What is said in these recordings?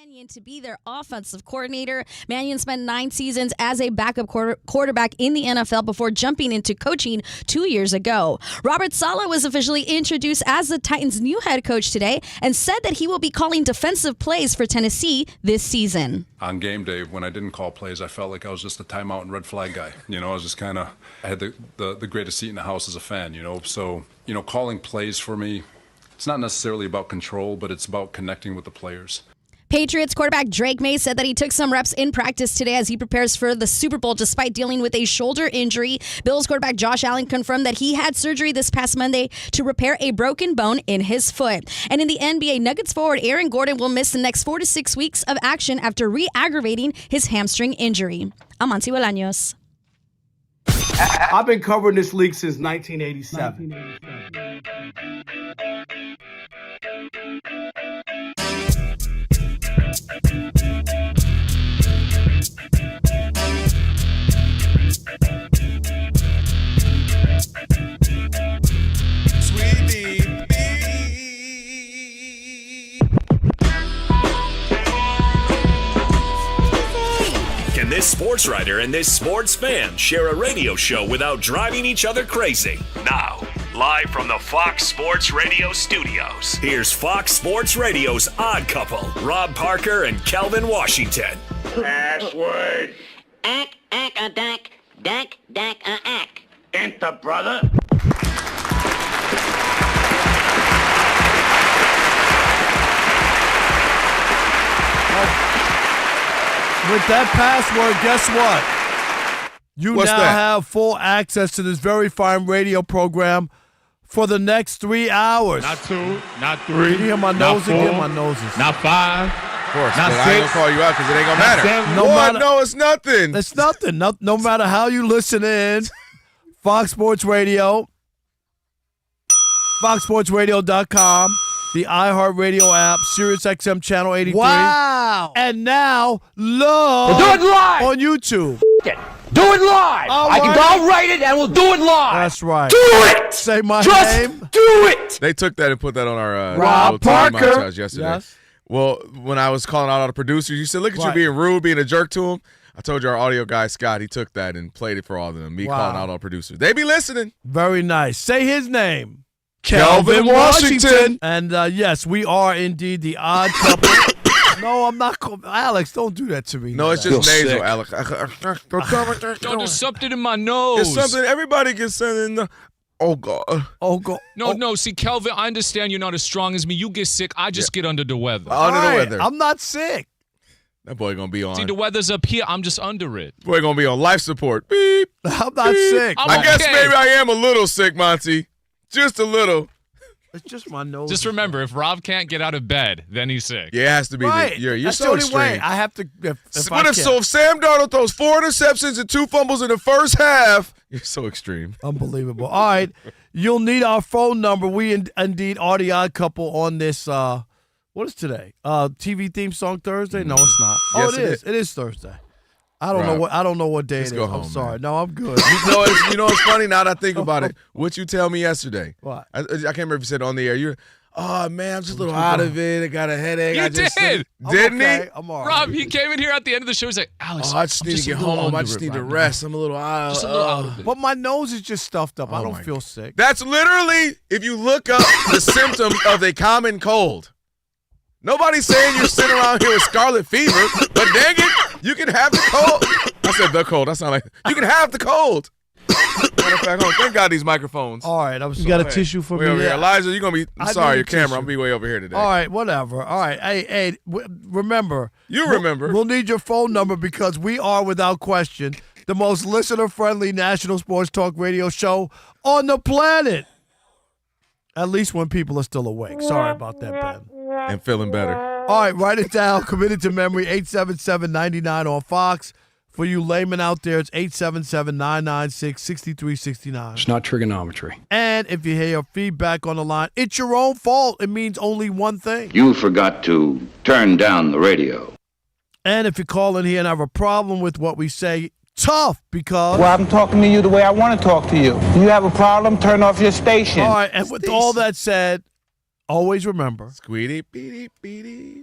Mannion to be their offensive coordinator. Mannion spent 9 seasons as a backup quarterback in the NFL before jumping into coaching 2 years ago. Robert Saleh was officially introduced as the Titans' new head coach today and said that he will be calling defensive plays for Tennessee this season. On game day, when I didn't call plays, I felt like I was just a timeout and red flag guy. I was just I had the greatest seat in the house as a fan, So, calling plays for me, it's not necessarily about control, but it's about connecting with the players. Patriots quarterback Drake May said that he took some reps in practice today as he prepares for the Super Bowl despite dealing with a shoulder injury. Bills quarterback Josh Allen confirmed that he had surgery this past Monday to repair a broken bone in his foot. And in the NBA, Nuggets forward Aaron Gordon will miss the next 4 to 6 weeks of action after re-aggravating his hamstring injury. I'm Monty Bolaños. I've been covering this league since 1987. Can this sports writer and this sports fan share a radio show without driving each other crazy? Now, live from the Fox Sports Radio studios, here's Fox Sports Radio's Odd Couple, Rob Parker and Kelvin Washington. Password. Ack, a dack, dack, a ack. Enter, brother. With that password, guess what? You What's now that? have full access to this very fine radio program for the next 3 hours. Not 2, not 3. You hear my noses? Get my noses. Not 5. Of course, Not but I ain't gonna 6. call you out because it ain't gonna Not matter. 7. No, it's nothing. It's nothing. No matter how you listen in, Fox Sports Radio, foxsportsradio.com, the iHeartRadio app, SiriusXM Channel 83. Wow. And now, look We'll do it live. on YouTube. Do it live. I'll write it and we'll do it live. That's right. Do it. Say my Just name. do it. They took that and put that on our Rob old team Parker. montage yesterday. Yes. Well, when I was calling out all the producers, you said, look at you Right. being rude, being a jerk to them. I told you our audio guy, Scott, he took that and played it for all of them. Me Wow. calling out all the producers. They be listening. Very nice. Say his name. Kelvin Washington. And yes, we are indeed the odd couple. No, I'm not. Alex, don't do that to me. No, it's just nasal, sick. Alex. Yo, there's something in my nose. It's something. Everybody gets something. Oh, God. Oh, go. No. See, Kelvin, I understand you're not as strong as me. You get sick. I just get under the weather. Under the All right, weather. I'm not sick. That boy gonna be on. See, the weather's up here. I'm just under it. Boy gonna be on life support. Beep. I'm not beep. sick. I'm I guess okay. maybe I am a little sick, Monty. Just a little. It's just my nose. Just remember, if Rob can't get out of bed, then he's sick. Yeah, it has to be. Right. You're That's so the only extreme. way. I have to. If If Sam Darnold throws 4 interceptions and 2 fumbles in the first half, you're so extreme. Unbelievable. All right. You'll need our phone number. We indeed are the odd couple on this. What is today? TV theme song Thursday? No, it's not. Yes, Oh, it is. It is Thursday. I don't know what day it just is. go I'm home, sorry. man. No, I'm good. You know what's funny now that I think about it? What you tell me yesterday? What? I can't remember if you said it on the air. You're, oh, man, I'm just a little out of it. I got a headache. You I just did. Didn't okay. he? I'm all right. Rob, he came in here at the end of the show. He's like, Alex, Oh, I just need to get home. I just need to rest. I'm a little out. Just a little out of it. But my nose is just stuffed up. I Oh, don't my feel God. sick. That's literally, if you look up the symptoms of a common cold. Nobody's saying you're sitting around here with scarlet fever, but dang it, you can have the cold. I said the cold. That sounded like you can have the cold. Matter of fact, thank God these microphones. All right. I'm sorry. You got a tissue for way over here. Elijah, you're going to be, I I'm sorry, need your a camera. tissue. I'm going to be way over here today. All right, whatever. All right. Hey, remember. You remember. We'll need your phone number because we are, without question, the most listener-friendly national sports talk radio show on the planet. At least when people are still awake. Sorry about that, Ben. And feeling better. All right, write it down. Committed to memory, 877-99 on Fox. For you laymen out there, it's 877-996-6369. It's not trigonometry. And if you hear your feedback on the line, it's your own fault. It means only one thing. You forgot to turn down the radio. And if you call in here and have a problem with what we say, tough because... Well, I'm talking to you the way I want to talk to you. You have a problem, turn off your station. All right, and with all that said, always remember... Squeedy, beady, beady.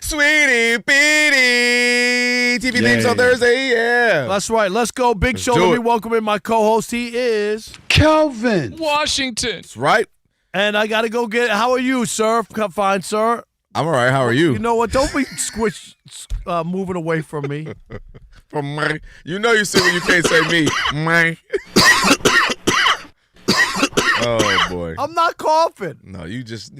Sweetie Beanie. TV Leaves on Thursday, yeah. That's right. Let's go. Big show. Let me welcome in my co-host. He is Kelvin. Washington. That's right. And I got to go get – how are you, sir? Fine, sir. I'm all right. How are you? You know what? Don't be moving away from me. From me. You know you see when you can't say me. Me. Oh, boy. I'm not coughing. No, you just,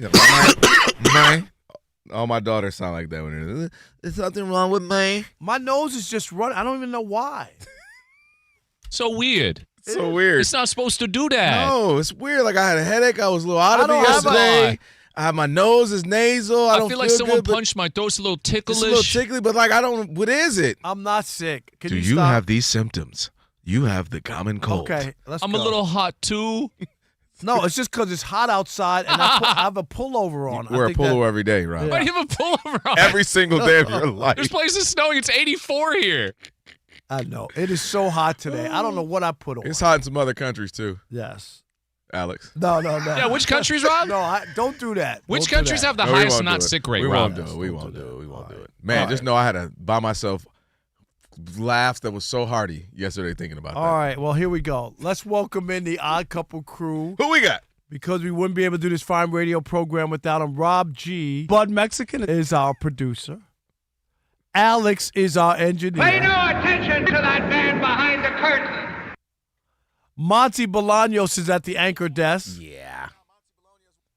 all my daughters sound like that when there's something wrong with me. My nose is just running. I don't even know why. So weird. So weird. It's not supposed to do that. No, it's weird. Like I had a headache. I was a little out of it yesterday. My nose is nasal. I don't feel like someone punched my throat. It's a little ticklish. It's a little tickly, but like what is it? I'm not sick. Do you have these symptoms? You have the common cold. Okay, let's I'm go. a little hot too. No, it's just because it's hot outside and I have a pullover on. You wear a pullover every day, right? Why do you have a pullover on? Every single day of your life. This place is snowing. It's 84 here. I know. It is so hot today. I don't know what I put on. It's hot in some other countries, too. Yes. Alex. No. Yeah, which countries, Rob? No, don't do that. Which countries have the highest not sick rate, We Rob? won't do it. Man, just know I had to buy myself laughs that was so hearty yesterday thinking about that. All right, well, here we go. Let's welcome in the Odd Couple crew. Who we got? Because we wouldn't be able to do this fine radio program without him. Rob G. Bud Mexican is our producer. Alex is our engineer. Pay no attention to that man behind the curtain. Monty Bolaños is at the anchor desk. Yeah.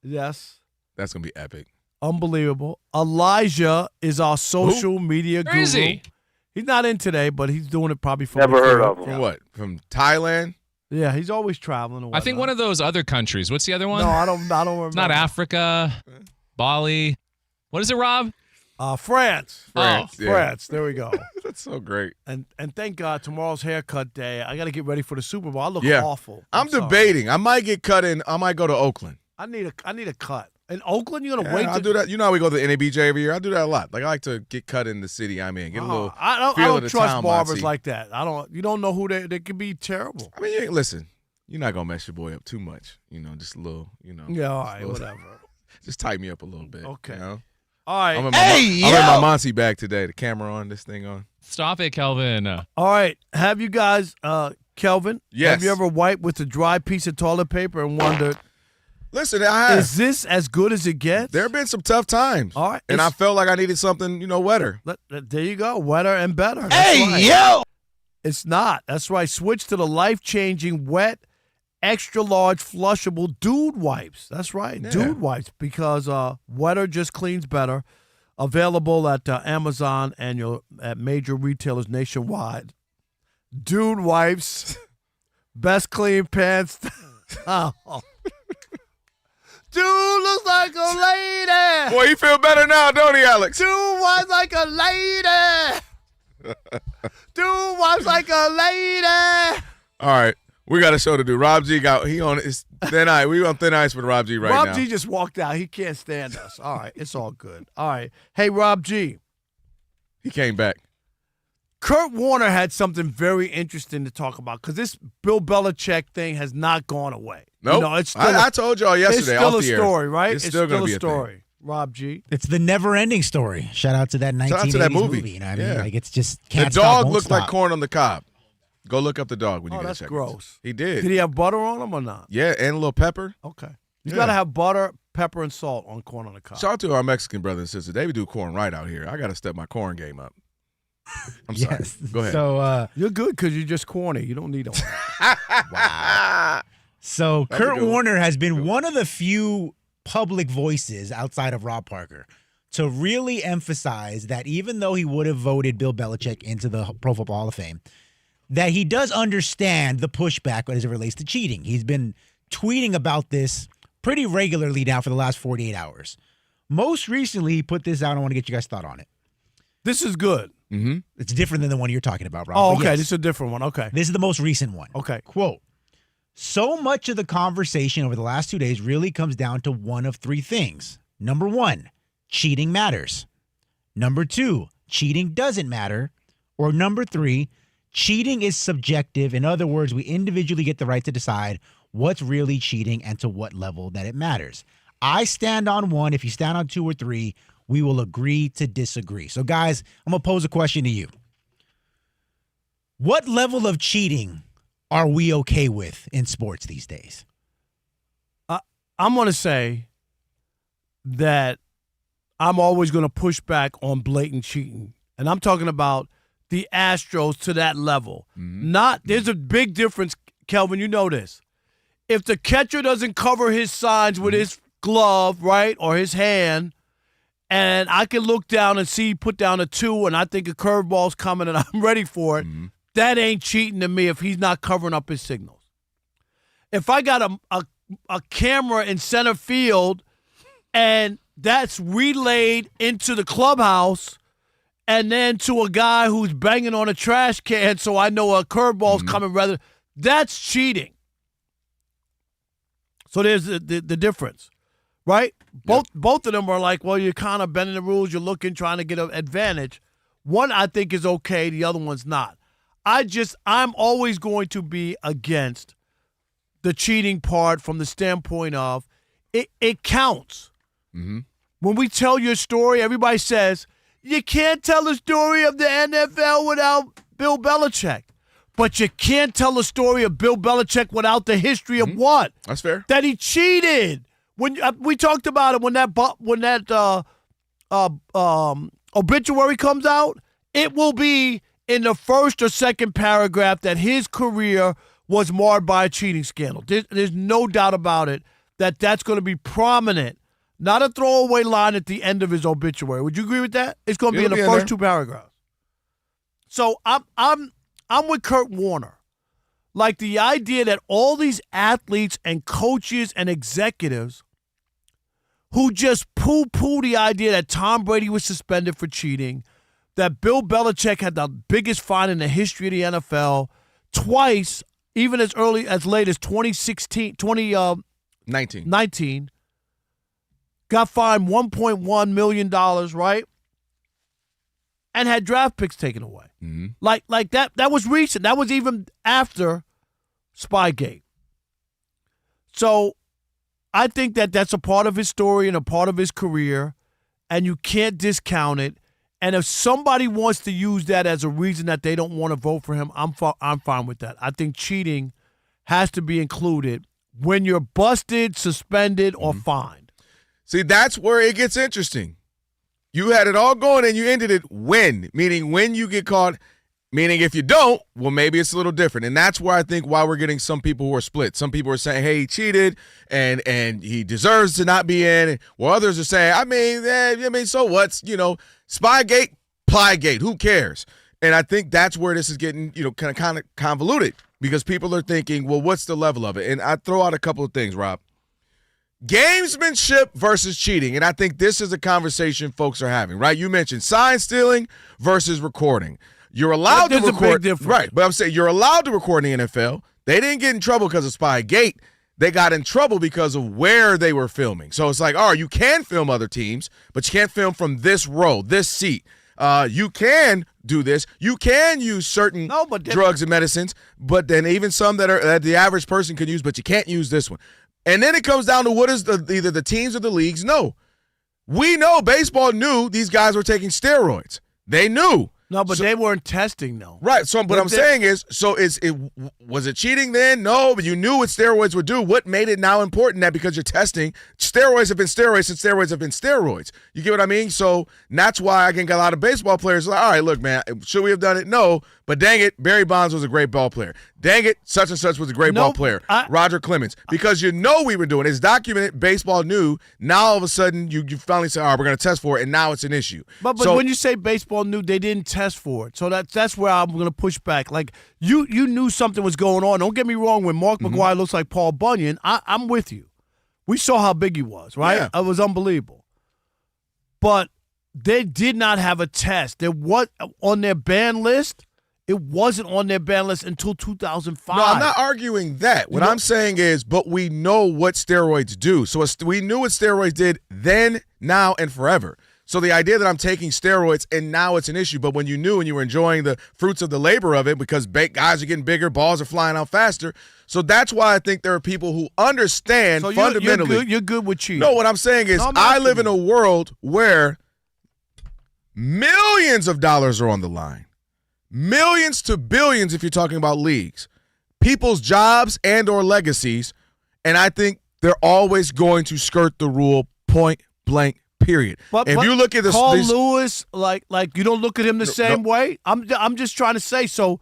Yes. That's going to be epic. Unbelievable. Elijah is our social media guru. Where is he? He's not in today, but he's doing it probably from Never heard of him. From what? From Thailand? Yeah, he's always traveling. I think one of those other countries. What's the other one? No, I don't remember. It's not Africa, Bali. What is it, Rob? France. France. Yeah. France. There we go. That's so great. And thank God tomorrow's haircut day. I got to get ready for the Super Bowl. I look awful. I'm sorry. debating. I might get cut in. I might go to Oakland. I need a cut. In Oakland, you're gonna wait. I'll do that. You know how we go to the NABJ every year? I do that a lot. Like I like to get cut in the city I'm in. Get a little. I feel don't of the trust town, barbers Monty. like that. You don't know who they could be terrible. I mean, listen. You're not gonna mess your boy up too much. Just a little. Yeah, all right, whatever. Just tighten me up a little bit. Okay. You know? All right. I'm in my Monty bag today. The camera on, this thing on. Stop it, Kelvin. All right. Have you guys, Kelvin? Yes. Have you ever wiped with a dry piece of toilet paper and wondered, listen, I have. is this as good as it gets? There have been some tough times. All right. And I felt like I needed something, wetter. There you go. Wetter and better. That's right. yo! It's not. That's right. Switch to the life-changing wet, extra-large, flushable Dude Wipes. That's right. Yeah. Dude Wipes, because wetter just cleans better. Available at Amazon and at major retailers nationwide. Dude Wipes. Best clean pants. Oh. Dude looks like a lady. Boy, you feel better now, don't he, Alex? Dude wipes like a lady. Dude wipes like a lady. All right. We got a show to do. Rob G he on it's thin ice. We on thin ice with Rob G right now. Rob G just walked out. He can't stand us. All right. It's all good. All right. Hey, Rob G. He came back. Kurt Warner had something very interesting to talk about because this Bill Belichick thing has not gone away. Nope. It's still I told y'all yesterday. It's still off a the air. story, right? It's still going to be a story. thing. Rob G. It's the never-ending story. Shout out to that 1980s Shout out to that movie. You know what I mean? Yeah. Like it's just The can't stop, dog won't looked like stop. corn on the cob. Go look up the dog when you get a That's second. gross. He did. Did he have butter on him or not? Yeah, and a little pepper. Okay. You Yeah. got to have butter, pepper, and salt on corn on the cob. Shout out to our Mexican brothers and sisters. They do corn right out here. I got to step my corn game up. I'm sorry. Yes. Go ahead. So, You're good because you're just corny. You don't need all that. So That's a Kurt good one. Warner has been one of the few public voices outside of Rob Parker to really emphasize that even though he would have voted Bill Belichick into the Pro Football Hall of Fame, that he does understand the pushback as it relates to cheating. He's been tweeting about this pretty regularly now for the last 48 hours. Most recently, he put this out. I want to get you guys' thought on it. This is good. Mm-hmm. It's different than the one you're talking about, Rob. Oh, but okay. yes. This is a different one. Okay. This is the most recent one. Okay. Quote, so much of the conversation over the last 2 days really comes down to one of three things. Number one, cheating matters. Number two, cheating doesn't matter. Or number three, cheating is subjective. In other words, we individually get the right to decide what's really cheating and to what level that it matters. I stand on one. If you stand on 2 or 3, we will agree to disagree. So, guys, I'm going to pose a question to you. What level of cheating are we okay with in sports these days? I'm going to say that I'm always going to push back on blatant cheating. And I'm talking about the Astros to that level. There's a big difference, Kelvin, you know this. If the catcher doesn't cover his signs with his glove, right, or his hand, and I can look down and see put down a 2 and I think a curveball's coming and I'm ready for it, that ain't cheating to me if he's not covering up his signals. If I got a camera in center field and that's relayed into the clubhouse and then to a guy who's banging on a trash can so I know a curveball's coming that's cheating. So there's the difference, right? Both of them are like, well, you're kind of bending the rules. You're looking, trying to get an advantage. One I think is okay. The other one's not. I'm always going to be against the cheating part from the standpoint of it counts. When we tell your story, everybody says, you can't tell the story of the NFL without Bill Belichick. But you can't tell the story of Bill Belichick without the history of what? That's fair. That he cheated. When we talked about it when that obituary comes out, it will be in the first or second paragraph that his career was marred by a cheating scandal. There's no doubt about it that that's going to be prominent. Not a throwaway line at the end of his obituary. Would you agree with that? It's going to be in the first 2 paragraphs. So I'm with Kurt Warner. Like the idea that all these athletes and coaches and executives who just poo-poo the idea that Tom Brady was suspended for cheating, that Bill Belichick had the biggest fine in the history of the NFL twice, even as late as 2019, got fined $1.1 million, right? And had draft picks taken away. Like that was recent. That was even after Spygate. So I think that that's a part of his story and a part of his career, and you can't discount it. And if somebody wants to use that as a reason that they don't want to vote for him, I'm fine with that. I think cheating has to be included when you're busted, suspended, or fined. See, that's where it gets interesting. You had it all going and you ended it when, meaning when you get caught, meaning if you don't, well, maybe it's a little different. And that's where I think why we're getting some people who are split. Some people are saying, hey, he cheated and he deserves to not be in. While others are saying, I mean, so what's, Spygate, Plygate, who cares? And I think that's where this is getting, kind of convoluted because people are thinking, well, what's the level of it? And I throw out a couple of things, Rob. Gamesmanship versus cheating, and I think this is a conversation folks are having, right? You mentioned sign stealing versus recording. You're allowed to record. There's a big difference. Right, but I'm saying you're allowed to record in the NFL. They didn't get in trouble because of Spygate. They got in trouble because of where they were filming. So it's like, all right, you can film other teams, but you can't film from this row, this seat. You can do this. You can use certain drugs and medicines, but then even some that the average person can use, but you can't use this one. And then it comes down to what is either the teams or the leagues know. We know baseball knew these guys were taking steroids. They knew. No, but they weren't testing, though. Right. So what I'm saying is, was it cheating then? No, but you knew what steroids would do. What made it now important that because you're testing, steroids have been steroids and steroids have been steroids. You get what I mean? So that's why I can get a lot of baseball players like, all right, look, man, should we have done it? No, but dang it, Barry Bonds was a great ball player. Dang it, such and such was a great ball player. Roger Clemens. Because we were doing it. It's documented. Baseball knew. Now all of a sudden you finally say, all right, we're going to test for it, and now it's an issue. But when you say baseball knew, they didn't test for it. So that's where I'm going to push back. Like, you knew something was going on. Don't get me wrong. When Mark McGwire looks like Paul Bunyan, I'm with you. We saw how big he was, right? Yeah. It was unbelievable. But they did not have a test. There was on their ban list. It wasn't on their ban list until 2005. No, I'm not arguing that. What I'm saying is, but we know what steroids do. So we knew what steroids did then, now, and forever. So the idea that I'm taking steroids and now it's an issue, but when you knew and you were enjoying the fruits of the labor of it because guys are getting bigger, balls are flying out faster. So that's why I think there are people who understand fundamentally. You're good with cheating. No, what I'm saying is I live in a world where millions of dollars are on the line. Millions to billions if you're talking about leagues. People's jobs and or legacies, and I think they're always going to skirt the rule point blank. Period. But if you look at this, Carl Lewis, like you don't look at him the same no. way. I'm just trying to say. So,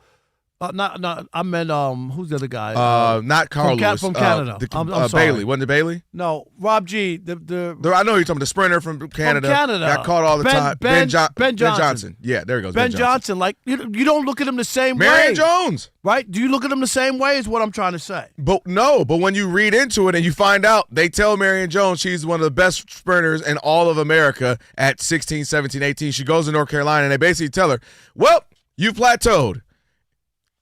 not I meant who's the other guy? Not Carl Lewis from Canada. I'm sorry. Bailey, wasn't it Bailey? No, Rob G. I know you're talking about the sprinter from Canada. From Canada, got caught all the time. Ben Johnson. Yeah, there he goes. Ben Johnson. Like you don't look at him the same way. Marion Jones. Right? Do you look at him the same way? Is what I'm trying to say. But when you read into it and you find out, they tell Marion Jones she's one of the best sprinters in all of America at 16, 17, 18. She goes to North Carolina and they basically tell her, well, you plateaued.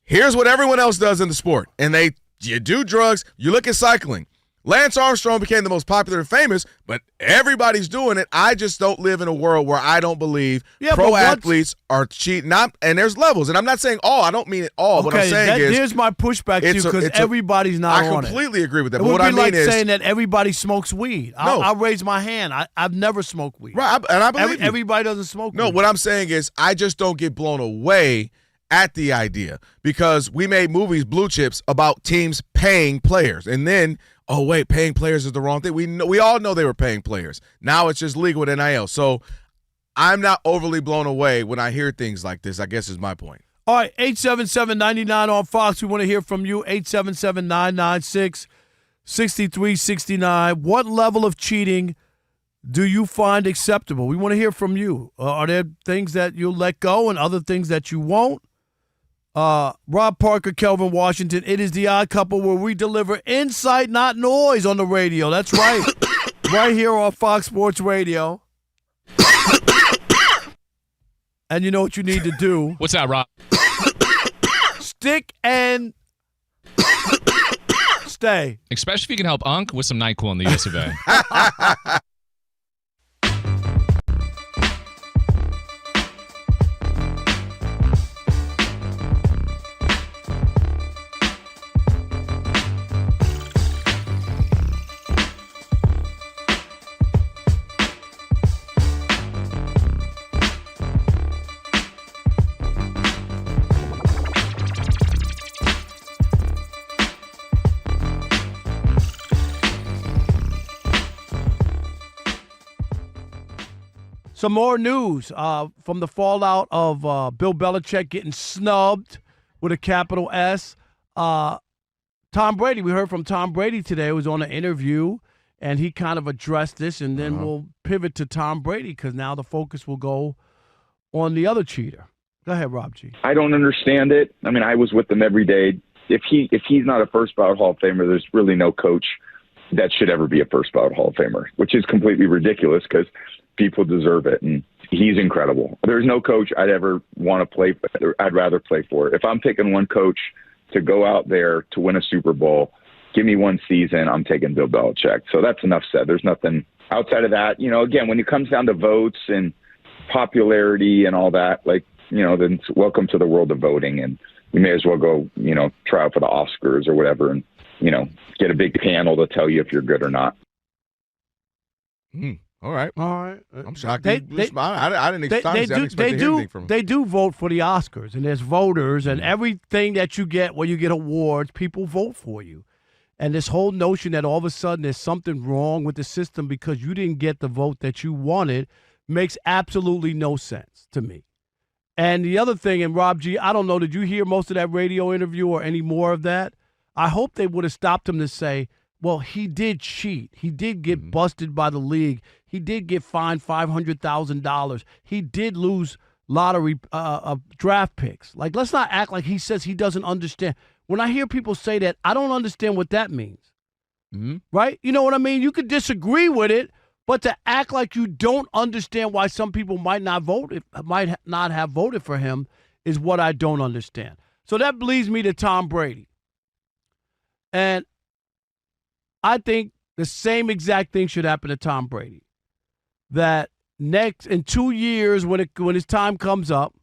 Here's what everyone else does in the sport. And you do drugs. You look at cycling. Lance Armstrong became the most popular and famous, but everybody's doing it. I just don't live in a world where I don't believe pro athletes are cheating. And there's levels. And I'm not saying all. I don't mean it all. Okay, what I'm saying is here's my pushback to you because everybody's not on it. I completely agree with that. It But would what be I mean like is saying that everybody smokes weed. No. I'll raise my hand. I've never smoked weed. Right, and I believe you. Everybody doesn't smoke weed. No, what I'm saying is I just don't get blown away at the idea because we made movies, Blue Chips, about teams paying players. And then, oh, wait, paying players is the wrong thing. We all know they were paying players. Now it's just legal with NIL. So I'm not overly blown away when I hear things like this, I guess is my point. All right, 877-99 on Fox. We want to hear from you, 877-996-6369. What level of cheating do you find acceptable? We want to hear from you. Are there things that you'll let go and other things that you won't? Rob Parker, Kelvin Washington. It is the Odd Couple where we deliver insight, not noise on the radio. That's right. Right here on Fox Sports Radio. And you know what you need to do. What's that, Rob? Stick and stay. Especially if you can help Unc with some NyQuil in the US of A. Some more news from the fallout of Bill Belichick getting snubbed with a capital S. Tom Brady, we heard from Tom Brady today. He was on an interview, and he kind of addressed this, and then we'll pivot to Tom Brady because now the focus will go on the other cheater. Go ahead, Rob G. I don't understand it. I mean, I was with him every day. If he's not a first ballot Hall of Famer, there's really no coach that should ever be a first ballot Hall of Famer, which is completely ridiculous because people deserve it, and he's incredible. There's no coach I'd ever want to play for. I'd rather play for. If I'm picking one coach to go out there to win a Super Bowl, give me one season, I'm taking Bill Belichick. So that's enough said. There's nothing outside of that. You know, again, when it comes down to votes and popularity and all that, like, you know, then welcome to the world of voting, and you may as well go, you know, try out for the Oscars or whatever and, you know, get a big panel to tell you if you're good or not. All right. I'm shocked. I didn't expect anything from him. They do vote for the Oscars, and there's voters, and everything that you get when you get awards, people vote for you. And this whole notion that all of a sudden there's something wrong with the system because you didn't get the vote that you wanted makes absolutely no sense to me. And the other thing, and Rob G., I don't know, did you hear most of that radio interview or any more of that? I hope they would have stopped him to say, well, he did cheat. He did get busted by the league. He did get fined $500,000. He did lose lottery draft picks. Like, let's not act like he says he doesn't understand. When I hear people say that, I don't understand what that means. Right? You know what I mean? You could disagree with it, but to act like you don't understand why some people might not have voted for him is what I don't understand. So that leads me to Tom Brady. And I think the same exact thing should happen to Tom Brady. That next in 2 years when his time comes up,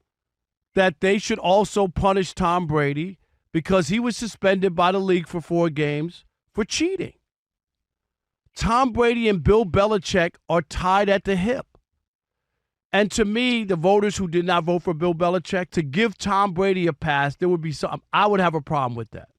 that they should also punish Tom Brady because he was suspended by the league for 4 games for cheating. Tom Brady and Bill Belichick are tied at the hip. And to me, the voters who did not vote for Bill Belichick, to give Tom Brady a pass, there would be some. I would have a problem with that.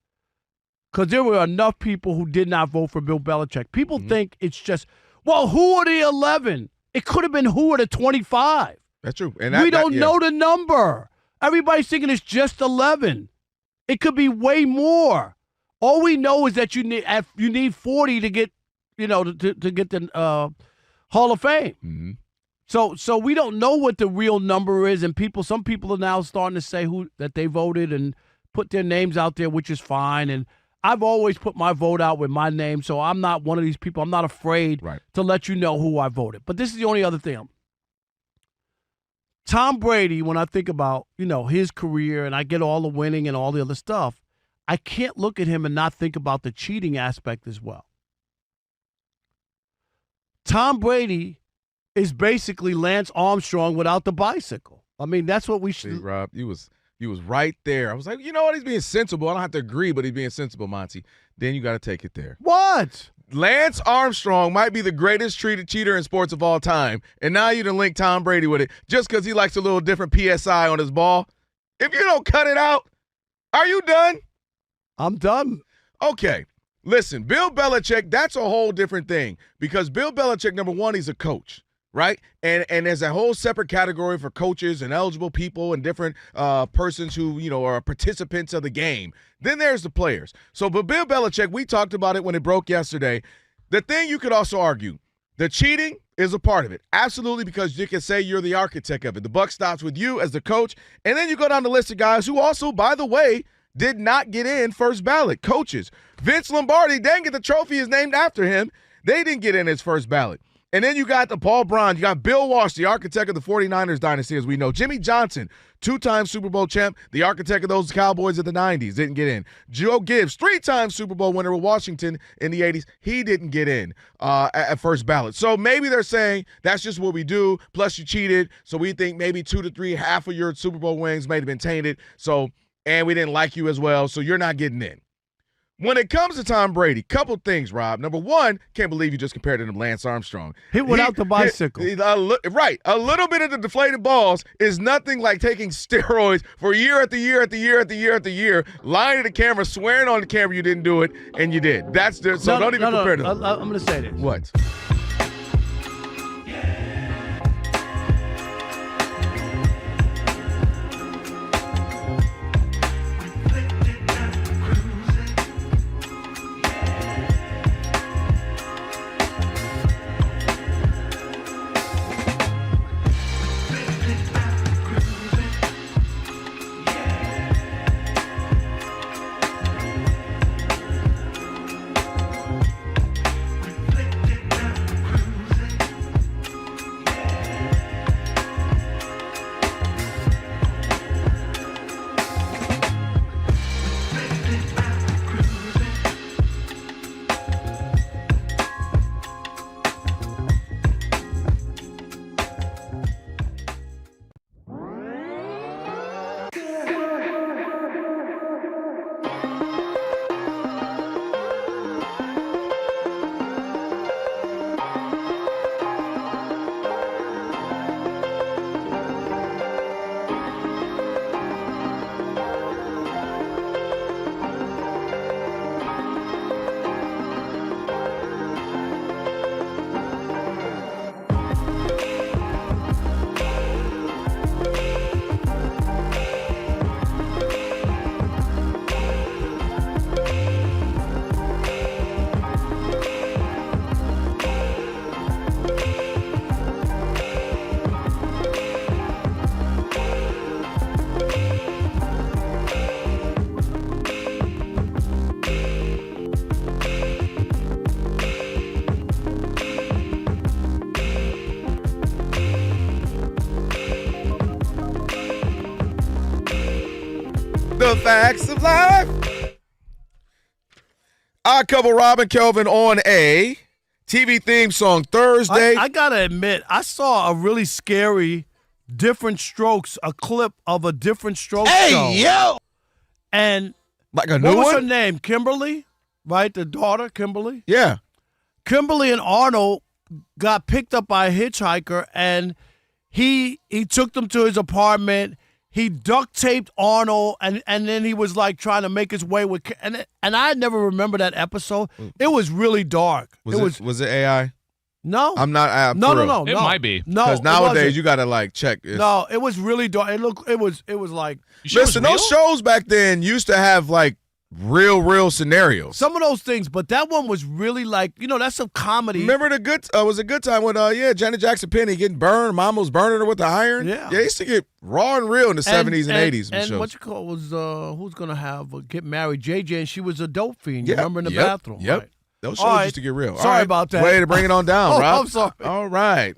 Because there were enough people who did not vote for Bill Belichick. People think it's just, well, who are the 11? It could have been who are the 25. That's true. And we don't know the number. Everybody's thinking it's just 11. It could be way more. All we know is that you need 40 to get, to get the Hall of Fame. Mm-hmm. So we don't know what the real number is, and some people are now starting to say that they voted and put their names out there, which is fine. And I've always put my vote out with my name, so I'm not one of these people. I'm not afraid to let you know who I voted. But this is the only other thing. Tom Brady, when I think about, his career and I get all the winning and all the other stuff, I can't look at him and not think about the cheating aspect as well. Tom Brady is basically Lance Armstrong without the bicycle. I mean, that's what we should. See, Rob, you was right there. I was like, you know what? He's being sensible. I don't have to agree, but he's being sensible, Monty. Then you got to take it there. What? Lance Armstrong might be the greatest cheater in sports of all time, and now you done link Tom Brady with it just because he likes a little different PSI on his ball. If you don't cut it out, are you done? I'm done. Okay. Listen, Bill Belichick, that's a whole different thing because Bill Belichick, number one, he's a coach. Right? And there's a whole separate category for coaches and eligible people and different persons who, are participants of the game. Then there's the players. But Bill Belichick, we talked about it when it broke yesterday. The thing you could also argue, the cheating is a part of it. Absolutely, because you can say you're the architect of it. The buck stops with you as the coach. And then you go down the list of guys who also, by the way, did not get in first ballot. Coaches. Vince Lombardi, dang it, the trophy is named after him. They didn't get in his first ballot. And then you got the Paul Brown. You got Bill Walsh, the architect of the 49ers dynasty, as we know. Jimmy Johnson, 2-time Super Bowl champ, the architect of those Cowboys of the 90s, didn't get in. Joe Gibbs, 3-time Super Bowl winner with Washington in the 80s. He didn't get in at first ballot. So maybe they're saying that's just what we do. Plus you cheated. So we think maybe 2 to 3, half of your Super Bowl wins may have been tainted. And we didn't like you as well. So you're not getting in. When it comes to Tom Brady, couple things, Rob. Number one, can't believe you just compared him to Lance Armstrong. Hit without the bicycle. Right. A little bit of the deflated balls is nothing like taking steroids for year after year after year after year after year, lying to the camera, swearing on the camera you didn't do it, and you did. Don't even compare to them. I'm going to say this. What? The facts of life. Our couple, Rob and Kelvin, on a TV theme song Thursday. I got to admit, I saw a really scary Different Strokes, a clip of a Different Strokes show. Hey, yo! And like a new what was one? her name? Kimberly, right? The daughter, Kimberly? Yeah. Kimberly and Arnold got picked up by a hitchhiker, and he took them to his apartment. He duct taped Arnold, and then he was like trying to make his way with, and I never remember that episode. It was really dark. Was it AI? No, I'm not. No. It might be. No, because nowadays you gotta like check. No, it was really dark. It was like. Listen, those shows back then used to have like real scenarios. Some of those things, but that one was really like, that's some comedy. Remember was a good time when Janet Jackson Penny getting burned, Mama was burning her with the iron. Yeah, it used to get raw and real in the 70s and 80s. And what you call was who's gonna get married? JJ, and she was a dope fiend. You remember in the bathroom? Yep. Right? Those shows used to get real. Sorry about that. Way to bring it on down, Rob. I'm sorry. All right.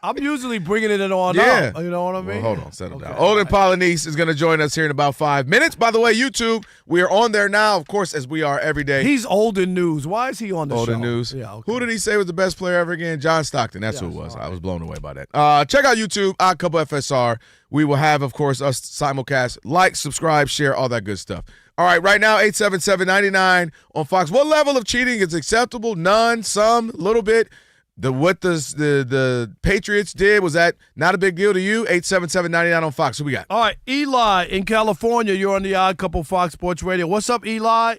I'm usually bringing it on up. You know what I mean? Well, hold on. Settle down. Olden Polynice is going to join us here in about 5 minutes. By the way, YouTube, we are on there now, of course, as we are every day. He's Olden News. Why is he on the show? Olden News. Yeah, okay. Who did he say was the best player ever again? John Stockton. That's who it was. Right. I was blown away by that. Check out YouTube, Odd Couple FSR. We will have, of course, us simulcast. Like, subscribe, share, all that good stuff. All right, right now, 877-99 on Fox. What level of cheating is acceptable? None, some, a little bit. What the Patriots did, was that not a big deal to you? 877-99 on Fox. Who we got? All right, Eli in California. You're on the Odd Couple Fox Sports Radio. What's up, Eli?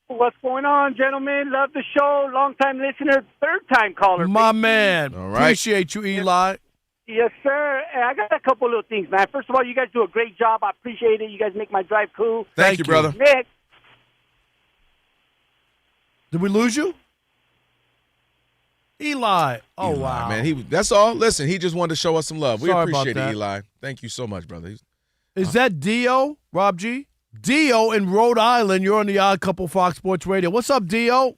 What's going on, gentlemen? Love the show. Long-time listener, third-time caller. My man. All right. Appreciate you, Eli. Yes, sir. I got a couple little things, man. First of all, you guys do a great job. I appreciate it. You guys make my drive cool. Thank you, brother. Nick. Did we lose you? Eli. Oh, Eli, wow. man. That's all. Listen, he just wanted to show us some love. We Sorry appreciate about it, that. Eli. Thank you so much, brother. Is that Dio, Rob G? Dio in Rhode Island. You're on the Odd Couple Fox Sports Radio. What's up, Dio?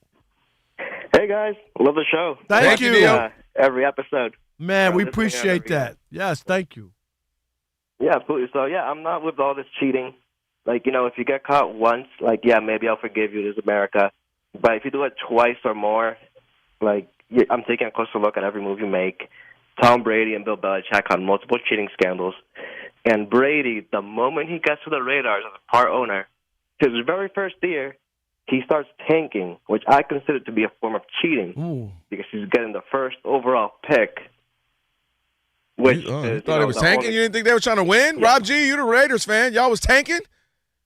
Hey, guys. Love the show. Thank you. Dio. Every episode. Man, we appreciate that. Yes, thank you. Yeah, absolutely. So, yeah, I'm not with all this cheating. Like, if you get caught once, maybe I'll forgive you. This is America. But if you do it twice or more, I'm taking a closer look at every move you make. Tom Brady and Bill Belichick on multiple cheating scandals. And Brady, the moment he gets to the radars as a part owner, his very first year, he starts tanking, which I consider to be a form of cheating because he's getting the first overall pick. Which you thought he was tanking? You didn't think they were trying to win? Yeah. Rob G, you the Raiders fan. Y'all was tanking?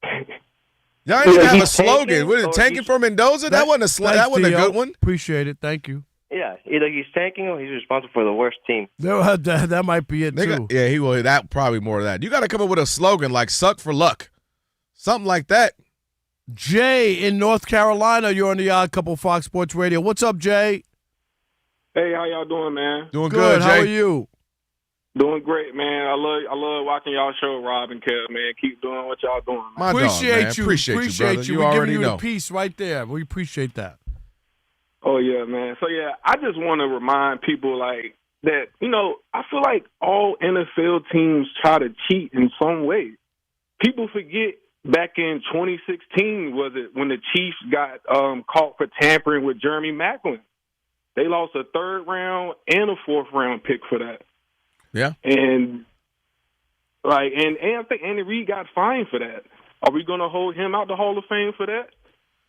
Y'all didn't even have a slogan. Was it tanking for Mendoza? That wasn't a good one. Appreciate it. Thank you. Yeah, either he's tanking or he's responsible for the worst team. That might be it, too. He will. That probably more of that. You got to come up with a slogan like "Suck for Luck," something like that. Jay in North Carolina, you're on the Odd Couple Fox Sports Radio. What's up, Jay? Hey, how y'all doing, man? Doing good. How Jay. are you? Doing great, man. I love watching y'all show, Rob and Kev, man. Keep doing what y'all doing. Man. Appreciate you. Appreciate you, brother. You. We're giving you the piece right there. We appreciate that. Oh, yeah, man. So, yeah, I just want to remind people, that, I feel like all NFL teams try to cheat in some way. People forget back in 2016, was it, when the Chiefs got caught for tampering with Jeremy Maclin. They lost a third-round and a fourth-round pick for that. Yeah. And I think Andy Reid got fined for that. Are we going to hold him out the Hall of Fame for that?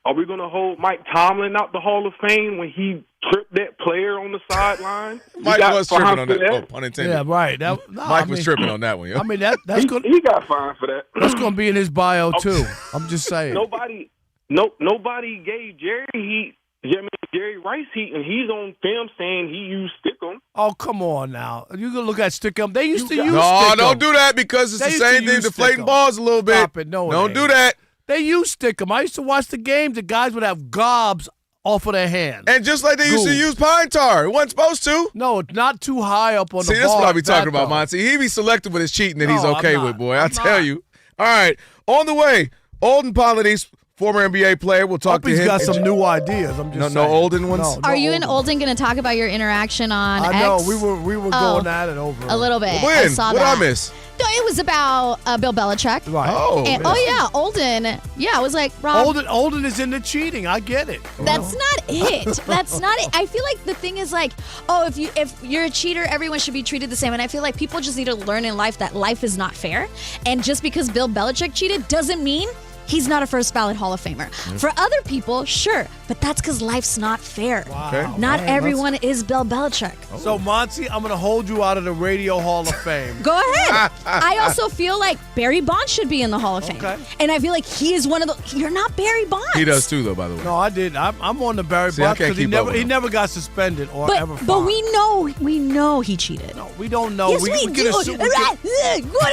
Are we going to hold Mike Tomlin out the Hall of Fame when he tripped that player on the sideline? Mike was tripping on that. Oh, pun intended. Yeah, right. Mike was tripping on that one. Yo. I mean, that's good. He got fined for that. That's going to be in his bio too. I'm just saying. Nobody gave Jerry Rice heat, and he's on film saying he used Stickum. Oh, come on now. You can look at Stickum. They used to use No, Stickum. don't do that because it's the same thing, deflating balls a little bit. Stop it. No, don't do that. They used Stickum. I used to watch the games. The guys would have gobs off of their hands. And just like they used to use pine tar. It wasn't supposed to. No, it's not too high up on the ball. See, that's what I be talking about, Monty. He be selective with his cheating that he's okay with, boy. I tell you. All right, on the way, Olden Polynice, former NBA player. We'll talk to him. He's got some new ideas. I'm just no saying. Olden ones. No, Are you Olden. and Olden going to talk about your interaction on X? I know. We were going at it over a little bit. When? I saw what that. did I miss? No, it was about Bill Belichick. Right. Olden. Yeah, I was like, Rob. Olden is into cheating. I get it. That's not it. That's not it. I feel like the thing is like, if you're a cheater, everyone should be treated the same. And I feel like people just need to learn in life that life is not fair. And just because Bill Belichick cheated doesn't mean he's not a first ballot Hall of Famer. For other people, sure, but that's because life's not fair. Wow. Okay. Not everyone is Bill Belichick. So, Monty, I'm going to hold you out of the Radio Hall of Fame. Go ahead. I also feel like Barry Bonds should be in the Hall of Fame. Okay. And I feel like he is one of the... You're not Barry Bonds. He does too, though, by the way. No, I did. I'm on the Barry See, I Bonds can't because keep up with he him. never got suspended or ever fined. But we know he cheated. No, we don't know. Yes, we do. Can assume, What do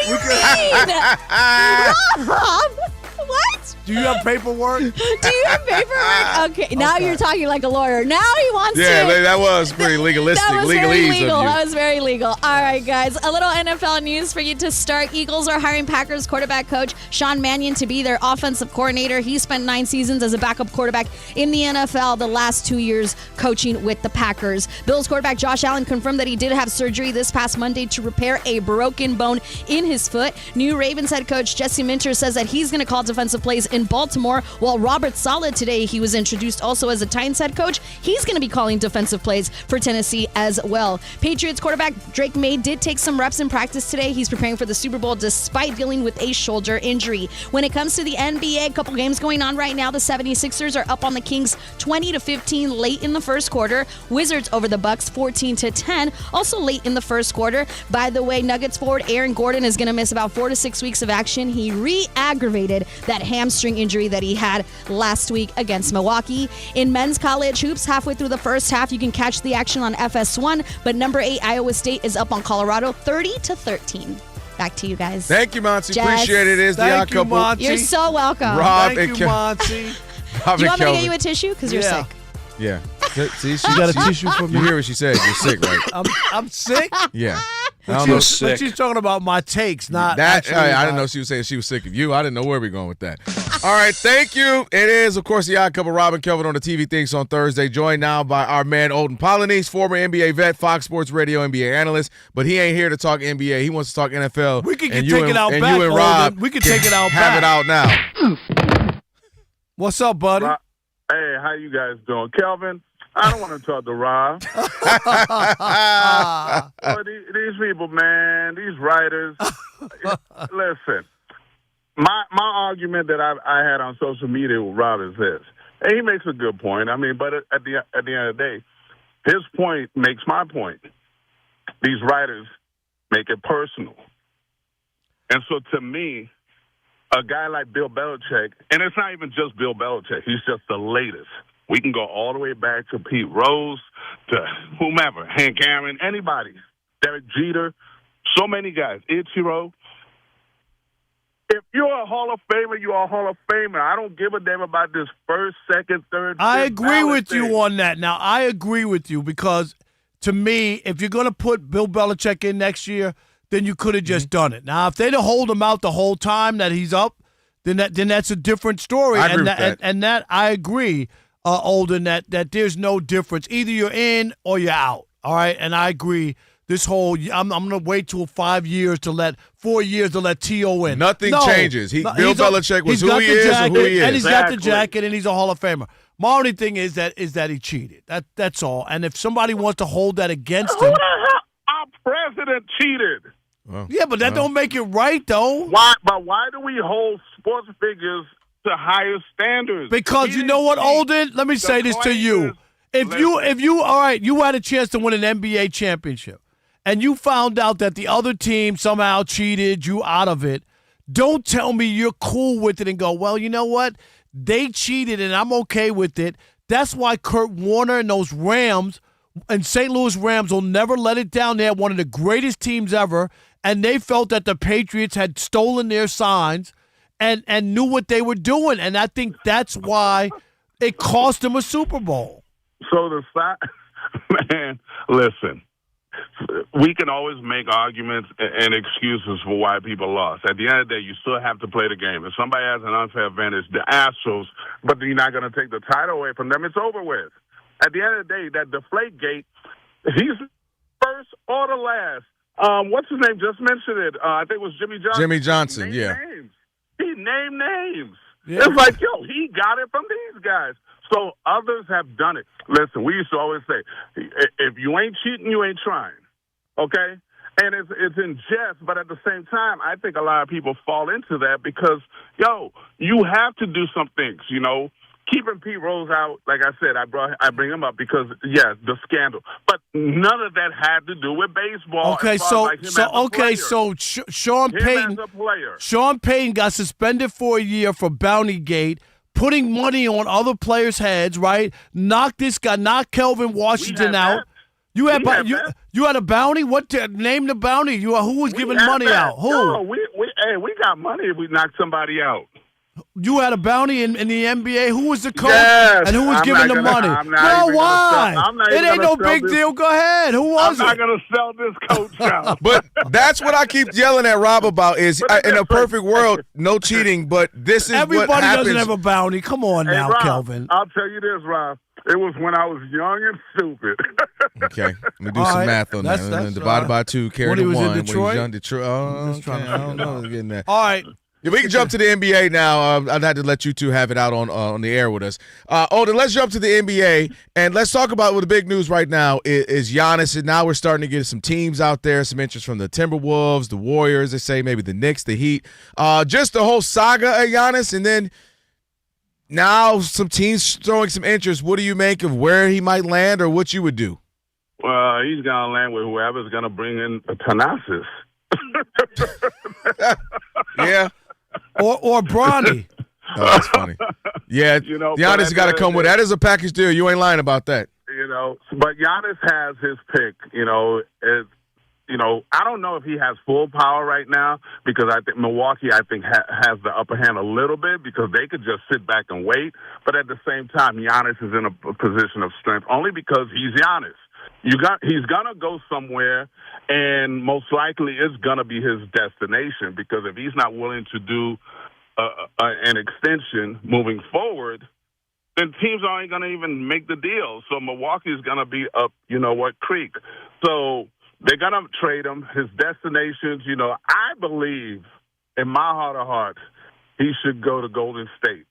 you mean? Rob, what? Do you have paperwork? Do you have paperwork? Okay, now you're talking like a lawyer. Now he wants to. Yeah, that was pretty legalistic. That was very Legalese legal. of you. That was very legal. All right, guys. A little NFL news for you to start. Eagles are hiring Packers quarterback coach Sean Mannion to be their offensive coordinator. He spent 9 seasons as a backup quarterback in the NFL, the last 2 years coaching with the Packers. Bills quarterback Josh Allen confirmed that he did have surgery this past Monday to repair a broken bone in his foot. New Ravens head coach Jesse Minter says that he's going to call defensive plays in Baltimore, while Robert Saleh today, he was introduced also as a Titans head coach. He's going to be calling defensive plays for Tennessee as well. Patriots quarterback Drake May did take some reps in practice today. He's preparing for the Super Bowl despite dealing with a shoulder injury. When it comes to the NBA, a couple games going on right now. The 76ers are up on the Kings 20-15 late in the first quarter. Wizards over the Bucks 14-10, also late in the first quarter. By the way, Nuggets forward Aaron Gordon is going to miss about 4 to 6 weeks of action. He re-aggravated that hamstring injury that he had last week against Milwaukee. In men's college hoops, halfway through the first half, you can catch the action on FS1, but number 8 Iowa State is up on Colorado 30-13. Back to you guys. Thank you, Monty. Jess. Appreciate it. It is the odd couple. Monty. You're so welcome. Rob Thank and you, Monty. Rob Do you and want me to get Kelvin. you a tissue? Because you're Yeah. sick. Yeah. See, You got a tissue for me? You hear what she said. You're sick, right? I'm sick? Yeah. But she's talking about my takes, not actually I my- didn't know she was saying she was sick of you. I didn't know where we were going with that. All right, thank you. It is, of course, the Odd Couple, Rob and Kelvin on the TV Things on Thursday, joined now by our man Olden Polynice, former NBA vet, Fox Sports Radio NBA analyst, but he ain't here to talk NBA. He wants to talk NFL. We can and take it out and back, you and Olden. Rob We can take it out have back. it out now. What's up, buddy? Hey, how you guys doing? Kelvin, I don't want to talk to Rob. These people, man, these writers. Listen, my argument that I had on social media with Rob is this. And he makes a good point. I mean, but at the end of the day, his point makes my point. These writers make it personal. And so to me, a guy like Bill Belichick, and it's not even just Bill Belichick, he's just the latest. We can go all the way back to Pete Rose, to whomever, Hank Aaron, anybody, Derek Jeter, so many guys, Ichiro. If you're a Hall of Famer, you're a Hall of Famer. I don't give a damn about this first, second, third. I fifth agree ballot with thing. you on that. Now, I agree with you because, to me, if you're going to put Bill Belichick in next year, then you could have just done it. Now, if they'd have hold him out the whole time that he's up, then that's a different story. I agree with that. And that I agree, Olden, that there's no difference. Either you're in or you're out. All right, and I agree. This whole I'm going to wait till 4 years to let T.O. in. Nothing changes. Bill he's Belichick was he's who got he the is jacket, and who he is. and he's got the Exactly. jacket, and he's a Hall of Famer. My only thing is that he cheated. That's all. And if somebody wants to hold that against Who him, the hell? Our president cheated. yeah, but that don't make it right, though. Why? But why do we hold sports figures to higher standards? Because He you know what, didn't cheat. Olden? Let me say this to you. If you all right, you had a chance to win an NBA championship, and you found out that the other team somehow cheated you out of it, don't tell me you're cool with it and go, well, you know what? They cheated, and I'm okay with it. That's why Kurt Warner and those Rams and St. Louis Rams will never let it down. They're one of the greatest teams ever, and they felt that the Patriots had stolen their signs and knew what they were doing, and I think that's why it cost them a Super Bowl. So man, listen. we can always make arguments and excuses for why people lost. At the end of the day, you still have to play the game. If somebody has an unfair advantage, the Astros, but you're not going to take the title away from them, it's over with. At the end of the day, that Deflategate, he's first or the last. What's his name? Just mentioned it. I think it was Jimmy Johnson. Jimmy Johnson, He yeah. named names. He named names. Yeah. It's like, yo, he got it from these guys. So others have done it. Listen, we used to always say, if you ain't cheating, you ain't trying. Okay? And it's in jest, but at the same time, I think a lot of people fall into that because, yo, you have to do some things, you know. Keeping Pete Rose out, like I said, I bring him up because, yeah, the scandal. But none of that had to do with baseball. Okay, Sean Payton got suspended for a year for Bountygate, putting money on other players' heads, right? Knocked Kelvin Washington out. You had a bounty? Name the bounty. Who was giving money out? Who? No, we got money if we knock somebody out. You had a bounty in the NBA. Who was the coach? Yes, and who was giving the money? Why? It ain't no big deal. Go ahead. Who was it? I'm not going to sell this coach out. But that's what I keep yelling at Rob about is, in a perfect world, no cheating, but this is Everybody what happens. doesn't have a bounty. Come on now, Rob, Kelvin. I'll tell you this, Rob. It was when I was young and stupid. Okay, let me do some math on that. Divided by 2, carry when the 1. He was in Detroit? When he was young, Detroit. Oh, okay. I don't know. Getting that. All right. If we can jump to the NBA now, I'd have to let you two have it out on the air with us. Olden, let's jump to the NBA, and let's talk about what the big news right now is Giannis. And now we're starting to get some teams out there, some interest from the Timberwolves, the Warriors, they say, maybe the Knicks, the Heat. Just the whole saga of Giannis, and then now some teams throwing some interest. What do you make of where he might land or what you would do? Well, he's going to land with whoever's going to bring in Thanasis. Yeah. Or Bronny. Oh, that's funny. Yeah, Giannis got to come with that. Is a package deal. You ain't lying about that. But Giannis has his pick. I don't know if he has full power right now because I think Milwaukee, has the upper hand a little bit because they could just sit back and wait. But at the same time, Giannis is in a position of strength only because he's Giannis. He's going to go somewhere, and most likely it's going to be his destination because if he's not willing to do an extension moving forward, then teams aren't going to even make the deal. So Milwaukee's going to be up, creek. So they're going to trade him. His destinations, I believe in my heart of hearts, he should go to Golden State.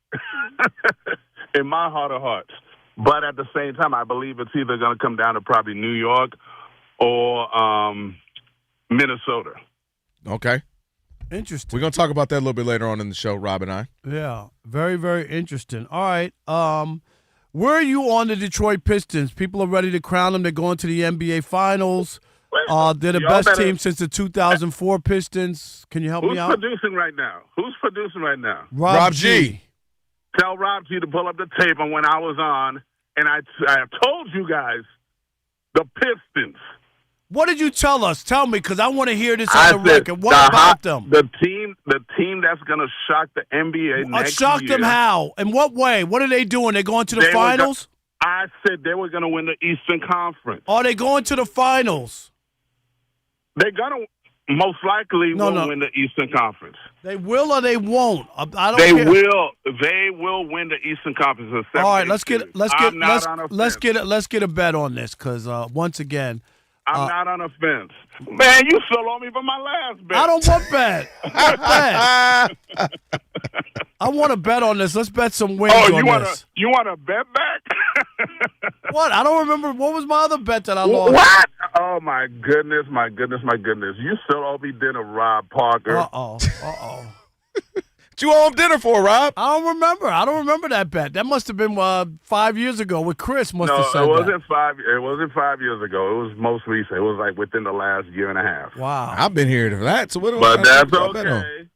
In my heart of hearts. But at the same time, I believe it's either going to come down to probably New York or Minnesota. Okay. Interesting. We're going to talk about that a little bit later on in the show, Rob and I. Yeah, very, very interesting. All right. Where are you on the Detroit Pistons? People are ready to crown them. They're going to the NBA Finals. They're the best team since the 2004 Pistons. Can you help me out? Who's producing right now? Rob G. Tell Rob G to pull up the tape on when I was on, and I told you guys the Pistons. What did you tell us? Tell me, because I want to hear this on the record. What about them? The team that's going to shock the NBA next shock year. them how? In what way? What are they doing? They going to the finals? I said they were going to win the Eastern Conference. Are they going to the finals? They're going to most likely win the Eastern Conference. They will or they won't. I don't They care. will. They will win the Eastern Conference. All right, let's get a bet on this because once again, I'm not on a fence. Man, you still owe me for my last bet. I don't want bet. I want to bet on this. Let's bet some wins on this. You want to bet back? What? I don't remember. What was my other bet that I lost? What? Oh, my goodness. You still owe me dinner, Rob Parker. Uh-oh. What you owe him dinner for, Rob? I don't remember that bet. That must have been 5 years ago with Chris have said it wasn't 5 years ago. It was most recent. It was like within the last year and a half. Wow. I've been here for that. So but that's okay.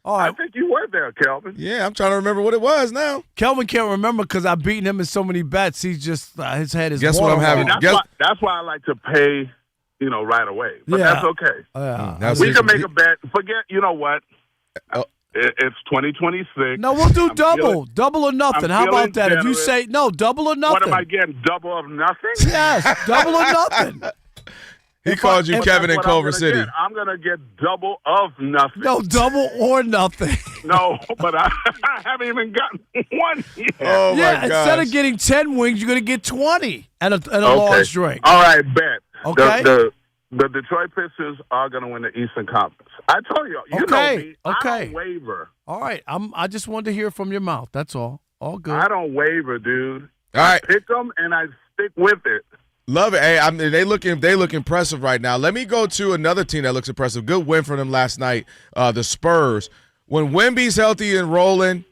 All right. I think you were there, Kelvin. Yeah, I'm trying to remember what it was now. Kelvin can't remember because I've beaten him in so many bets. He's just his head is. Guess what I'm having? That's why I like to pay, right away. But that's okay. We can make a bet. Forget. You know what? It's 2026. No, we'll do double or nothing. How about that? Generous. If you say no, double or nothing. What am I getting? Double of nothing? Yes, double or nothing. He called you Kevin in What Culver I'm gonna City. get. I'm going to get double of nothing. No, double or nothing. No, but I haven't even gotten one yet. Oh, my Yeah, gosh. instead of getting 10 wings, you're going to get 20 and a large drink. All right, bet. Okay. The Detroit Pistons are going to win the Eastern Conference. I told you, you know me. I don't waver. All right. I just wanted to hear from your mouth. That's all. All good. I don't waver, dude. All right. I pick them and I stick with it. Love it. Hey, I mean, they look impressive right now. Let me go to another team that looks impressive. Good win for them last night, the Spurs. When Wemby's healthy and rolling,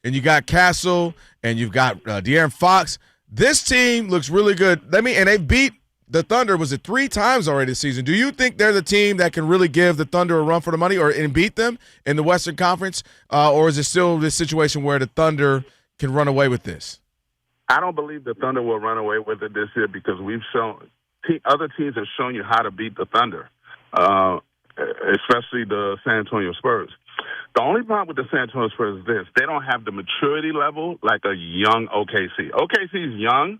and you got Castle and you've got De'Aaron Fox, this team looks really good. And they beat the Thunder, was it 3 times already this season? Do you think they're the team that can really give the Thunder a run for the money and beat them in the Western Conference? Or is it still this situation where the Thunder can run away with this? I don't believe the Thunder will run away with it this year because we've shown other teams have shown you how to beat the Thunder, especially the San Antonio Spurs. The only problem with the San Antonio Spurs is this: they don't have the maturity level like a young OKC. OKC is young,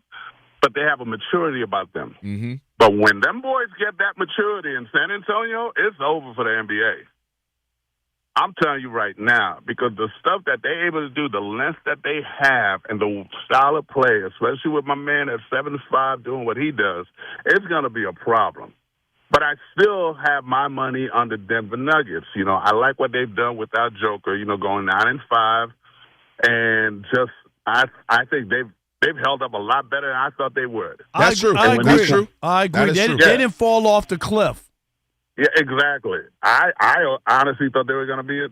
but they have a maturity about them. Mm-hmm. But when them boys get that maturity in San Antonio, it's over for the NBA. I'm telling you right now, because the stuff that they're able to do, the length that they have, and the style of play, especially with my man at 7'5" doing what he does, it's going to be a problem. But I still have my money on the Denver Nuggets. You know, I like what they've done without Joker, going 9-5. And just, I think they've held up a lot better than I thought they would. That's true. I agree. That's true. I agree. They true. didn't fall off the cliff. Yeah, exactly. I honestly thought they were going to be,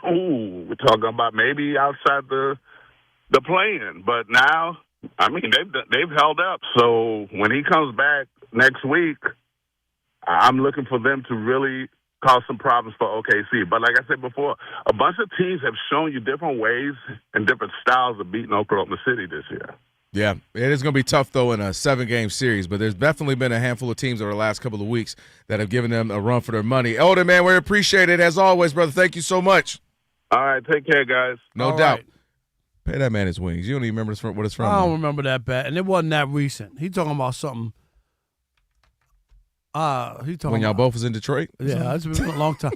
we're talking about maybe outside the play-in. But now, I mean, they've held up. So when he comes back next week, I'm looking for them to really cause some problems for OKC. But like I said before, a bunch of teams have shown you different ways and different styles of beating Oklahoma City this year. Yeah, it is going to be tough, though, in a 7-game series. But there's definitely been a handful of teams over the last couple of weeks that have given them a run for their money. Olden, man, we appreciate it. As always, brother, thank you so much. All right, take care, guys. No doubt. Pay that man his wings. You don't even remember what it's from. I don't remember that bad. And it wasn't that recent. He talking about something. When y'all both was in Detroit? Yeah, it's been a long time.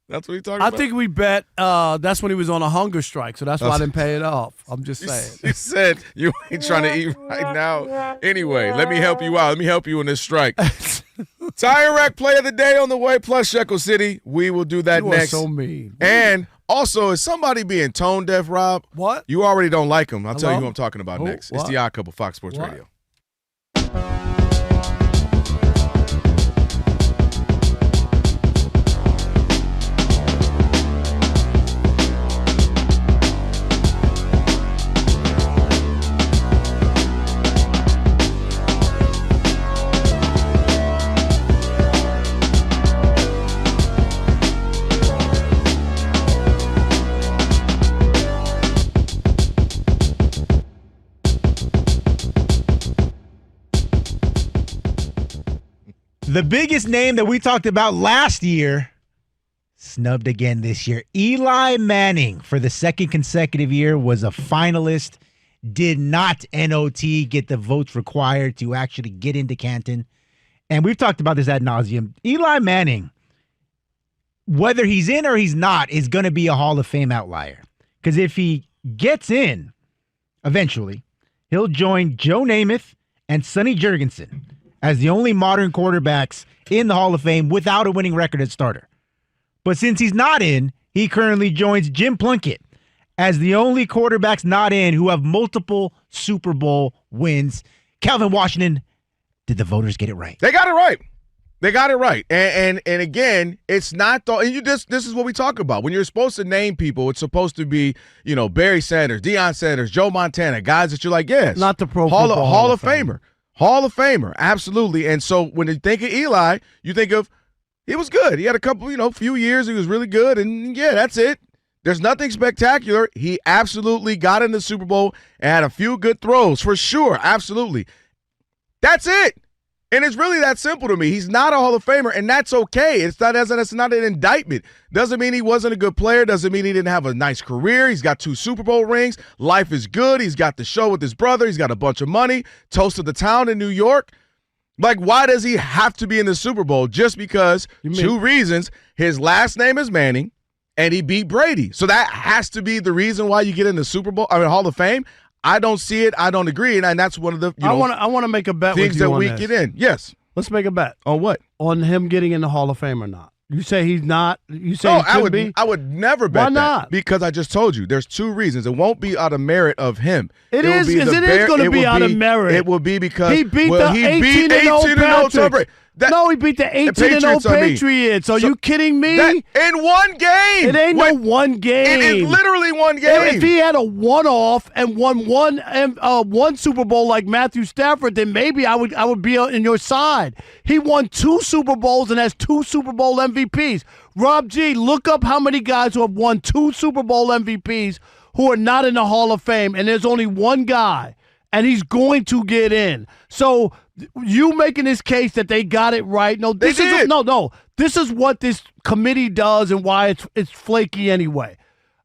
That's what he talking about? I think we bet that's when he was on a hunger strike, so that's why I didn't pay it off. I'm just saying. You said you ain't trying to eat right now. Anyway, let me help you out. Let me help you in this strike. Tire Rack Play of the Day on the way, plus Shekel City. We will do that next. You are so mean. And also, is somebody being tone deaf, Rob? What? You already don't like him. I'll tell you who I'm talking about next. What? It's the Odd Couple, Fox Sports Radio. The biggest name that we talked about last year, snubbed again this year. Eli Manning, for the second consecutive year, was a finalist, did not NOT get the votes required to actually get into Canton. And we've talked about this ad nauseum. Eli Manning, whether he's in or he's not, is going to be a Hall of Fame outlier. Because if he gets in, eventually, he'll join Joe Namath and Sonny Jurgensen as the only modern quarterbacks in the Hall of Fame without a winning record at starter. But since he's not in, he currently joins Jim Plunkett as the only quarterbacks not in who have multiple Super Bowl wins. Kelvin, Washington, did the voters get it right? They got it right. They got it right. And again, it's not this is what we talk about. When you're supposed to name people, it's supposed to be, Barry Sanders, Deion Sanders, Joe Montana, guys that you're like, yes. Not the Pro Hall Football of Famer. Hall of Famer, absolutely. And so when you think of Eli, you think of he was good. He had a couple, few years. He was really good. And, yeah, that's it. There's nothing spectacular. He absolutely got in the Super Bowl and had a few good throws, for sure. Absolutely. That's it. And it's really that simple to me. He's not a Hall of Famer, and that's okay. It's not an indictment. Doesn't mean he wasn't a good player. Doesn't mean he didn't have a nice career. He's got 2 Super Bowl rings. Life is good. He's got the show with his brother. He's got a bunch of money. Toast of the town in New York. Like, why does he have to be in the Super Bowl? Just because two reasons. His last name is Manning, and he beat Brady. So that has to be the reason why you get in the Super Bowl, Hall of Fame. I don't see it. I don't agree. And that's one of the I want to make a bet things with you that on we this. get in. Yes. Let's make a bet. On what? On him getting in the Hall of Fame or not. You say he's not. You say he could be. I would never bet Why not? that because I just told you there's two reasons. It won't be out of merit of him. It is going to be out of merit. It will be because he beat the 18-0 Patriots. No, he beat the 18-0 Patriots. Are you kidding me? In one game. It ain't no one game. It is literally one game. If he had a one-off and won one Super Bowl like Matthew Stafford, then maybe I would be on your side. He won 2 Super Bowls and has 2 Super Bowl MVPs. Rob G, look up how many guys who have won 2 Super Bowl MVPs who are not in the Hall of Fame, and there's only one guy, and he's going to get in. So you making this case that they got it right? No, this is no. This is what this committee does and why it's flaky anyway.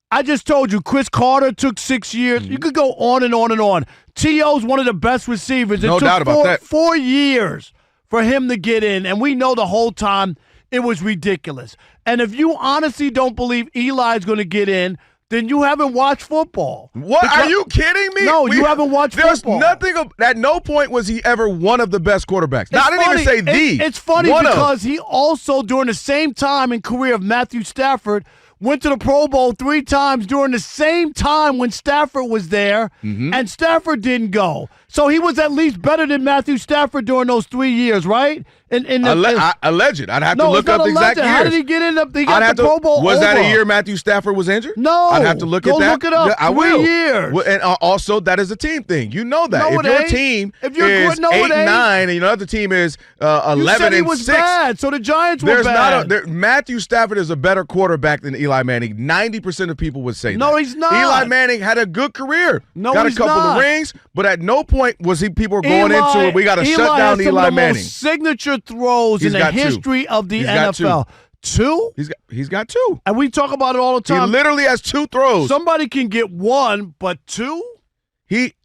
I just told you, Chris Carter took 6 years. Mm-hmm. You could go on and on and on. T.O.'s one of the best receivers. It no took doubt about that. 4 years for him to get in, and we know the whole time it was ridiculous. And if you honestly don't believe Eli's going to get in, then you haven't watched football. What? Are you kidding me? No, you haven't watched football. There's nothing at no point was he ever one of the best quarterbacks. Now, I didn't even say the. It's funny because he also, during the same time in career of Matthew Stafford, went to the Pro Bowl 3 times during the same time when Stafford was there, and Stafford didn't go. So he was at least better than Matthew Stafford during those 3 years, right? Alleged. I'd have to look up the exact years. How did he get in? He got the Pro Bowl Was over. that a year Matthew Stafford was injured? No. I'd have to look at that. Look it up. Yeah, I will. 3 years. And also, that is a team thing. You know that. No, if your team is 8-9 and your other team is 11-6, you said he was bad, so the Giants were bad. Matthew Stafford is a better quarterback than Eli Manning. 90% of people would say that. No, he's not. Eli Manning had a good career. No, got a he's couple not. of rings, but at no point was people were going into it. We got to shut down Eli Manning. Most signature throws in the history of the NFL. 2? He's got 2. And we talk about it all the time. He literally has 2 throws. Somebody can get 1, but 2?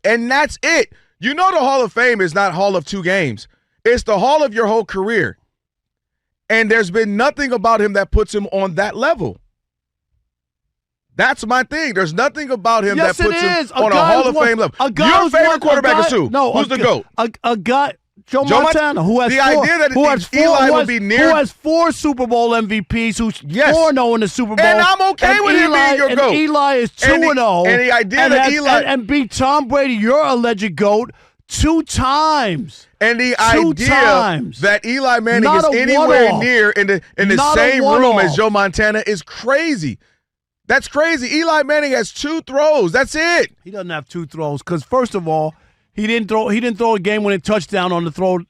And that's it. You know the Hall of Fame is not Hall of 2 games. It's the Hall of your whole career. And there's been nothing about him that puts him on that level. That's my thing. There's nothing about him that puts him on a Hall of Fame level. Your favorite quarterback is who? No, who's the GOAT? A guy, Joe Montana, who has who has 4 Super Bowl MVPs, who's 4-0 in the Super Bowl. And I'm okay with him being your GOAT. And Eli is 2-0. And the idea that Eli and beat Tom Brady, your alleged GOAT, 2 times. And the idea that Eli Manning is anywhere near in the same room as Joe Montana is crazy. That's crazy. Eli Manning has 2 throws. That's it. He doesn't have 2 throws because, first of all, he didn't throw a game-winning touchdown on the throw,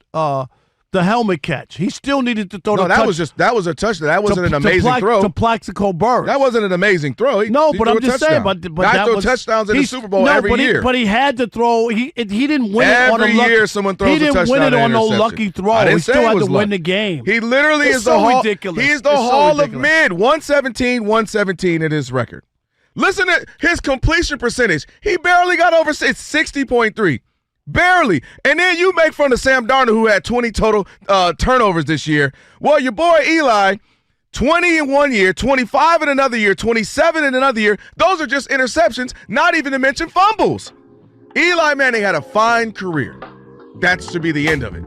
the helmet catch. He still needed to throw the touchdown. That was a touchdown. That wasn't an amazing throw. To Plaxico Burress. That wasn't an amazing throw. But I'm just saying. But that throw touchdowns in the Super Bowl every year. But he had to throw. He didn't win every it on a year. Someone throws a touchdown. He didn't win it on no interception. lucky throw. He still had to win the game. He literally is the Hall. He's the Hall of Mid. 117 in his record. Listen to his completion percentage. He barely got over. It's 60.3. Barely. And then you make fun of Sam Darnold, who had 20 total turnovers this year. Well, your boy Eli, 20 in one year, 25 in another year, 27 in another year. Those are just interceptions, not even to mention fumbles. Eli Manning had a fine career. That should be the end of it.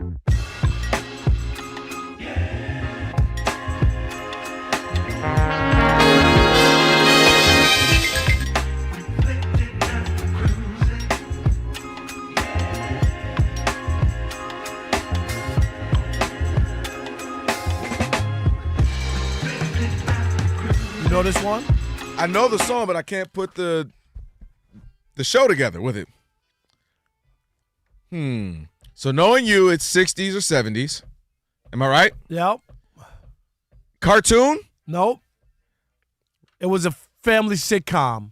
You know this one? I know the song, but I can't put the show together with it. So knowing you, it's 60s or 70s. Am I right? Yep. Cartoon? Nope. It was a family sitcom.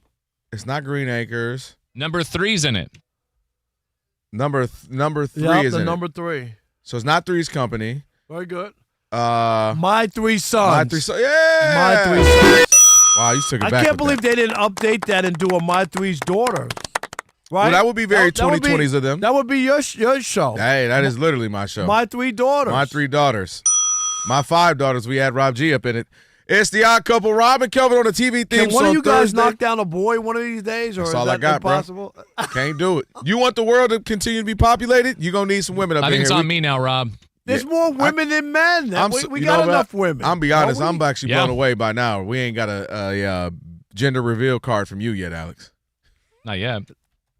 It's not Green Acres. Number 3's in it. Number 3 is in number it. 3. So it's not Three's Company. Very good. My 3 Sons. My 3 Sons. Yeah. My 3 Sons. Wow, you took it back. I can't believe they didn't update that and do a My 3's Daughter. Right? Well, that would be very 2020s of them. That would be your show. Hey, that is literally my show. My 3 daughters. My 3 daughters. My 5 daughters. We had Rob G up in it. It's the Odd Couple. Rob and Kelvin on the TV theme. Can one of you guys knock down a boy one of these days, or That's is all that I got, impossible? Bro. Can't do it. You want the world to continue to be populated? You're going to need some women up in I think here. it's on me now, Rob. There's more women than men. We got enough women. I'm be honest. I'm actually blown away by now. We ain't got a gender reveal card from you yet, Alex. Not yet.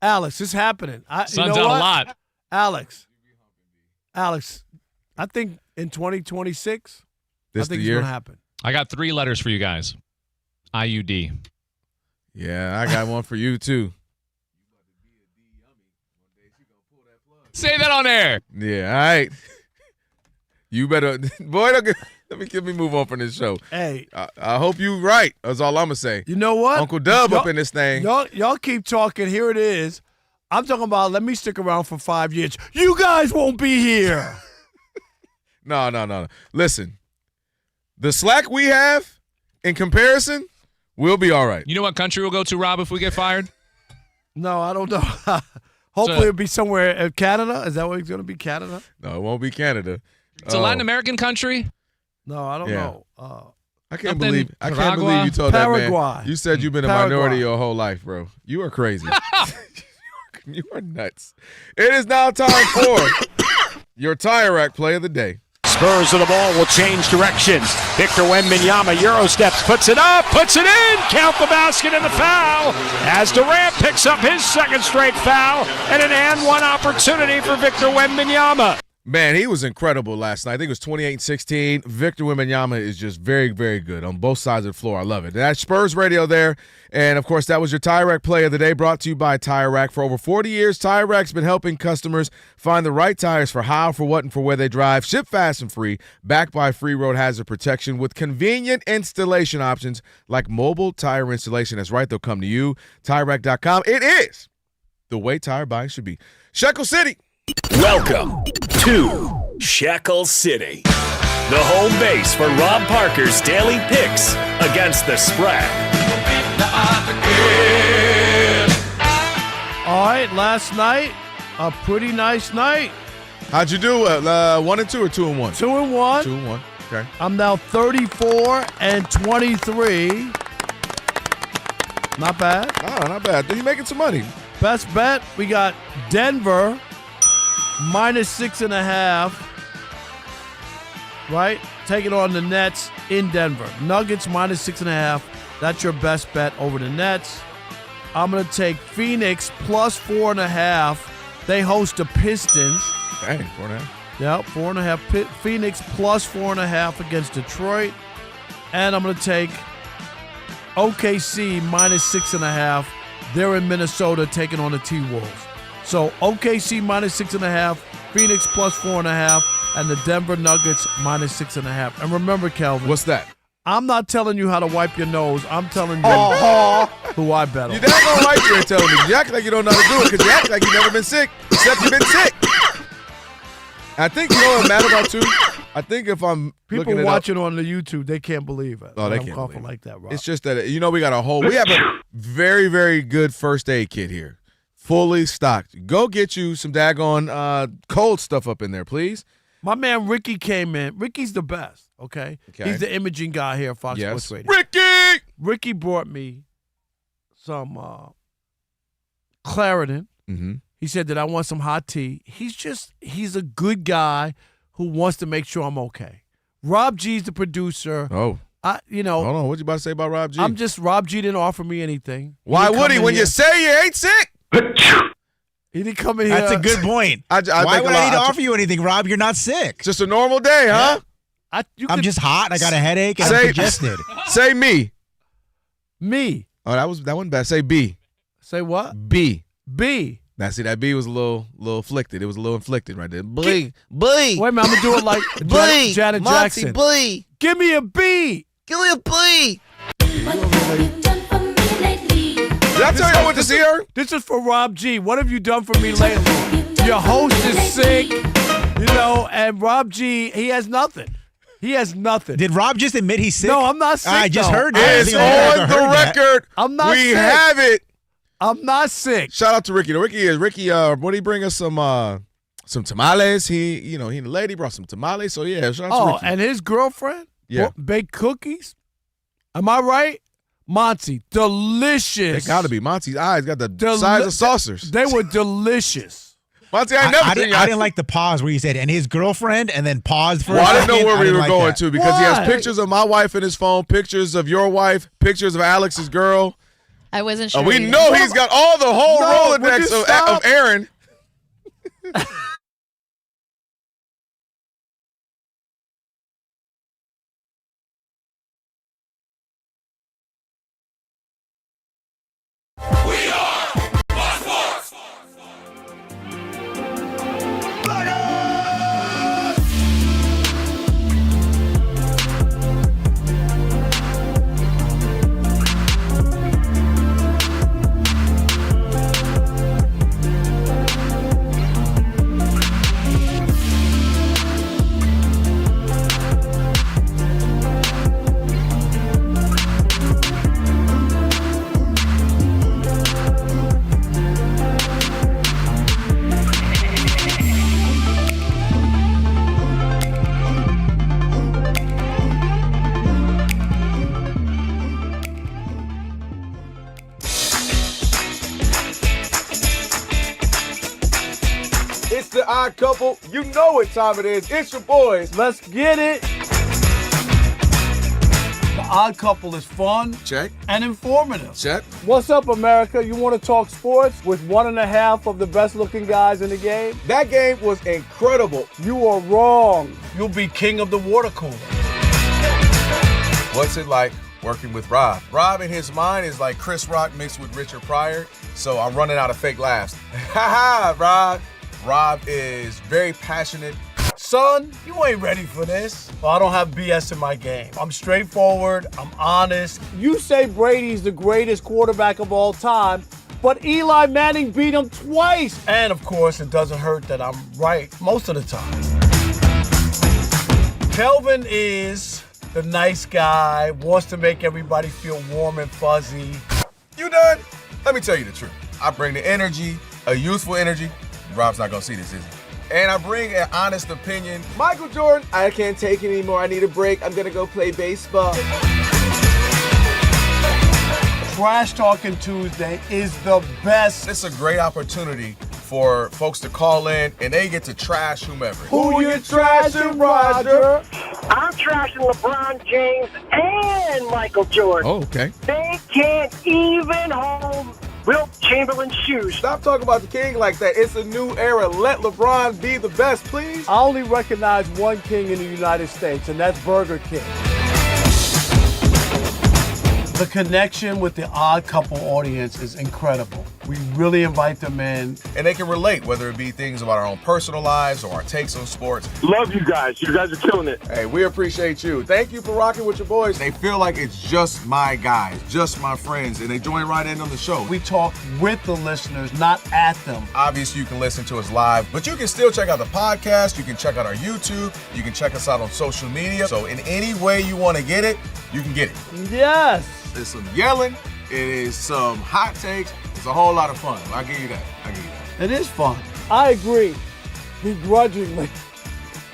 Alex, it's happening. Sun's out a lot. Alex, I think in 2026, this I think the it's year? going to happen. I got 3 letters for you guys. IUD. Yeah, I got one for you, too. Say that on air. Yeah, all right. You better, boy. Let me move on from this show. Hey, I hope you right. That's all I'm gonna say. You know what? Uncle Dub up in this thing. Y'all keep talking. Here it is. I'm talking about. Let me stick around for 5 years. You guys won't be here. No. Listen, the slack we have in comparison, we'll be all right. You know what country we'll go to, Rob, if we get fired? No, I don't know. Hopefully it'll be somewhere in Canada. Is that what it's going to be, Canada? No, it won't be Canada. It's a Latin American country? No, I don't know. I can't believe you told Paraguay. that man. You said you've been a minority your whole life, bro. You are crazy. You are nuts. It is now time for your tire rack play of the day. Spurs of the ball will change directions. Victor Wembanyama Euro steps, puts it up, puts it in. Count the basket and the foul as Durant picks up his second straight foul and an and one opportunity for Victor Wembanyama. Man, he was incredible last night. I think it was 28-16. Victor Wembanyama is just very, very good on both sides of the floor. I love it. That's Spurs Radio there. And, of course, that was your Tire Rack play of the day, brought to you by Tire Rack. For over 40 years, Tire Rack's been helping customers find the right tires for how, for what, and for where they drive. Ship fast and free, backed by free road hazard protection with convenient installation options like mobile tire installation. That's right, they'll come to you. TireRack.com. It is the way tire buying should be. Shekel City. Welcome to Shekel City, the home base for Rob Parker's daily picks against the spread. All right, last night, a pretty nice night. How'd you do? 1 and 2 or 2 and 1? 2 and 1. 2 and 1. Okay. I'm now 34 and 23. Not bad. No, not bad. You're making some money. Best bet, we got Denver -6.5. Right? Taking on the Nets in Denver. Nuggets -6.5. That's your best bet over the Nets. I'm going to take Phoenix +4.5. They host the Pistons. Dang, 4.5. Yep, 4.5. Phoenix +4.5 against Detroit. And I'm going to take OKC -6.5. They're in Minnesota taking on the T-Wolves. So OKC -6.5, Phoenix +4.5, and the Denver Nuggets -6.5. And remember, Kelvin. What's that? I'm not telling you how to wipe your nose. I'm telling you who I bet on. You're not going to right here telling me. You act like you don't know how to do it because you act like you've never been sick, except you've been sick. I think, you know what I'm mad about, too? I think if I'm People watching on the YouTube, they can't believe it. Oh, they I'm can't coughing believe like that, Rob. It's just that, we have a very, very good first aid kit here. Fully stocked. Go get you some daggone cold stuff up in there, please. My man Ricky came in. Ricky's the best, okay? He's the imaging guy here at Fox Sports Radio. Ricky brought me some Claritin. Mm-hmm. He said that I want some hot tea. He's a good guy who wants to make sure I'm okay. Rob G's the producer. Oh. Hold on. What you about to say about Rob G? Rob G didn't offer me anything. Why would he? When you say you ain't sick. He didn't come in here. That's a good point. Why would I need to offer you anything, Rob? You're not sick. Just a normal day, huh? I'm just hot. I got a headache. And I'm congested. Say me. Me. Oh, that wasn't bad. Say B. Say what? B. B. Now, see, that B was a little afflicted. It was a little inflicted right there. B. Wait a minute, I'm going to do it like Janet Jackson. B. Give me a B. Give me a B. Did I tell you I went to see her? This is for Rob G. What have you done for me lately? Your host is sick, and Rob G, he has nothing. He has nothing. Did Rob just admit he's sick? No, I'm not sick. I just heard that. It's on the record. I'm not sick. We have it. I'm not sick. Shout out to Ricky. Ricky, what did he bring us some tamales? He the lady brought some tamales. So yeah, shout out to Ricky. And his girlfriend baked cookies. Am I right? Monty, delicious. They got to be. Monty's eyes got the size of saucers. They were delicious. Monty, I didn't like the pause where you said, and his girlfriend, and then paused for a second. I didn't know where we were going to because he has Why? pictures of my wife in his phone, pictures of your wife, pictures of Alex's girl. I wasn't sure. We know he's got all the whole Rolodex of Aaron. It's the Odd Couple. You know what time it is. It's your boys. Let's get it. The Odd Couple is fun. Check. And informative. Check. What's up, America? You want to talk sports with 1.5 of the best-looking guys in the game? That game was incredible. You are wrong. You'll be king of the water cooler. What's it like working with Rob? Rob in his mind is like Chris Rock mixed with Richard Pryor, so I'm running out of fake laughs. Ha ha, Rob. Rob is very passionate. Son, you ain't ready for this. Well, I don't have BS in my game. I'm straightforward. I'm honest. You say Brady's the greatest quarterback of all time, but Eli Manning beat him twice. And, of course, it doesn't hurt that I'm right most of the time. Kelvin is the nice guy, wants to make everybody feel warm and fuzzy. You done? Let me tell you the truth. I bring the energy, a youthful energy. Rob's not gonna see this, is he? And I bring an honest opinion. Michael Jordan, I can't take it anymore. I need a break. I'm gonna go play baseball. Trash Talking Tuesday is the best. It's a great opportunity for folks to call in and they get to trash whomever. Who you trashing, Roger? I'm trashing LeBron James and Michael Jordan. Oh, okay. They can't even hold Wilt Chamberlain's shoes. Stop talking about the king like that. It's a new era. Let LeBron be the best, please. I only recognize one king in the United States, and that's Burger King. The connection with the Odd Couple audience is incredible. We really invite them in. And they can relate, whether it be things about our own personal lives or our takes on sports. Love you guys. You guys are killing it. Hey, we appreciate you. Thank you for rocking with your boys. They feel like it's just my guys, just my friends, and they join right in on the show. We talk with the listeners, not at them. Obviously, you can listen to us live, but you can still check out the podcast. You can check out our YouTube. You can check us out on social media. So in any way you want to get it, you can get it. Yes. There's some yelling. It is some hot takes. It's a whole lot of fun. I'll give you that. It is fun. I agree. Begrudgingly.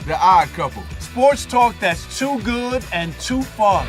The Odd Couple. Sports talk that's too good and too fun.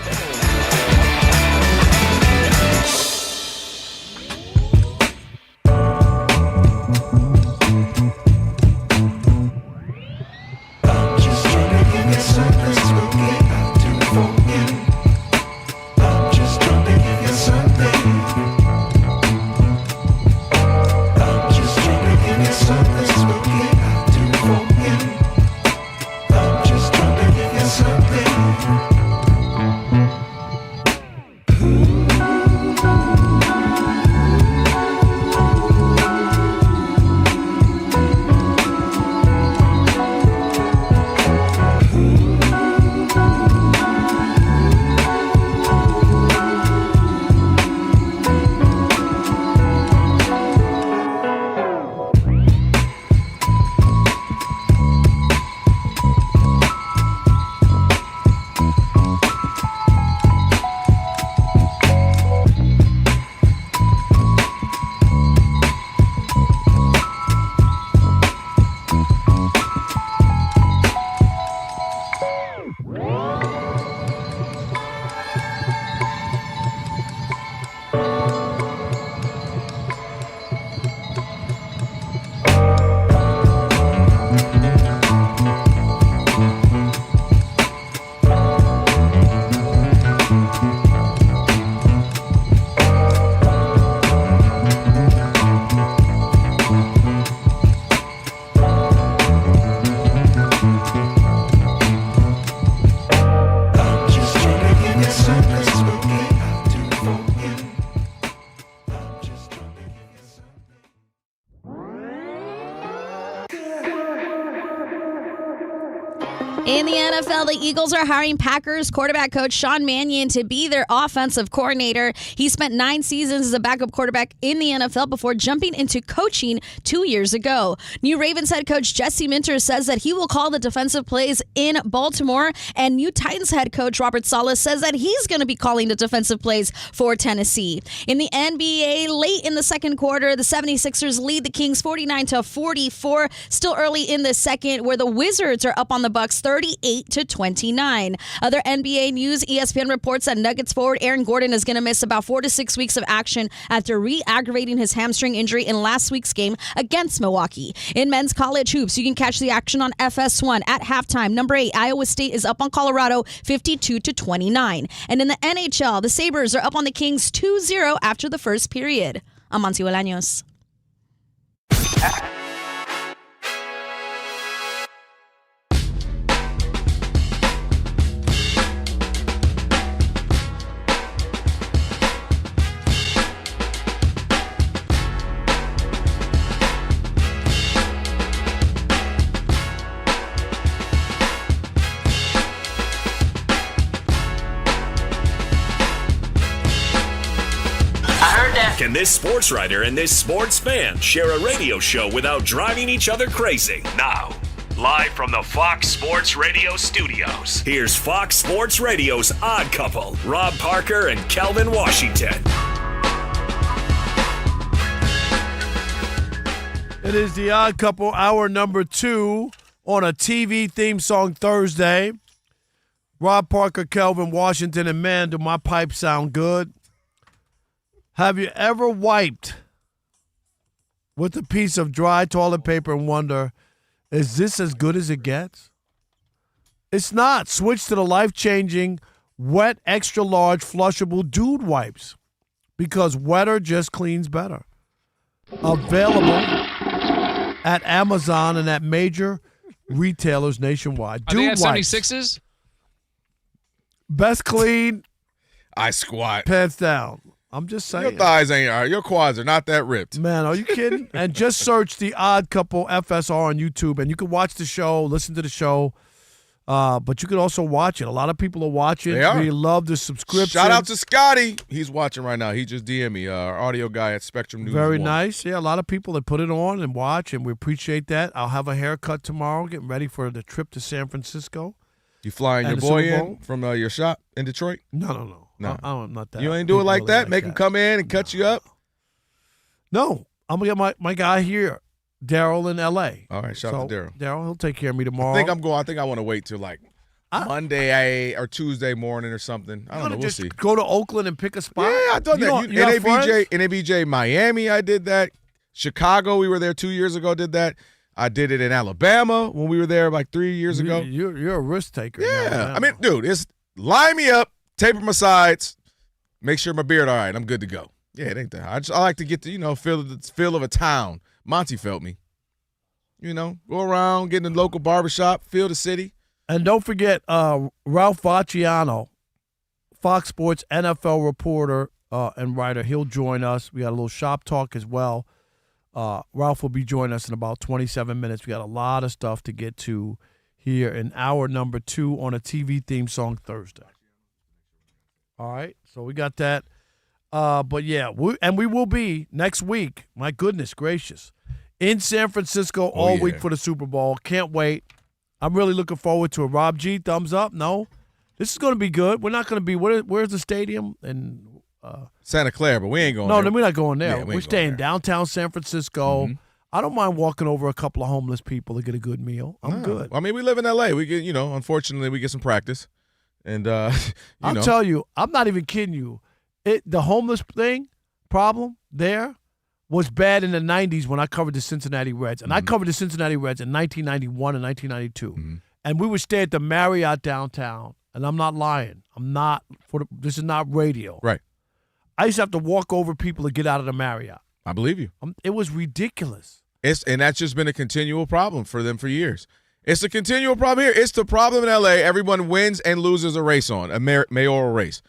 In the NFL, the Eagles are hiring Packers quarterback coach Sean Mannion to be their offensive coordinator. He spent 9 seasons as a backup quarterback in the NFL before jumping into coaching 2 years ago. New Ravens head coach Jesse Minter says that he will call the defensive plays in Baltimore, and new Titans head coach Robert Saleh says that he's going to be calling the defensive plays for Tennessee. In the NBA, late in the second quarter, the 76ers lead the Kings 49-44. Still early in the second, where the Wizards are up on the Bucks 38-29. Other NBA news, ESPN reports that Nuggets forward Aaron Gordon is going to miss about 4 to 6 weeks of action after re-aggravating his hamstring injury in last week's game against Milwaukee. In men's college hoops, you can catch the action on FS1 at halftime. Number 8, Iowa State is up on Colorado 52-29. And in the NHL, the Sabres are up on the Kings 2-0 after the first period. I'm Monty Bolaños. Can this sports writer and this sports fan share a radio show without driving each other crazy? Now, live from the Fox Sports Radio studios, here's Fox Sports Radio's Odd Couple, Rob Parker and Kelvin Washington. It is the Odd Couple, hour number 2 on a TV theme song Thursday. Rob Parker, Kelvin Washington, and man, do my pipes sound good. Have you ever wiped with a piece of dry toilet paper and wonder, is this as good as it gets? It's not. Switch to the life-changing, wet, extra-large, flushable Dude Wipes because wetter just cleans better. Available at Amazon and at major retailers nationwide. Are they at 76s? Best clean. I squat. Pants down. I'm just saying. Your thighs ain't all right. Your quads are not that ripped. Man, are you kidding? And just search The Odd Couple FSR on YouTube, and you can watch the show, listen to the show, but you can also watch it. A lot of people are watching. They are. We love the subscription. Shout out to Scotty. He's watching right now. He just DM'd me, our audio guy at Spectrum News. Very 1. nice. Yeah, a lot of people that put it on and watch, and we appreciate that. I'll have a haircut tomorrow, getting ready for the trip to San Francisco. You flying your boy in from your shop in Detroit? No. I'm not that. You ain't do it like that? Make him come in and cut you up? No. I'm going to get my guy here, Daryl in L.A. All right, shout out to Daryl. Daryl, he'll take care of me tomorrow. I think I want to wait till like Monday or Tuesday morning or something. I don't know. We'll see. Go to Oakland and pick a spot? Yeah, I thought that. NABJ Miami, I did that. Chicago, we were there 2 years ago, did that. I did it in Alabama when we were there like 3 years ago. You're a risk taker. Yeah. I mean, dude, it's line me up, taper my sides, make sure my beard all right. I'm good to go. Yeah, it ain't that. I like to get to, feel the feel of a town. Monty felt me. Go around, get in the local barbershop, feel the city. And don't forget Ralph Vacchiano, Fox Sports NFL reporter and writer. He'll join us. We got a little shop talk as well. Ralph will be joining us in about 27 minutes. We got a lot of stuff to get to here in hour number 2 on a TV theme song Thursday. All right, so we got that. But yeah, we will be next week. My goodness gracious, in San Francisco all week for the Super Bowl. Can't wait. I'm really looking forward to it. Rob G, thumbs up. No, this is going to be good. We're not going to be. Where's the stadium? And Santa Clara, but we ain't going there. No, we're not going there. Yeah, we're staying downtown San Francisco. Mm-hmm. I don't mind walking over a couple of homeless people to get a good meal. I'm good. I mean, we live in L.A. We get, unfortunately, we get some practice. And, I'll tell you, I'm not even kidding you. The homeless problem there was bad in the 90s when I covered the Cincinnati Reds. And I covered the Cincinnati Reds in 1991 and 1992. Mm-hmm. And we would stay at the Marriott downtown. And I'm not lying. This is not radio. Right. I used to have to walk over people to get out of the Marriott. I believe you. It was ridiculous. And that's just been a continual problem for them for years. It's a continual problem here. It's the problem in L.A. Everyone wins and loses a race on, a mayoral race.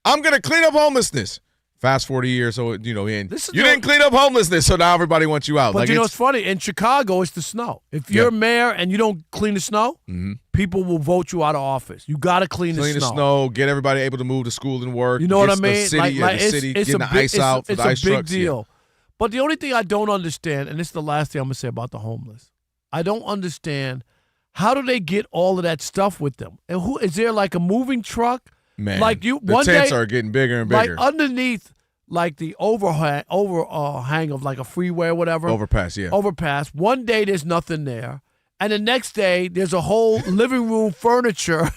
I'm going to clean up homelessness Fast 40 years, so you didn't clean up homelessness, so now everybody wants you out. But it's funny. In Chicago, it's the snow. If you're mayor and you don't clean the snow, people will vote you out of office. You got to clean the snow. Get everybody able to move to school and work. You know what I mean? The city, getting the ice out for the ice trucks. It's a big deal. But the only thing I don't understand, and this is the last thing I'm going to say about the homeless, I don't understand how do they get all of that stuff with them? And who is there like a moving truck? Man, the tents are getting bigger and bigger. Like underneath, like the overhang of like a freeway or whatever. Overpass. One day there's nothing there, and the next day there's a whole living room furniture,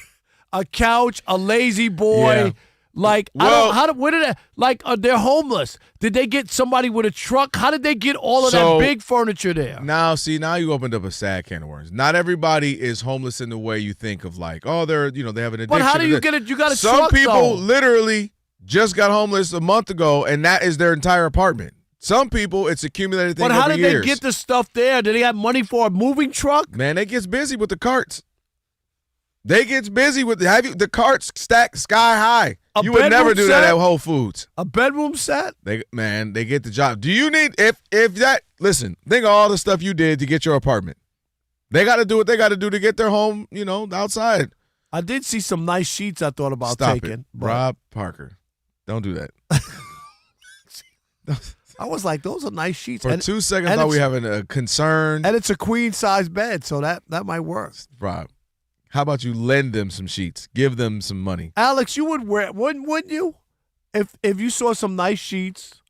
a couch, a lazy boy. Yeah. Like, they're homeless. Did they get somebody with a truck? How did they get all of that big furniture there? Now you opened up a sad can of worms. Not everybody is homeless in the way you think of, like, oh, they have an addiction. But how do you get it? You got a Some truck, people though. literally just got homeless a month ago, and that is their entire apartment. Some people, it's accumulated things over years. But how did they get the stuff there? Did they have money for a moving truck? Man, they gets busy with the carts. They gets busy with the carts stacked sky high. You would never do that at Whole Foods. A bedroom set? They get the job. Do you need listen, think of all the stuff you did to get your apartment. They got to do what they got to do to get their home, outside. I did see some nice sheets I thought about Stop taking. It. Rob Parker. Don't do that. I was like, those are nice sheets. For 2 seconds, I thought we were having a concern. And it's a queen-size bed, so that might work. Rob. How about you lend them some sheets? Give them some money. Alex, you would wear, wouldn't you? If you saw some nice sheets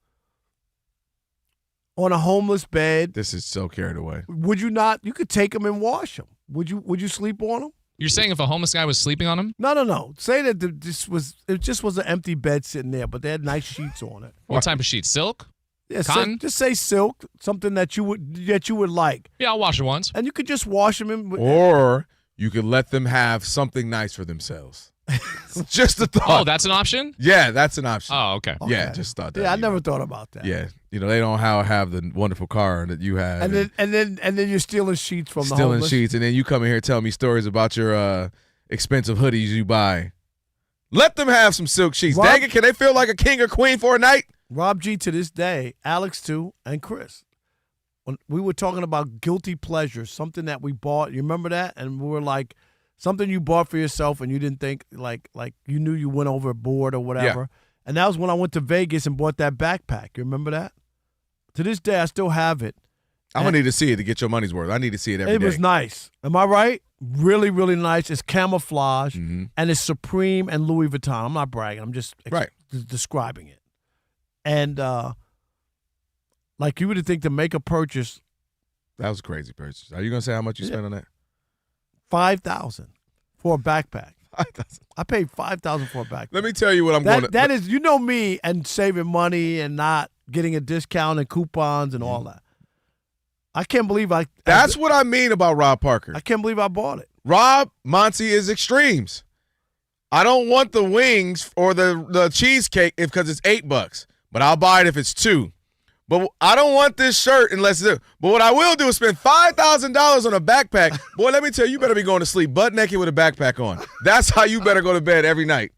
on a homeless bed. This is so carried away. Would you not? You could take them and wash them. Would you sleep on them? You're saying if a homeless guy was sleeping on him? No. Say that it just was an empty bed sitting there, but they had nice sheets on it. What type of sheets? Silk? Yeah, cotton? Just say silk, something that you would like. Yeah, I'll wash it once. And you could just wash them Or you could let them have something nice for themselves. Just a thought. Oh, that's an option? Yeah, that's an option. Oh, okay. Yeah, just thought that. Yeah, I never thought about that. Yeah, they don't have the wonderful car that you have. And then you're stealing sheets from the stealing homeless. sheets, and then you come in here and tell me stories about your expensive hoodies you buy. Let them have some silk sheets. Dang it, can they feel like a king or queen for a night? Rob G to this day, Alex too, and Chris. When we were talking about guilty pleasures, something that we bought. You remember that? And we were like, something you bought for yourself and you didn't think like you knew you went overboard or whatever. Yeah. And that was when I went to Vegas and bought that backpack. You remember that? To this day, I still have it. I'm going to need to see it to get your money's worth. I need to see it every day. It was nice. Am I right? Really, really nice. It's camouflage, and it's Supreme and Louis Vuitton. I'm not bragging. I'm just describing it. And like you would think to make a purchase. That was a crazy purchase. Are you going to say how much you spent on that? $5,000 for a backpack. I paid $5,000 for a backpack. Let me tell you what I'm going to. That is, you know me and saving money and not getting a discount and coupons and all that. I can't believe That's what I mean about Rob Parker. I can't believe I bought it. Rob Monty is extremes. I don't want the wings or the cheesecake because it's $8, but I'll buy it if it's $2. But I don't want this shirt unless it's. But what I will do is spend $5,000 on a backpack. Boy, let me tell you, you better be going to sleep butt naked with a backpack on. That's how you better go to bed every night.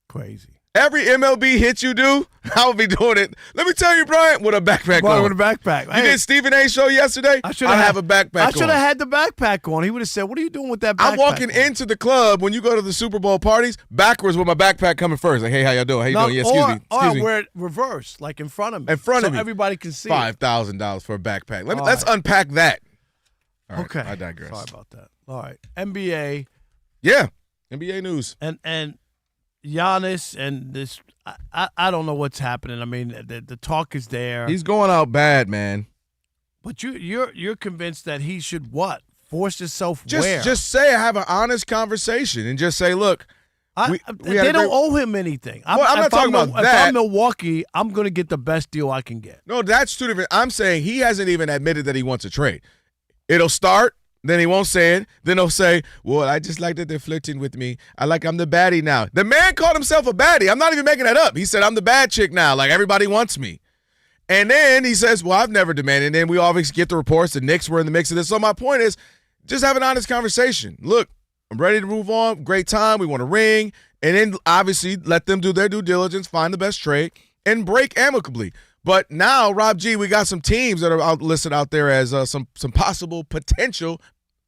Crazy. Every MLB hit you do, I will be doing it. Let me tell you, Brian, with a backpack on. With a backpack. You did Stephen A. show yesterday? I have a backpack on. I should have had the backpack on. He would have said, what are you doing with that backpack? I'm walking into the club when you go to the Super Bowl parties backwards with my backpack coming first. Like, hey, how y'all doing? How you doing? Yeah, excuse me. Or wear it reverse, like in front of me. In front of me. So everybody can see $5,000 for a backpack. Let's unpack that. All right, okay. I digress. Sorry about that. All right. NBA. Yeah. NBA news. And Giannis and this, I don't know what's happening. I mean, the talk is there. He's going out bad, man. But you're convinced that he should what? Force himself where? Just say, have an honest conversation and just say, look. They don't owe him anything. I'm not talking about that. If I'm Milwaukee, I'm going to get the best deal I can get. No, that's two different. I'm saying he hasn't even admitted that he wants a trade. It'll start. Then he won't say it. Then he'll say, well, I just like that they're flirting with me. I'm the baddie now. The man called himself a baddie. I'm not even making that up. He said, I'm the bad chick now. Like, everybody wants me. And then he says, well, I've never demanded. And then we always get the reports the Knicks were in the mix of this. So my point is, just have an honest conversation. Look, I'm ready to move on. Great time. We want a ring. And then, obviously, let them do their due diligence, find the best trade. and break amicably. But now, Rob G, we got some teams that are listed out there as some possible potential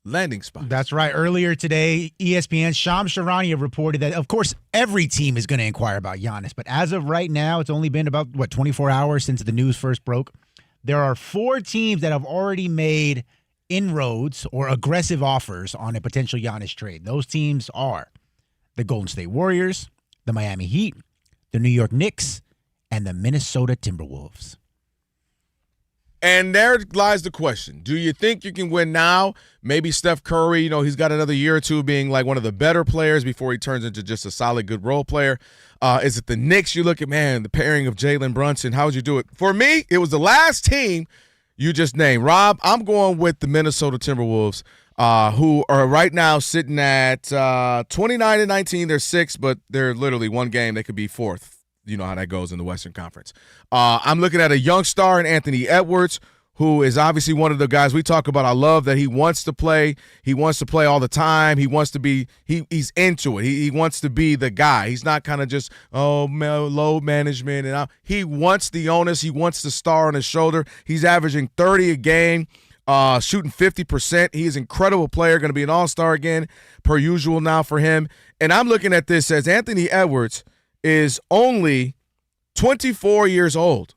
landing spots. That's right. Earlier today, ESPN's Shams Charania reported that, of course, every team is going to inquire about Giannis. But as of right now, it's only been about, 24 hours since the news first broke. There are 4 teams that have already made inroads or aggressive offers on a potential Giannis trade. Those teams are the Golden State Warriors, the Miami Heat, the New York Knicks, and the Minnesota Timberwolves. And there lies the question. Do you think you can win now? Maybe Steph Curry, he's got another year or two being like one of the better players before he turns into just a solid, good role player. Is it the Knicks? You look at, the pairing of Jalen Brunson. How would you do it? For me, it was the last team you just named. Rob, I'm going with the Minnesota Timberwolves, who are right now sitting at 29-19. They're 6th, but they're literally one game. They could be 4th. You know how that goes in the Western Conference. I'm looking at a young star in Anthony Edwards, who is obviously one of the guys we talk about. I love that he wants to play. He wants to play all the time. He wants to be he's into it. He wants to be the guy. He's not kind of just, load management. And he wants the onus. He wants the star on his shoulder. He's averaging 30 a game, shooting 50%. He is an incredible player, going to be an all-star again, per usual now for him. And I'm looking at this as Anthony Edwards is only 24 years old.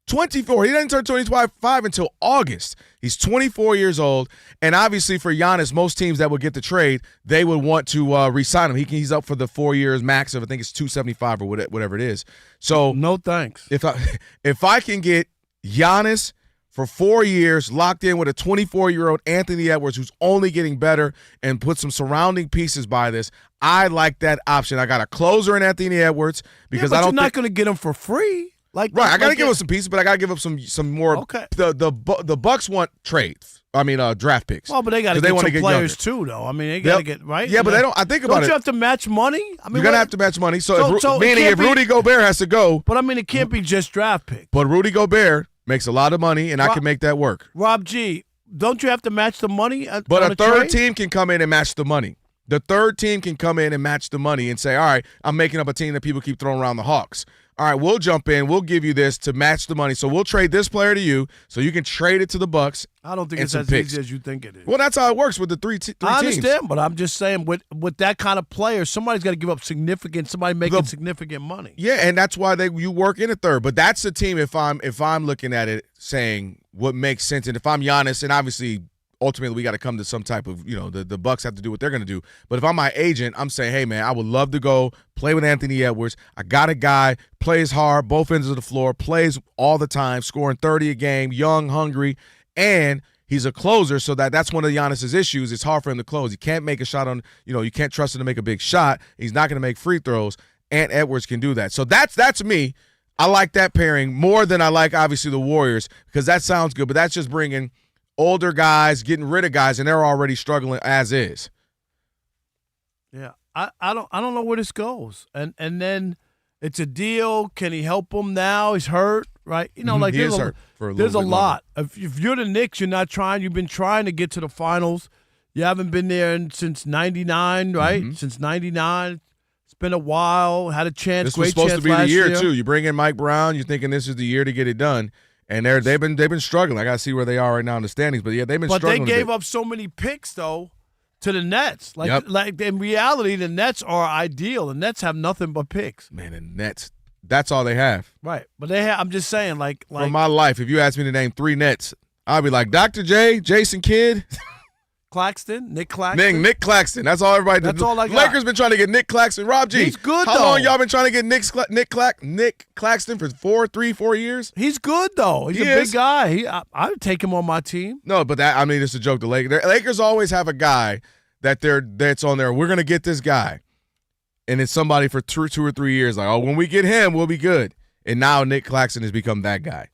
24. He doesn't turn 25 until August. He's 24 years old. And obviously for Giannis, most teams that would get the trade, they would want to re-sign him. He's up for the 4 years max of, I think it's $275 or whatever it is. So no thanks. If I can get Giannis for 4 years, locked in with a 24-year-old Anthony Edwards who's only getting better, and put some surrounding pieces by this, I like that option. I got a closer in Anthony Edwards because you're not going to get him for free. I got to give up some pieces, but I got to give up some more. Okay. The Bucks want trades. Draft picks. Well, but they got to get some players too, though. They got to get right. Yeah, but they don't. I think about it. Don't you have to match money? You're gonna have to match money. If Rudy Gobert has to go, but it can't be just draft picks. But Rudy Gobert makes a lot of money, and I can make that work. Rob G, don't you have to match the money? But a third team can come in and match the money. The third team can come in and match the money and say, all right, I'm making up a team that people keep throwing around the Hawks. All right, we'll jump in. We'll give you this to match the money. So we'll trade this player to you so you can trade it to the Bucks. I don't think it's as easy as you think it is. Well, that's how it works with the three teams. I understand, but I'm just saying with that kind of player, somebody's got to give up somebody making significant money. Yeah, and that's why you work in a third. But that's the team if I'm looking at it saying what makes sense. And if I'm Giannis, and obviously ultimately we got to come to some type of, the Bucks have to do what they're going to do. But if I'm my agent, I'm saying, hey, man, I would love to go play with Anthony Edwards. I got a guy, plays hard, both ends of the floor, plays all the time, scoring 30 a game, young, hungry, and he's a closer, so that's one of Giannis's issues. It's hard for him to close. He can't make a shot on, you can't trust him to make a big shot. He's not going to make free throws, and Edwards can do that. So that's me. I like that pairing more than I like, obviously, the Warriors, because that sounds good, but that's just bringing older guys, getting rid of guys, and they're already struggling as is. Yeah, I don't know where this goes, and then it's a deal. Can he help him now? He's hurt, right? There's a lot. If you're the Knicks, you're not trying. You've been trying to get to the finals. You haven't been there since '99, right? Mm-hmm. Since '99, it's been a while. Had a chance. This was supposed to be the year too. You bring in Mike Brown. You're thinking this is the year to get it done. And they've been struggling. I got to see where they are right now in the standings. But, yeah, they've been struggling. But they gave up so many picks, though, to the Nets. Like in reality, the Nets are ideal. The Nets have nothing but picks. Man, the Nets, that's all they have. Right. But they have. I'm just saying, like for my life, if you ask me to name 3 Nets, I'll be like Dr. J, Jason Kidd. Nick Claxton. Nick Claxton. That's all everybody did. That's all I got. Lakers been trying to get Nick Claxton. Rob G. He's good, How though. long y'all been trying to get Nick Claxton for 4 years? He's good, though. He's a big guy. I would take him on my team. No, but it's a joke. The Lakers always have a guy that's on there. We're going to get this guy. And it's somebody for 2 or 3 years. Like, when we get him, we'll be good. And now Nick Claxton has become that guy.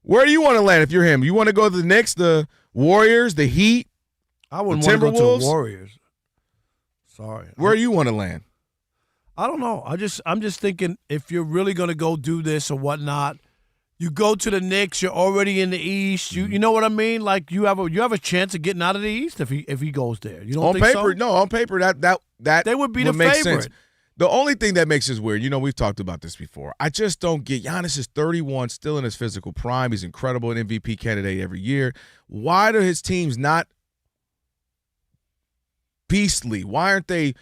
Where do you want to land if you're him? You want to go to the Knicks, the Warriors, the Heat? I wouldn't want to go to the Warriors. Sorry. Where do you want to land? I don't know. I'm just thinking if you're really going to go do this or whatnot, you go to the Knicks. You're already in the East. You know what I mean? Like you have a chance of getting out of the East if he goes there. You don't think so? No, on paper that they would be the make favorite. Sense. The only thing that makes this weird, we've talked about this before. I just don't get Giannis is 31, still in his physical prime. He's incredible, an MVP candidate every year. Why do his teams not beastly? Why aren't they,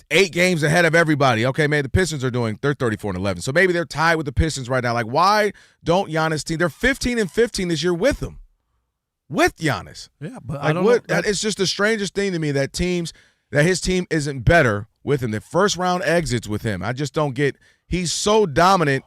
8 games ahead of everybody? Okay, maybe the Pistons they're 34-11. So maybe they're tied with the Pistons right now. Like, why don't Giannis team? They're 15-15 this year with them. With Giannis. Yeah, but like, I don't know. It's just the strangest thing to me that his team isn't better with him. The first round exits with him. I just don't get. He's so dominant,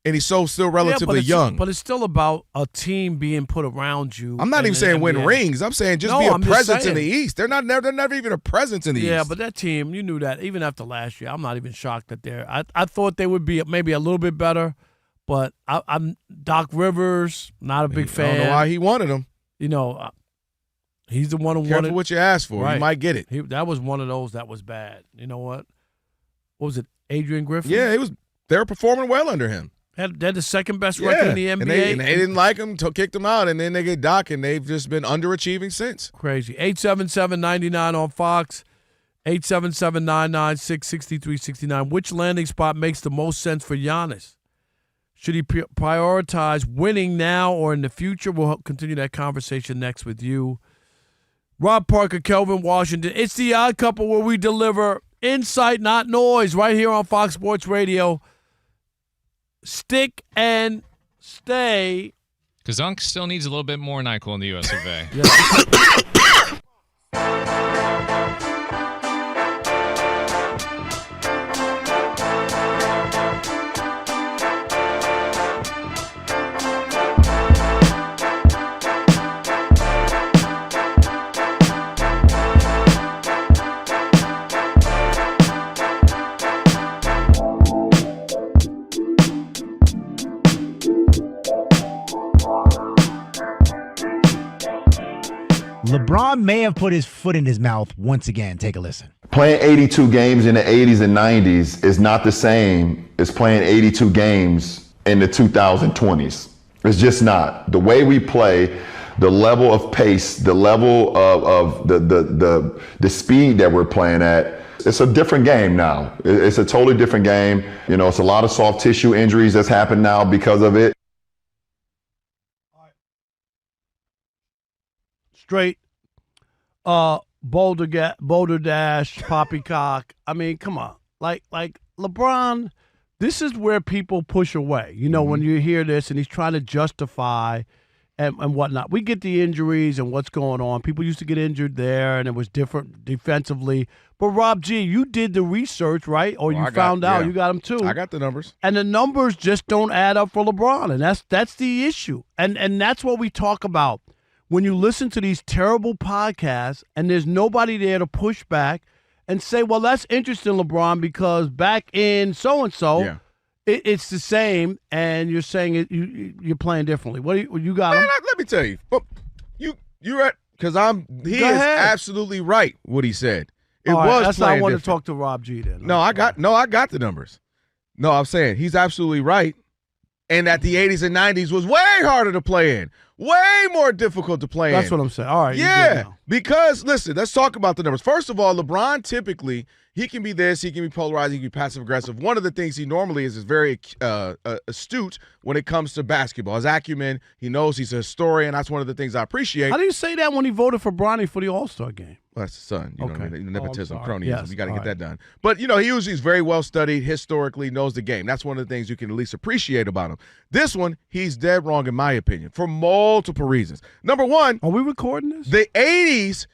and he's still relatively young. But it's still about a team being put around you. I'm not even saying win rings. I'm saying just be a presence in the East. They're never even a presence in the East. Yeah, but that team, you knew that even after last year. I'm not even shocked that they're. I thought they would be maybe a little bit better, but I'm Doc Rivers. Not a big fan. I don't know why he wanted him. He's the one who Careful wanted. what you ask for. Right. You might get it. That was one of those that was bad. You know what? What was it? Adrian Griffin? Yeah, they were performing well under him. They're the second best record in the NBA. And they didn't like him, kicked him out, and then they get Doc, and they've just been underachieving since. Crazy. 877-99 on Fox. 877-996-6369. Which landing spot makes the most sense for Giannis? Should he prioritize winning now or in the future? We'll continue that conversation next with you. Rob Parker, Kelvin Washington. It's the Odd Couple where we deliver insight, not noise, right here on Fox Sports Radio. Stick and stay. Kazunk still needs a little bit more NyQuil in the U.S. of A. LeBron may have put his foot in his mouth once again. Take a listen. Playing 82 games in the 80s and 90s is not the same as playing 82 games in the 2020s. It's just not. The way we play, the level of pace, the level of the speed that we're playing at, it's a different game now. It's a totally different game. It's a lot of soft tissue injuries that's happened now because of it. Straight, Boulder Dash, Poppycock. I mean, come on. Like LeBron, this is where people push away. When you hear this and he's trying to justify and whatnot. We get the injuries and what's going on. People used to get injured there, and it was different defensively. But, Rob G., you did the research, right? Or you found out. You got them, too. I got the numbers. And the numbers just don't add up for LeBron, and that's the issue. And that's what we talk about. When you listen to these terrible podcasts and there's nobody there to push back and say, well, that's interesting, LeBron, because back in so-and-so, it's the same, and you're saying you're playing differently. What you got? Man, let me tell you. You're right, because he is absolutely right what he said. It was that's why I want different. to talk to Rob G then. No, I got the numbers. No, I'm saying he's absolutely right. And that the 80s and 90s was way harder to play in. Way more difficult to play in. That's what I'm saying. All right. Yeah, because, listen, let's talk about the numbers. First of all, LeBron typically, he can be this, he can be polarizing, he can be passive-aggressive. One of the things he normally is very astute when it comes to basketball. His acumen, he knows he's a historian. That's one of the things I appreciate. How do you say that when he voted for Bronny for the All-Star game? Well, that's his son. You know what I mean? Nepotism, cronyism. Yes. You got to get that done. But, he's very well studied, historically, knows the game. That's one of the things you can at least appreciate about him. This one, he's dead wrong in my opinion for multiple reasons. Number one. Are we recording this? The 80s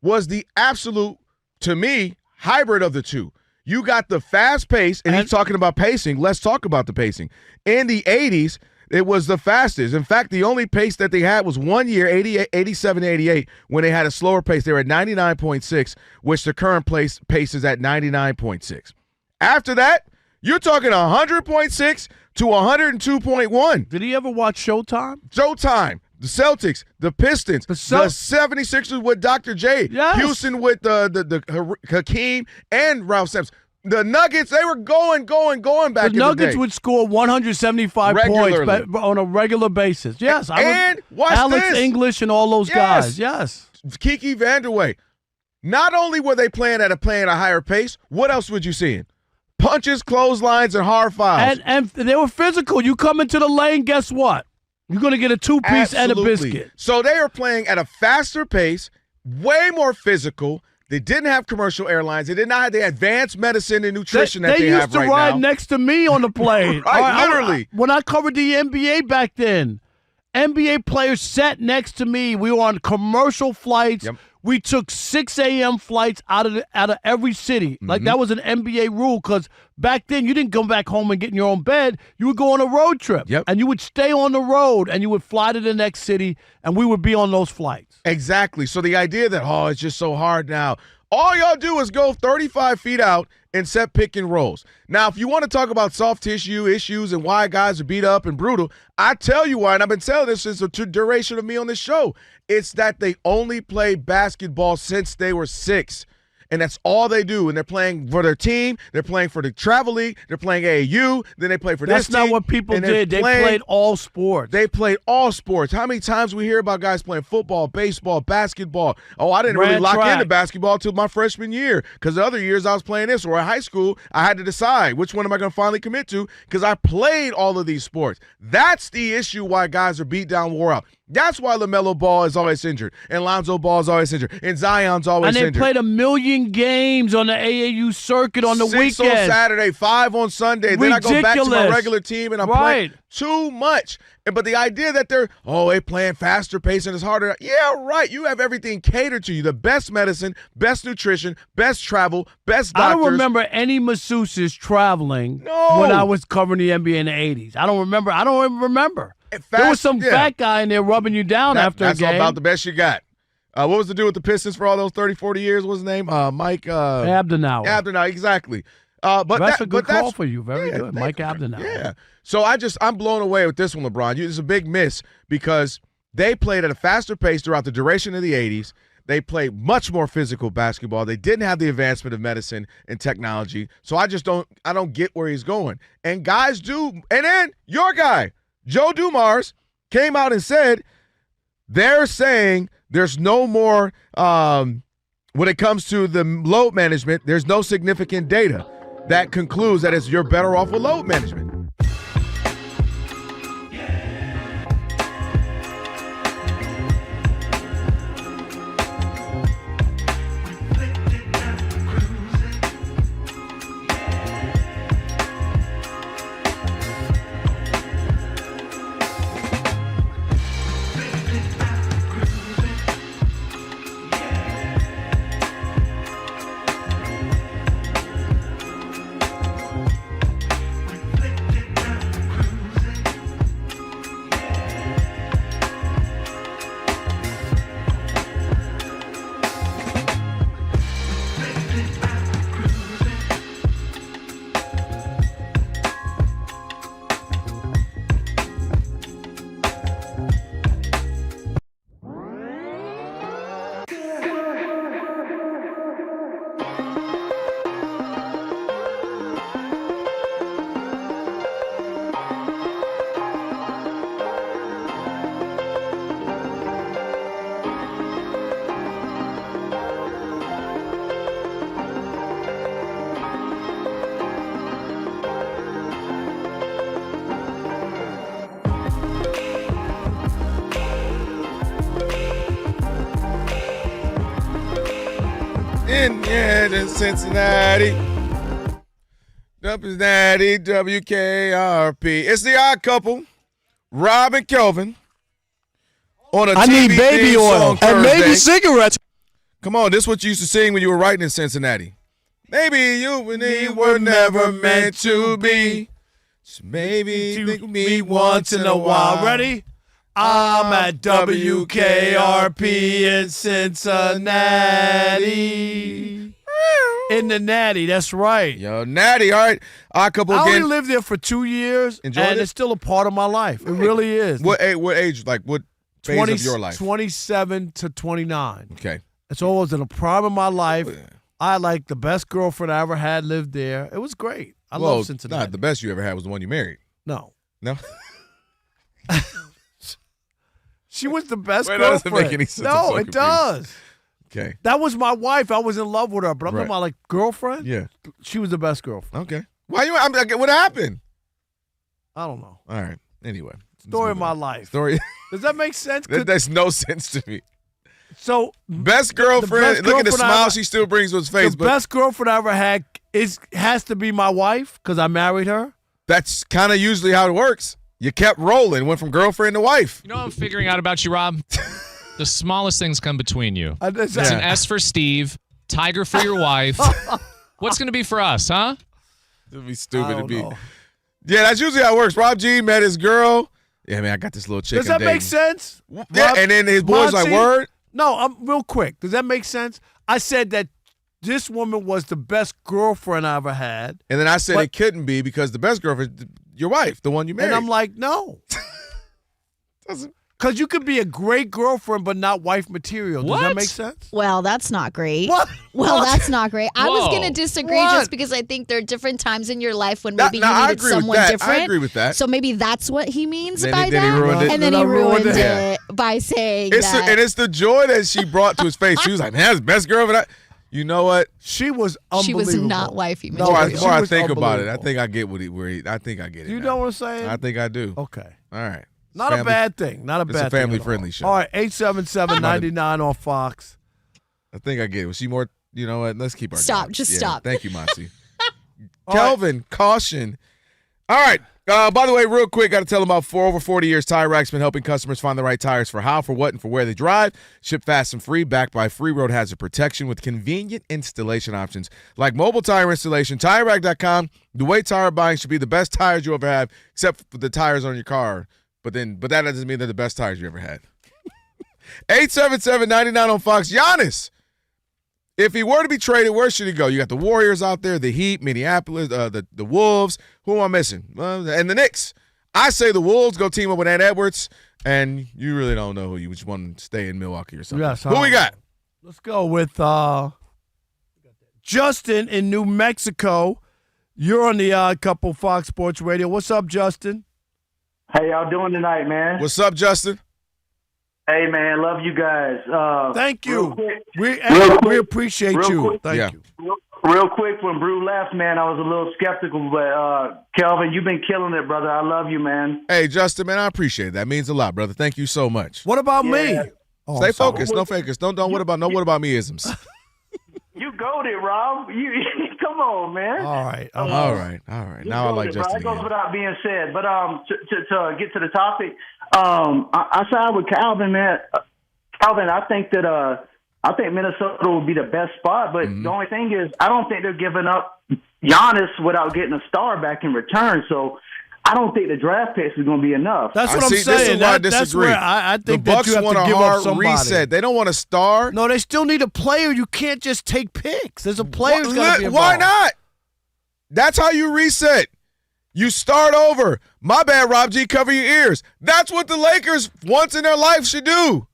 was the absolute, to me, hybrid of the two. You got the fast pace, and he's talking about pacing. Let's talk about the pacing. In the 80s, it was the fastest. In fact, the only pace that they had was 1 year, 87 to 88, when they had a slower pace. They were at 99.6, which the current pace is at 99.6. After that, you're talking 100.6 to 102.1. Did he ever watch Showtime? Showtime. The Celtics, the Pistons, the 76ers with Dr. J, Houston with the Hakeem and Ralph Sampson. The Nuggets, they were going back in the day. The Nuggets would score 175 points on a regular basis. Yes. And watch Alex this. English and all those guys. Yes. Kiki Vanderway. Not only were they playing at a higher pace, what else would you see? Punches, clotheslines, and hard fouls. And they were physical. You come into the lane, guess what? You're going to get a 2-piece and a biscuit. So they are playing at a faster pace, way more physical. They didn't have commercial airlines. They did not have the advanced medicine and nutrition that they have right now. They used to ride next to me on the plane. Right, literally. When I covered the NBA back then, NBA players sat next to me. We were on commercial flights. Yep. We took 6 a.m. flights out of every city. Like, that was an NBA rule, because back then you didn't come back home and get in your own bed. You would go on a road trip. Yep. And you would stay on the road, and you would fly to the next city, and we would be on those flights. Exactly. So the idea that, it's just so hard now. All y'all do is go 35 feet out and set pick and rolls. Now, if you want to talk about soft tissue issues and why guys are beat up and brutal, I tell you why, and I've been telling this since the duration of me on this show. It's that they only play basketball since they were 6. And that's all they do. And they're playing for their team. They're playing for the travel league. They're playing AAU. Then they play for this team. That's not what people did. They played all sports. They played all sports. How many times we hear about guys playing football, baseball, basketball? Oh, I didn't really lock into basketball until my freshman year, because the other years I was playing this. Or in high school, I had to decide which one am I going to finally commit to, because I played all of these sports. That's the issue why guys are beat down, wore out. That's why LaMelo Ball is always injured, and Lonzo Ball is always injured, and Zion's always injured. And they played 1 million games on the AAU circuit on the weekend. 6 on Saturday, 5 on Sunday. Ridiculous. Then I go back to my regular team, and I'm playing too much. But the idea that they're playing faster pace and it's harder. Yeah, right. You have everything catered to you. The best medicine, best nutrition, best travel, best doctors. I don't remember any masseuses traveling when I was covering the NBA in the 80s. I don't even remember. There was some fat guy in there rubbing you down after a game. That's about the best you got. What was the dude with the Pistons for all those 30, 40 years? What was his name? Mike Abdenauer. Abdenauer, exactly. That's a good call for you. Very good. Mike Abdenauer. Yeah. So I'm blown away with this one, LeBron. It's a big miss, because they played at a faster pace throughout the duration of the 80s. They played much more physical basketball. They didn't have the advancement of medicine and technology. So I don't get where he's going. And guys do. And then your guy, Joe Dumars, came out and said they're saying there's no more when it comes to the load management, there's no significant data that concludes that you're better off with load management. In Cincinnati, Cincinnati, WKRP. It's the Odd Couple, Rob and Kelvin, on a I TV need baby oil and maybe cigarettes. Come on, this is what you used to sing when you were writing in Cincinnati. Maybe you and me were never meant to be. So maybe think me once in a while. Ready? I'm at WKRP in Cincinnati. In the Natty, that's right. Yo, Natty, all right. Odd Couple again. I only lived there for 2 years, and it's still a part of my life. It really is. What age, like what phase of your life? 27 to 29. Okay. It's always in the prime of my life. I like the best girlfriend I ever had lived there. It was great. I love Cincinnati. Not the best you ever had was the one you married. No. No? She was the best Wait, girlfriend. that doesn't make any sense. No, it does. Okay. That was my wife. I was in love with her, but I'm talking about like girlfriend. Yeah. She was the best girlfriend. Okay. Why you? What happened? I don't know. All right. Anyway. Story of my life. Story. Does that make sense? That makes no sense to me. So best girlfriend. Look at the smile she still brings to his face. The best girlfriend I ever had has to be my wife because I married her. That's kind of usually how it works. You kept rolling, went from girlfriend to wife. You know what I'm figuring out about you, Rob? The smallest things come between you. It's Yeah. an S for Steve, Tiger for your wife. What's going to be for us, huh? It'd be stupid to be. know. Yeah, that's usually how it works. Rob G met his girl. Yeah, man, I got this little chick. Does that make sense? Yeah, Rob- and then his boy's like, Monty? word? No, I'm real quick. Does that make sense? I said that this woman was the best girlfriend I ever had. And then I said But- it couldn't be because the best girlfriend, your wife, the one you married. And I'm like, no. Because you could be a great girlfriend but not wife material. Does that make sense? Well, that's not great. What? Well, What? that's not great. I was Whoa. going to disagree What? just because I think there are different times in your life when That- maybe no, you I needed agree with someone that. I different. agree with that. So maybe that's what he means Then by he that. ruined it. And then he ruined it by saying that. And it's the joy that she brought to his face. She was like, man, that's the best girlfriend. You know what? She was She was not wifey The more material. I think about it, I think I get I think I get it. You now. know what I'm saying? I think I do. Okay. All right. Not a bad thing. Not a bad thing. It's a family-friendly show. All right, 877-99 on Fox. I think I get it. Was she more, you know what? Let's keep our Stop. jobs. Just Yeah, stop. Thank you, Monty. Kelvin, caution. All right. By the way, real quick, got to tell them about for over 40 years, Tire Rack's been helping customers find the right tires for how, for what, and for where they drive. Ship fast and free, backed by free road hazard protection with convenient installation options like mobile tire installation. TireRack.com. The way tire buying should be the best tires you ever have, except for the tires on your car. But that doesn't mean they're the best tires you ever had. 877-99 on Fox. Giannis, if he were to be traded, where should he go? You got the Warriors out there, the Heat, Minneapolis, the Wolves. Who am I missing? And the Knicks. I say the Wolves go team up with Ant Edwards, and you really don't know who you just want to stay in Milwaukee or something. Yes, who we got? Let's go with Justin in New Mexico. You're on the Odd Couple Fox Sports Radio. What's up, Justin? How y'all doing tonight, man? What's up, Justin? Hey, man, love you guys. Thank you. We appreciate real you. quick. Thank you. Real quick, when Brew left, man, I was a little skeptical, but Kelvin, you've been killing it, brother. I love you, man. Hey, Justin, man, I appreciate it. That means a lot, brother. Thank you so much. What about me? Oh, Stay I'm sorry. focused. No fakers. Don't what about me-isms. You goaded, Rob. You come on, man. All right. All right. Now I like Justin. That goes without being said. But to get to the topic, I side with Calvin, man. Calvin, I think Minnesota will be the best spot. But the only thing is, I don't think they're giving up Giannis without getting a star back in return. So I don't think the draft picks is going to be enough. That's what I'm saying. This is why I That's disagree. where I think the that Bucks you have want to a give up hard somebody. reset. They don't want a star. No, they still need a player. You can't just take picks. There's a player who's got to be involved. Why not? That's how you reset. You start over. My bad, Rob G. Cover your ears. That's what the Lakers once in their life should do.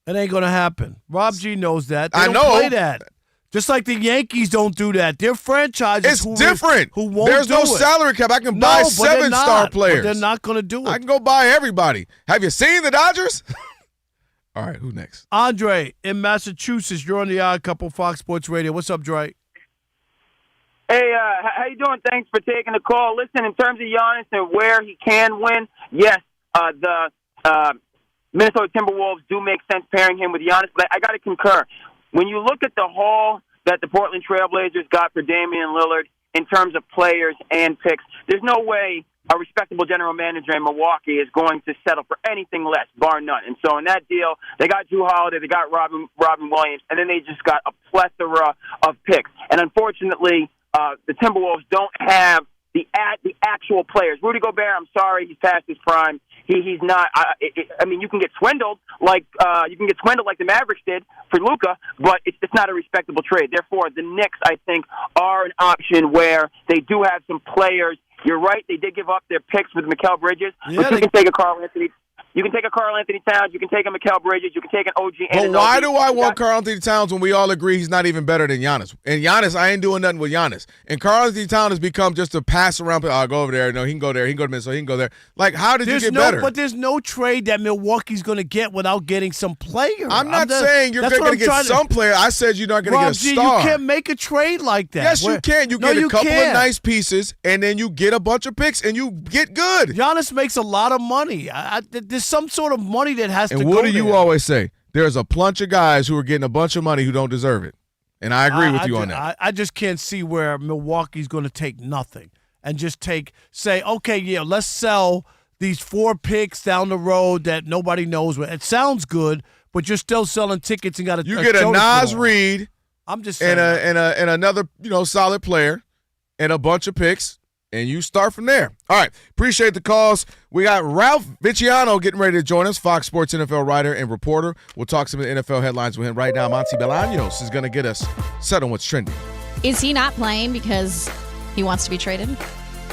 It ain't going to happen. Rob G knows that. They I don't know. play that. Just like the Yankees don't do that. They're franchises It's different. who won't There's do no it. salary cap. I can No, buy but they're 7-star not. players. But they're not going to do it. I can go buy everybody. Have you seen the Dodgers? All right, who next? Andre in Massachusetts. You're on the Odd Couple Fox Sports Radio. What's up, Dre? Hey, how you doing? Thanks for taking the call. Listen, in terms of Giannis and where he can win, yes, the Minnesota Timberwolves do make sense pairing him with Giannis, but I got to concur. When you look at the haul that the Portland Trailblazers got for Damian Lillard in terms of players and picks, there's no way a respectable general manager in Milwaukee is going to settle for anything less, bar none. And so in that deal, they got Drew Holiday, they got Robin Williams, and then they just got a plethora of picks. And unfortunately, the Timberwolves don't have the actual players. Rudy Gobert, I'm sorry, he's past his prime. He's not. I mean, you can get swindled like the Mavericks did for Luka, but it's not a respectable trade. Therefore, the Knicks, I think, are an option where they do have some players. You're right; they did give up their picks with Mikal Bridges, but you can take a Carl Anthony You can take a Karl Anthony Towns. You can take a Mikal Bridges. You can take an OG. But why do I want Karl Anthony Towns when we all agree he's not even better than Giannis? And Giannis, I ain't doing nothing with Giannis. And Karl Anthony Towns has become just a pass around. I'll go over there. No, he can go there. He can go to Minnesota. He can go there. Like, how did you get better? But there's no trade that Milwaukee's going to get without getting some player. I'm not saying you're going to get some player. I said you're not going to get a star. You can't make a trade like that. Yes, you can. You get a couple of nice pieces, and then you get a bunch of picks, and you get good. Giannis makes a lot of money. There's some sort of money that has to go. And what do you always say? There's a bunch of guys who are getting a bunch of money who don't deserve it. And I agree with you on that. I just can't see where Milwaukee's going to take nothing and just say, okay, yeah, let's sell these 4 picks down the road that nobody knows what. It sounds good, but you're still selling tickets and got to. You get a Nas Reed. I'm just saying, and another solid player and a bunch of picks. And you start from there. All right. Appreciate the calls. We got Ralph Vacchiano getting ready to join us, Fox Sports NFL writer and reporter. We'll talk some of the NFL headlines with him right now. Monty Bolaños is going to get us set on what's trending. Is he not playing because he wants to be traded?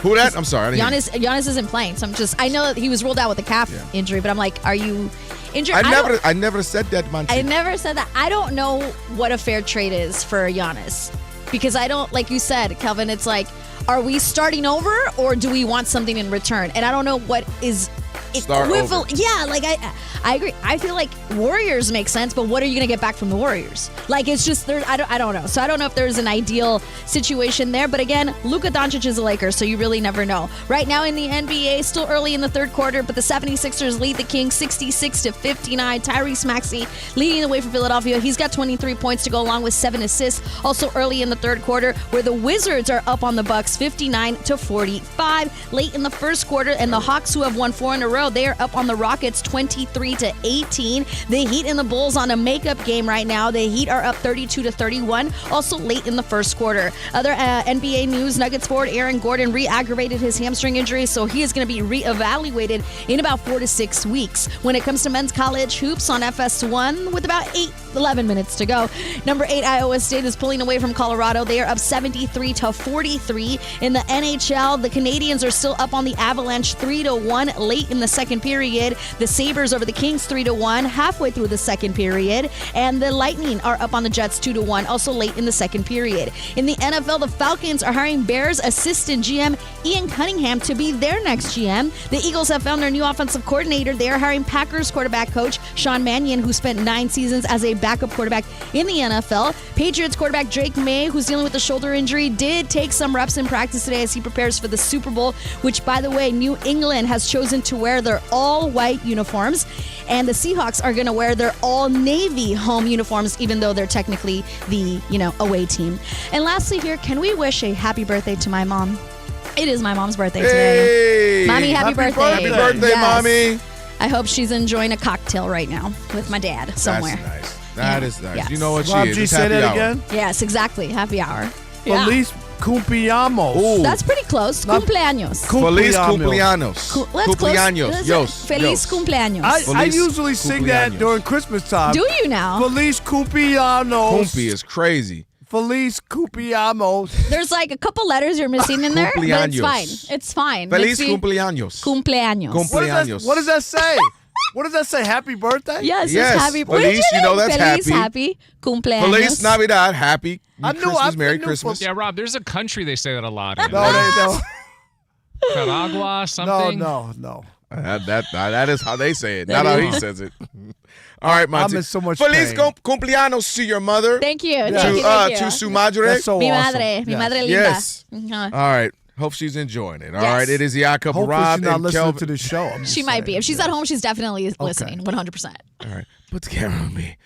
Who that? I'm sorry. Giannis isn't playing. So I know that he was ruled out with a calf injury, but I'm like, are you injured? I never said that, Monty. I never said that. I don't know what a fair trade is for Giannis because I don't, like you said, Kelvin, it's like, are we starting over or do we want something in return? And I don't know what is equivalent. Yeah, like I agree. I feel like Warriors make sense, but what are you going to get back from the Warriors? Like it's just I don't know. So I don't know if there's an ideal situation there. But again, Luka Doncic is a Laker, so you really never know. Right now in the NBA, still early in the third quarter, but the 76ers lead the Kings 66-59. Tyrese Maxey leading the way for Philadelphia. He's got 23 points to go along with 7 assists. Also early in the third quarter, where the Wizards are up on the Bucks 59-45. Late in the first quarter, and the Hawks, who have won 4 in a row, they are up on the Rockets 23-18. The Heat and the Bulls on a makeup game right now. The Heat are up 32-31. Also late in the first quarter. Other NBA news: Nuggets forward Aaron Gordon re-aggravated his hamstring injury, so he is going to be re-evaluated in about 4 to 6 weeks. When it comes to men's college hoops on FS1, with about 11 minutes to go, number 8 Iowa State is pulling away from Colorado. They are up 73-43. In the NHL, the Canadians are still up on the Avalanche 3-1 late in the second period. The Sabres over the Kings 3-1 halfway through the second period. And the Lightning are up on the Jets 2-1 also late in the second period. In the NFL, the Falcons are hiring Bears assistant GM Ian Cunningham to be their next GM. The Eagles have found their new offensive coordinator. They are hiring Packers quarterback coach Sean Mannion, who spent 9 seasons as a backup quarterback in the NFL. Patriots quarterback Drake May, who's dealing with a shoulder injury, did take some reps in practice today as he prepares for the Super Bowl, which, by the way, New England has chosen to wear their all-white uniforms, and the Seahawks are going to wear their all-navy home uniforms, even though they're technically the, away team. And lastly here, can we wish a happy birthday to my mom? It is my mom's birthday today. Mommy, happy birthday. Happy birthday, yes. Mommy. I hope she's enjoying a cocktail right now with my dad somewhere. That's nice. That is nice. Yes. You know what she Rob is. G, It's say happy that hour. again? Yes, exactly. Happy hour. Feliz cumpleaños. Ooh. That's pretty close. Cumpleaños. Feliz cumpleaños. Let's Cumpleaños. close. Yos. Feliz cumpleaños. I usually sing that during Christmas time. Do you now? Feliz cumpleaños. Cumpy is crazy. Feliz cumpleaños. There's like a couple letters you're missing in there, but it's fine. It's fine. Feliz cumpleaños. Cumpleaños. Cumpleaños. What does that say? What does that say? Happy birthday? Yes, Yes. it's happy birthday. Feliz, you know that's Feliz, happy. Cumpleaños. Feliz Navidad. Happy I knew- Christmas. I Merry knew Christmas. Yeah, Rob, there's a country they say that a lot in. No, they don't. Nicaragua, something? No. That is how they say it, not how he says it. All right, Monty. I'm in so much Feliz pain. cumpleaños to your mother. Thank you. To, Thank you. to su madre. That's so Mi awesome. madre. Mi Yes. madre linda. Yes. Uh-huh. All right. Hope she's enjoying it. All Yes. right. It is the Odd Couple. Hopefully Rob she's not and listening Kelvin. to this show. I'm just She might be. saying. If she's at home, she's definitely listening, 100%. All right. Put the camera on me.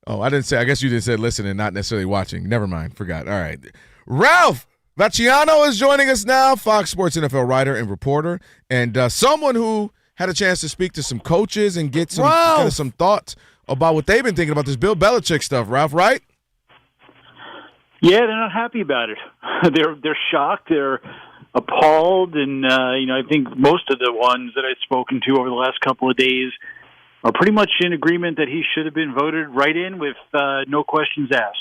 Oh, I didn't say. I guess you just said listening, not necessarily watching. Never mind. Forgot. All right. Ralph Vacchiano is joining us now, Fox Sports NFL writer and reporter, and someone who had a chance to speak to some coaches and get some kind of some thoughts about what they've been thinking about this Bill Belichick stuff. Ralph, right? Yeah, they're not happy about it. They're shocked. They're appalled, and I think most of the ones that I've spoken to over the last couple of days are pretty much in agreement that he should have been voted right in with no questions asked.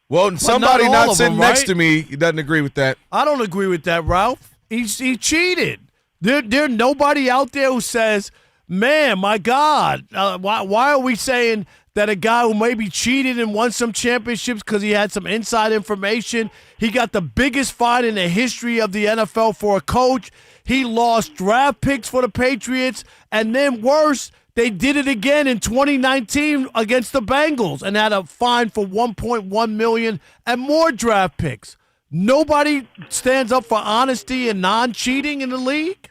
Well, somebody not all not of sitting them, next right? to me doesn't agree with that. I don't agree with that, Ralph. He cheated. There nobody out there who says man, my God, why are we saying that a guy who maybe cheated and won some championships because he had some inside information, he got the biggest fine in the history of the NFL for a coach, he lost draft picks for the Patriots, and then worse, they did it again in 2019 against the Bengals and had a fine for $1.1 million and more draft picks. Nobody stands up for honesty and non-cheating in the league?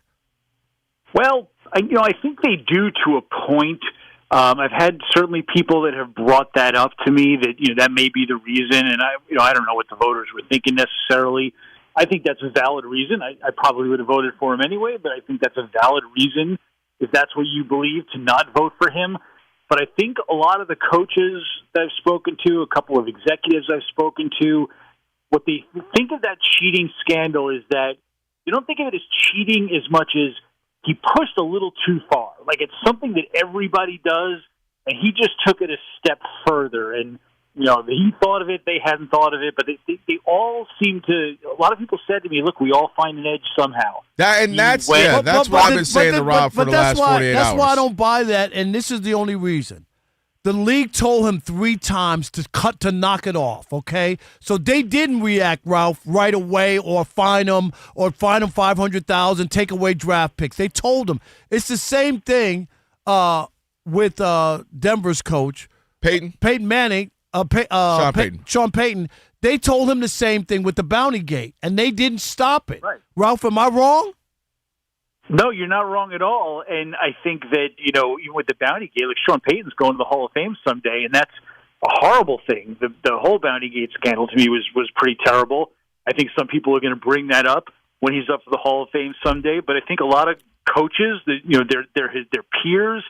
Well, I think they do to a point. I've had certainly people that have brought that up to me that that may be the reason, and I don't know what the voters were thinking necessarily. I think that's a valid reason. I probably would have voted for him anyway, but I think that's a valid reason if that's what you believe to not vote for him. But I think a lot of the coaches that I've spoken to, a couple of executives I've spoken to, what they think of that cheating scandal is that they don't think of it as cheating as much as he pushed a little too far. Like it's something that everybody does, and he just took it a step further. And, he thought of it, they hadn't thought of it, but they all seem to, a lot of people said to me, look, we all find an edge somehow. That's what I've been saying to Rob for the last 48 hours. That's why I don't buy that, and this is the only reason. The league told him 3 times to knock it off, okay? So they didn't react, Ralph, right away or fine him $500,000, take away draft picks. They told him. It's the same thing with Denver's coach. Peyton Manning. Sean Payton. They told him the same thing with the Bounty Gate, and they didn't stop it. Right. Ralph, am I wrong? No, you're not wrong at all. And I think that, even with the Bounty Gate, like Sean Payton's going to the Hall of Fame someday, and that's a horrible thing. The whole Bounty Gate scandal to me was pretty terrible. I think some people are going to bring that up when he's up for the Hall of Fame someday. But I think a lot of coaches, their peers,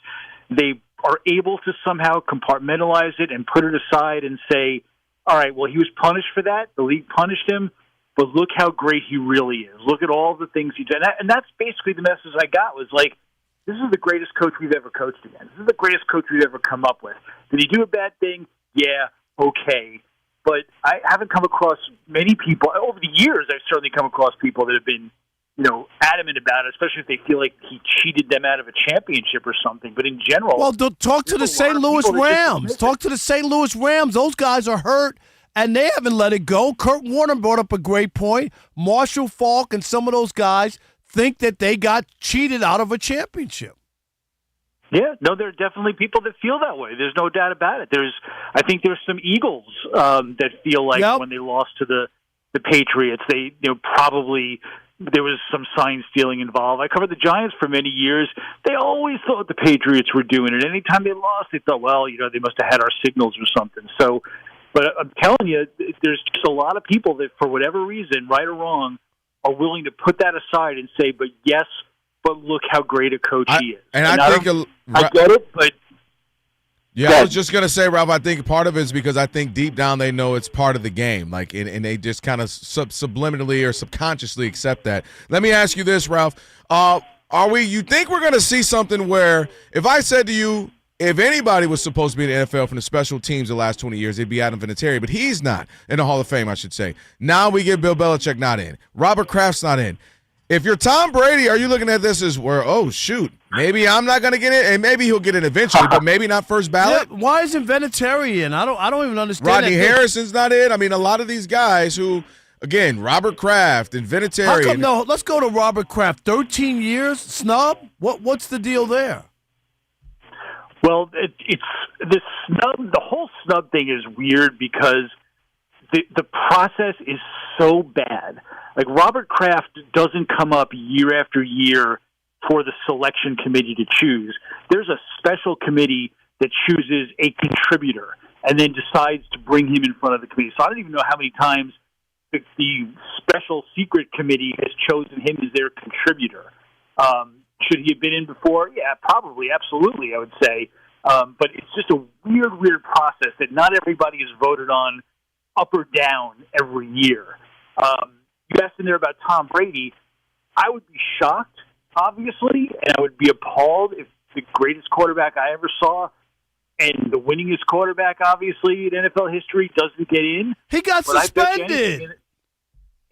they are able to somehow compartmentalize it and put it aside and say, all right, well, he was punished for that. The league punished him. But look how great he really is. Look at all the things he did. And that's basically the message I got was like, this is the greatest coach we've ever coached against. This is the greatest coach we've ever come up with. Did he do a bad thing? Yeah, okay. But I haven't come across many people. Over the years, I've certainly come across people that have been, adamant about it, especially if they feel like he cheated them out of a championship or something. But in general... Well, talk to the St. Louis Rams. Talk to the St. Louis Rams. Those guys are hurt. And they haven't let it go. Kurt Warner brought up a great point. Marshall Faulk and some of those guys think that they got cheated out of a championship. Yeah, no, there are definitely people that feel that way. There's no doubt about it. I think there's some Eagles that feel like when they lost to the Patriots, they probably there was some sign stealing involved. I covered the Giants for many years. They always thought the Patriots were doing it. Anytime they lost, they thought, well, they must have had our signals or something. So. But I'm telling you, there's just a lot of people that, for whatever reason, right or wrong, are willing to put that aside and say, but yes, but look how great a coach he is. And I think I get it, but... Yeah, I was just going to say, Ralph, I think part of it is because I think deep down they know it's part of the game, and they just kind of subliminally or subconsciously accept that. Let me ask you this, Ralph. You think we're going to see something where if I said to you, if anybody was supposed to be in the NFL from the special teams the last 20 years, it'd be Adam Vinatieri, but he's not in the Hall of Fame, I should say. Now we get Bill Belichick not in. Robert Kraft's not in. If you're Tom Brady, are you looking at this as where, oh, shoot, maybe I'm not going to get it, and maybe he'll get it eventually, but maybe not first ballot? Yeah, why isn't Vinatieri in? I don't even understand. Rodney Harrison's not in. I mean, a lot of these guys who, again, Robert Kraft and Vinatieri. No, let's go to Robert Kraft. 13 years, snub? What's the deal there? Well, it's the snub. The whole snub thing is weird because the process is so bad. Like Robert Kraft doesn't come up year after year for the selection committee to choose. There's a special committee that chooses a contributor and then decides to bring him in front of the committee. So I don't even know how many times the special secret committee has chosen him as their contributor. Should he have been in before? Yeah, probably, absolutely, I would say. But it's just a weird process that not everybody is voted on up or down every year. You asked in there about Tom Brady. I would be shocked, obviously, and I would be appalled if the greatest quarterback I ever saw and the winningest quarterback, obviously, in NFL history doesn't get in. He got suspended.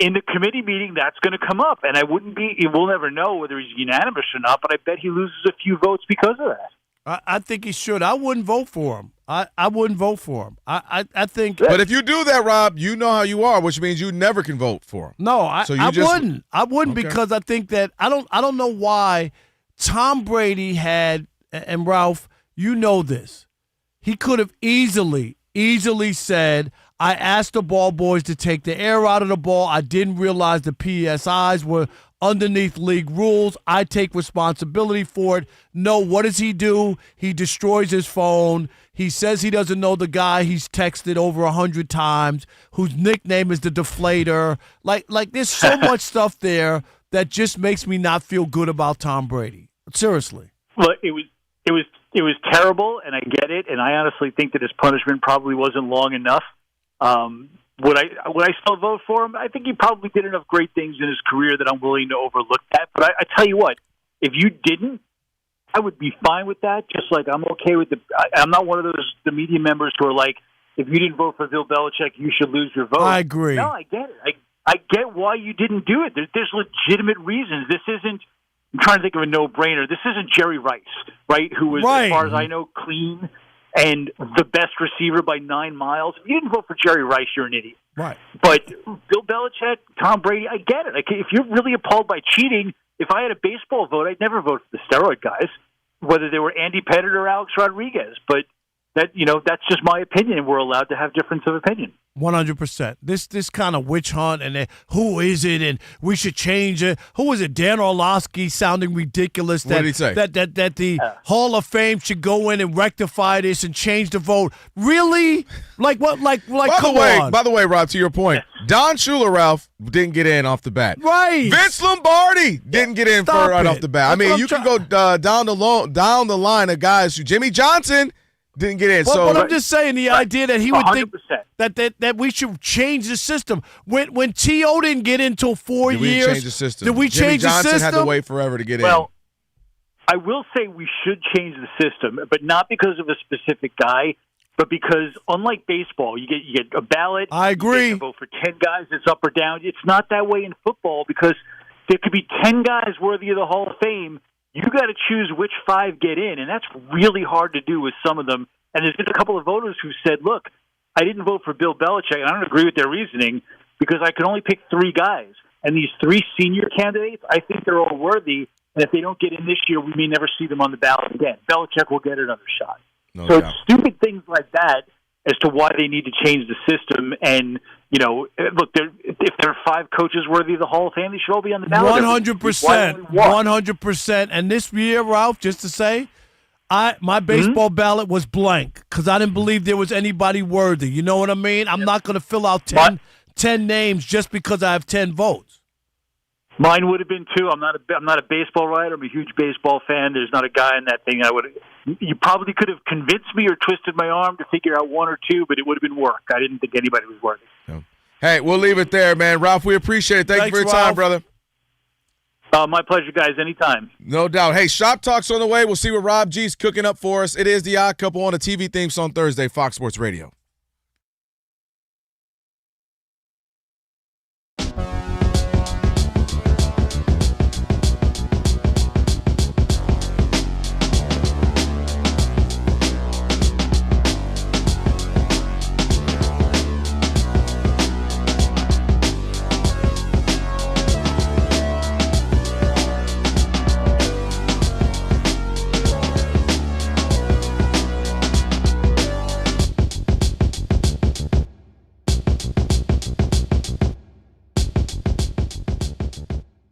in the committee meeting, that's going to come up, and we'll never know whether he's unanimous or not, but I bet he loses a few votes because of that. I think he should. I wouldn't vote for him. I wouldn't vote for him. I think. But if you do that, Rob, you know how you are, which means you never can vote for him. No, I wouldn't. I wouldn't Okay. because I think that I don't know why Tom Brady had, and Ralph, you know this. He could have easily said, I asked the ball boys to take the air out of the ball. I didn't realize the PSIs were underneath league rules. I take responsibility for it. No, what does he do? He destroys his phone. He says he doesn't know the guy he's texted over 100 times, whose nickname is the Deflator. Like there's so much stuff there that just makes me not feel good about Tom Brady. Seriously. Well, it was terrible, and I get it, and I honestly think that his punishment probably wasn't long enough. Would I still vote for him? I think he probably did enough great things in his career that I'm willing to overlook that. But I tell you what, if you didn't, I would be fine with that. Just like I'm okay with I'm not one of the media members who are like, if you didn't vote for Bill Belichick, you should lose your vote. I agree. No, I get it. I get why you didn't do it. There's legitimate reasons. This isn't. I'm trying to think of a no-brainer. This isn't Jerry Rice, right? Who was, as far as I know, clean and the best receiver by 9 miles. If you didn't vote for Jerry Rice, you're an idiot. Right. But Bill Belichick, Tom Brady, I get it. If you're really appalled by cheating, if I had a baseball vote, I'd never vote for the steroid guys, whether they were Andy Pettit or Alex Rodriguez. But that's just my opinion, and we're allowed to have difference of opinion. 100%. This kind of witch hunt and who is it and we should change it. Who was it? Dan Orlovsky sounding ridiculous. What did he say? That the Hall of Fame should go in and rectify this and change the vote. Really? Like what? Like come on. By the way, Rob, to your point, Don Shula, Ralph, didn't get in off the bat. Right. Right didn't get in right off the bat. I mean, you can go down the line of guys who Jimmy Johnson didn't get in. But I'm just saying the idea that he would 100%. think that we should change the system. When T.O. didn't get in until 4 Did years, we change the system? Did we Jimmy change Johnson the system? had to wait forever to get in. Well, I will say we should change the system, but not because of a specific guy, but because unlike baseball, you get a ballot. I agree. You get to vote for 10 guys. It's up or down. It's not that way in football because there could be 10 guys worthy of the Hall of Fame. You got to choose which 5 get in, and that's really hard to do with some of them. And there's been a couple of voters who said, look, I didn't vote for Bill Belichick, and I don't agree with their reasoning because I could only pick 3 guys. And these 3 senior candidates, I think they're all worthy. And if they don't get in this year, we may never see them on the ballot again. Belichick will get another shot. No so doubt. it's stupid things like that as to why they need to change the system. And, look, if there are 5 coaches worthy of the Hall of Fame, they should all be on the ballot. 100%. 100%. And this year, Ralph, just to say, my baseball ballot was blank because I didn't believe there was anybody worthy. You know what I mean? I'm not going to fill out 10 names just because I have 10 votes. Mine would have been too. I'm not a baseball writer. I'm a huge baseball fan. There's not a guy in that thing you probably could have convinced me or twisted my arm to figure out 1 or 2, but it would have been work. I didn't think anybody was worthy. No. Hey, we'll leave it there, man. Ralph, we appreciate it. Thank you for your time, brother. My pleasure, guys. Anytime. No doubt. Hey, Shop Talk's on the way. We'll see what Rob G's cooking up for us. It is The Odd Couple on the TV theme song Thursday, Fox Sports Radio.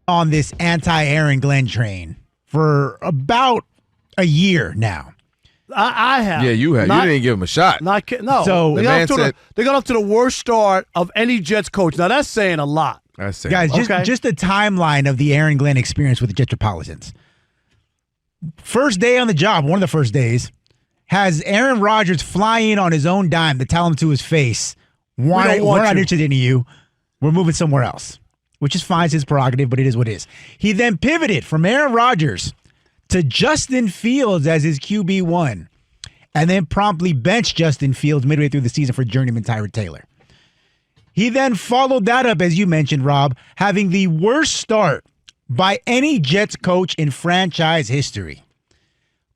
On this anti-Aaron Glenn train for about a year now. I have. Yeah, you have. You didn't give him a shot. No. So they got off to the worst start of any Jets coach. Now, that's saying a lot. That's saying Guys, just a timeline of the Aaron Glenn experience with the Jetropolitans. First day on the job, one of the first days, has Aaron Rodgers fly in on his own dime to tell him to his face, we're not interested in you. We're moving somewhere else. Which is fine, it's his prerogative, but it is what it is. He then pivoted from Aaron Rodgers to Justin Fields as his QB1, and then promptly benched Justin Fields midway through the season for journeyman Tyrod Taylor. He then followed that up, as you mentioned, Rob, having the worst start by any Jets coach in franchise history.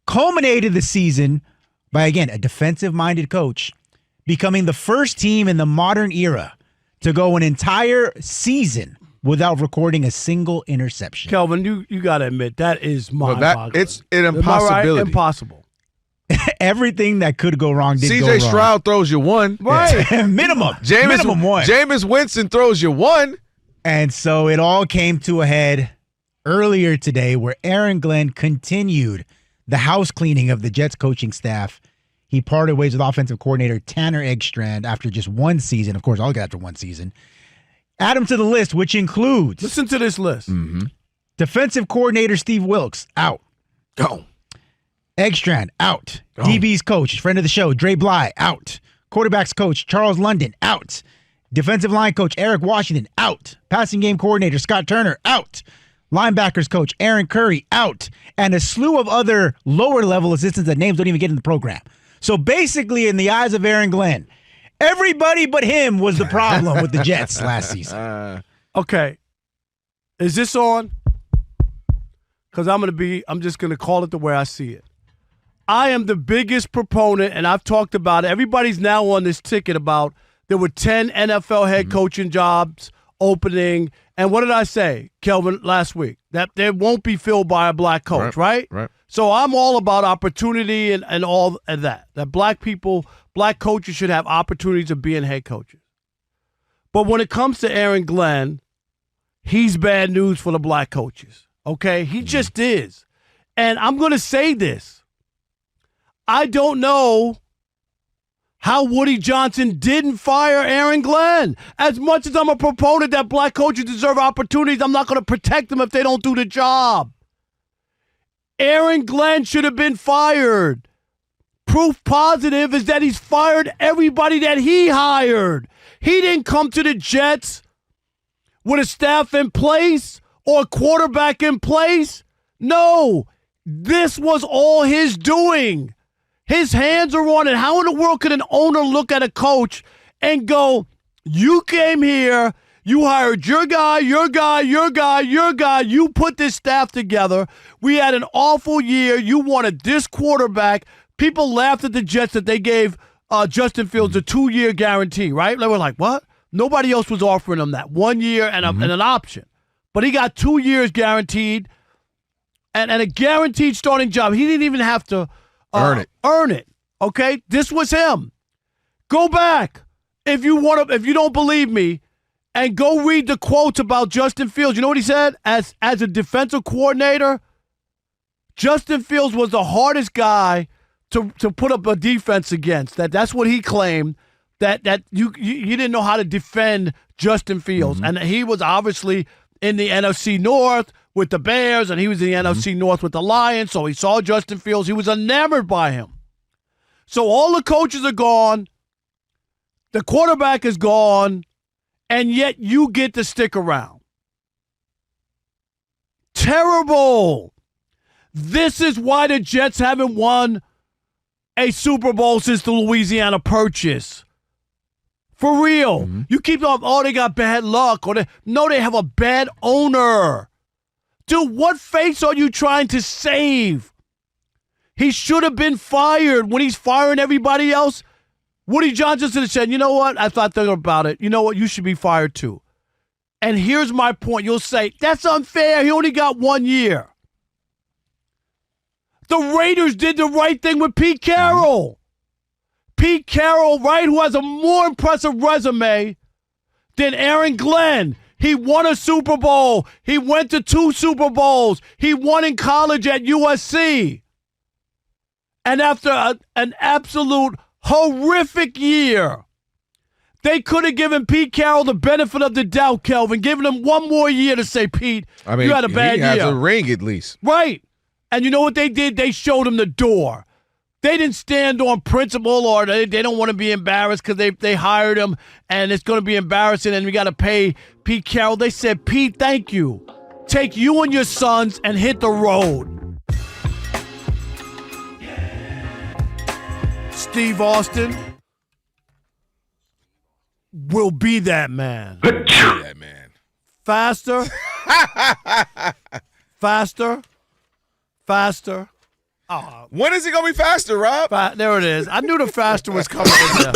Culminated the season by, again, a defensive-minded coach becoming the first team in the modern era to go an entire season without recording a single interception. Kelvin, you got to admit, that is mind-boggling. It's an impossibility. Right? Impossible. Everything that could go wrong did go wrong. CJ Stroud throws you one. Right. Minimum one. Jameis Winston throws you one. And so it all came to a head earlier today where Aaron Glenn continued the house cleaning of the Jets coaching staff. He parted ways with offensive coordinator Tanner Eggstrand after just one season. Of course, I'll get after one season. Add him to the list, which includes... Listen to this list. Defensive coordinator Steve Wilks, out. Go. Eggstrand, out. DB's coach, friend of the show, Dre Bly, out. Quarterback's coach, Charles London, out. Defensive line coach, Eric Washington, out. Passing game coordinator, Scott Turner, out. Linebackers coach, Aaron Curry, out. And a slew of other lower-level assistants that names don't even get in the program. So basically, in the eyes of Aaron Glenn, everybody but him was the problem with the Jets last season. Okay. Is this on? Because I'm just going to call it the way I see it. I am the biggest proponent, and I've talked about it. Everybody's now on this ticket about there were 10 NFL head coaching jobs opening. And what did I say, Kelvin, last week? That they won't be filled by a black coach, right? Right. So I'm all about opportunity and all of that. That black coaches should have opportunities of being head coaches. But when it comes to Aaron Glenn, he's bad news for the black coaches. Okay? He just is. And I'm going to say this. I don't know how Woody Johnson didn't fire Aaron Glenn. As much as I'm a proponent that black coaches deserve opportunities, I'm not going to protect them if they don't do the job. Aaron Glenn should have been fired. Proof positive is that he's fired everybody that he hired. He didn't come to the Jets with a staff in place or a quarterback in place. No, this was all his doing. His hands are on it. How in the world could an owner look at a coach and go, you came here, you hired your guy, your guy, your guy, your guy, you put this staff together. We had an awful year. You wanted this quarterback. People laughed at the Jets that they gave Justin Fields a 2-year guarantee, right? They were like, what? Nobody else was offering him that 1 year and an option. But he got 2 years guaranteed and a guaranteed starting job. He didn't even have to earn it. Okay? This was him. Go back if you don't believe me and go read the quotes about Justin Fields. You know what he said? As a defensive coordinator, Justin Fields was the hardest guy to put up a defense against. That's what he claimed. That you didn't know how to defend Justin Fields. And he was obviously in the NFC North with the Bears, and he was in the NFC North with the Lions, so he saw Justin Fields. He was enamored by him. So all the coaches are gone. The quarterback is gone, and yet you get to stick around. Terrible. This is why the Jets haven't won a Super Bowl since the Louisiana Purchase. For real. You keep on, they got bad luck. They have a bad owner. Dude, what face are you trying to save? He should have been fired when he's firing everybody else. Woody Johnson should have said, you know what? I thought about it. You know what? You should be fired too. And here's my point. You'll say, that's unfair. He only got 1 year. The Raiders did the right thing with Pete Carroll. Pete Carroll, right, who has a more impressive resume than Aaron Glenn. He won a Super Bowl. He went to 2 Super Bowls. He won in college at USC. And after an absolute horrific year, they could have given Pete Carroll the benefit of the doubt, Kelvin, giving him 1 more year to say, Pete, you had a bad year. He has a ring at least. Right. And you know what they did? They showed him the door. They didn't stand on principle, or they don't want to be embarrassed because they hired him and it's going to be embarrassing and we got to pay Pete Carroll. They said, Pete, thank you. Take you and your sons and hit the road. Steve Austin, will be that man. Be that man. Faster. Faster. When is he going to be faster, Rob? There it is. I knew the faster was coming in there.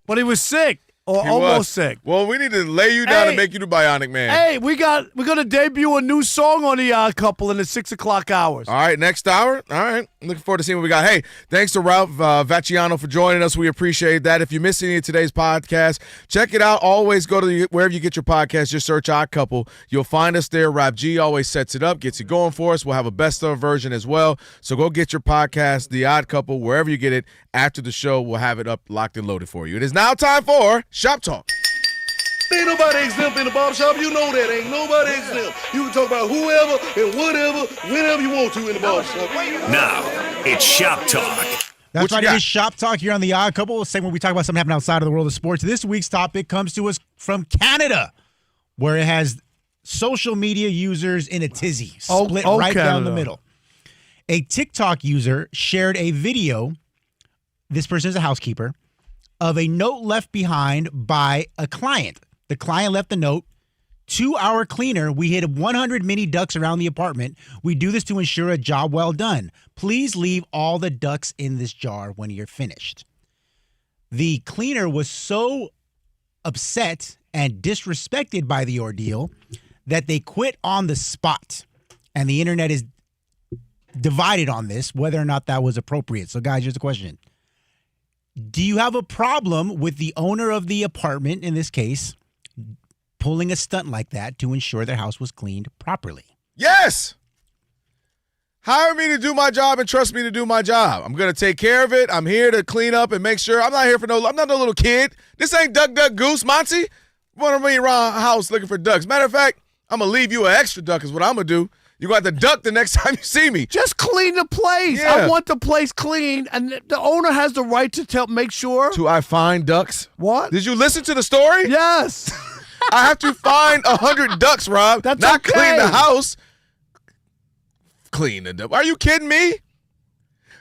But he was sick. Or almost sick. Well, we need to lay you down and make you the Bionic Man. Hey, we're gonna debut a new song on the Odd Couple in the 6 o'clock hours. All right, next hour. All right, I'm looking forward to seeing what we got. Hey, thanks to Ralph Vacchiano for joining us. We appreciate that. If you missed any of today's podcast, check it out. Always go to wherever you get your podcast. Just search Odd Couple. You'll find us there. Rap G always sets it up, gets it going for us. We'll have a best of version as well. So go get your podcast, The Odd Couple, wherever you get it. After the show, we'll have it up, locked and loaded for you. It is now time for Shop Talk. Ain't nobody exempt in the barbershop. You know that. Ain't nobody exempt. You can talk about whoever and whatever, whenever you want to in the barbershop. Now, it's Shop Talk. That's right. It is Shop Talk here on the Odd Couple, a segment where we talk about something happening outside of the world of sports. This week's topic comes to us from Canada, where it has social media users in a tizzy, split right down the middle. A TikTok user shared a video, this person is a housekeeper, of a note left behind by a client. The client left a note, "To our cleaner, we hid 100 mini ducks around the apartment. We do this to ensure a job well done. Please leave all the ducks in this jar when you're finished." The cleaner was so upset and disrespected by the ordeal that they quit on the spot. And the internet is divided on this, whether or not that was appropriate. So, guys, here's the question. Do you have a problem with the owner of the apartment, in this case, pulling a stunt like that to ensure their house was cleaned properly? Yes. Hire me to do my job and trust me to do my job. I'm going to take care of it. I'm here to clean up and make sure. I'm not no little kid. This ain't Duck, Duck, Goose, Monty. Want to be around the house looking for ducks. Matter of fact, I'm going to leave you an extra duck is what I'm going to do. You got to duck the next time you see me. Just clean the place. Yeah. I want the place clean, and the owner has the right to make sure. Do I find ducks? What? Did you listen to the story? Yes. I have to find 100 ducks, Rob. That's not okay. Clean the house. Clean the duck. Are you kidding me?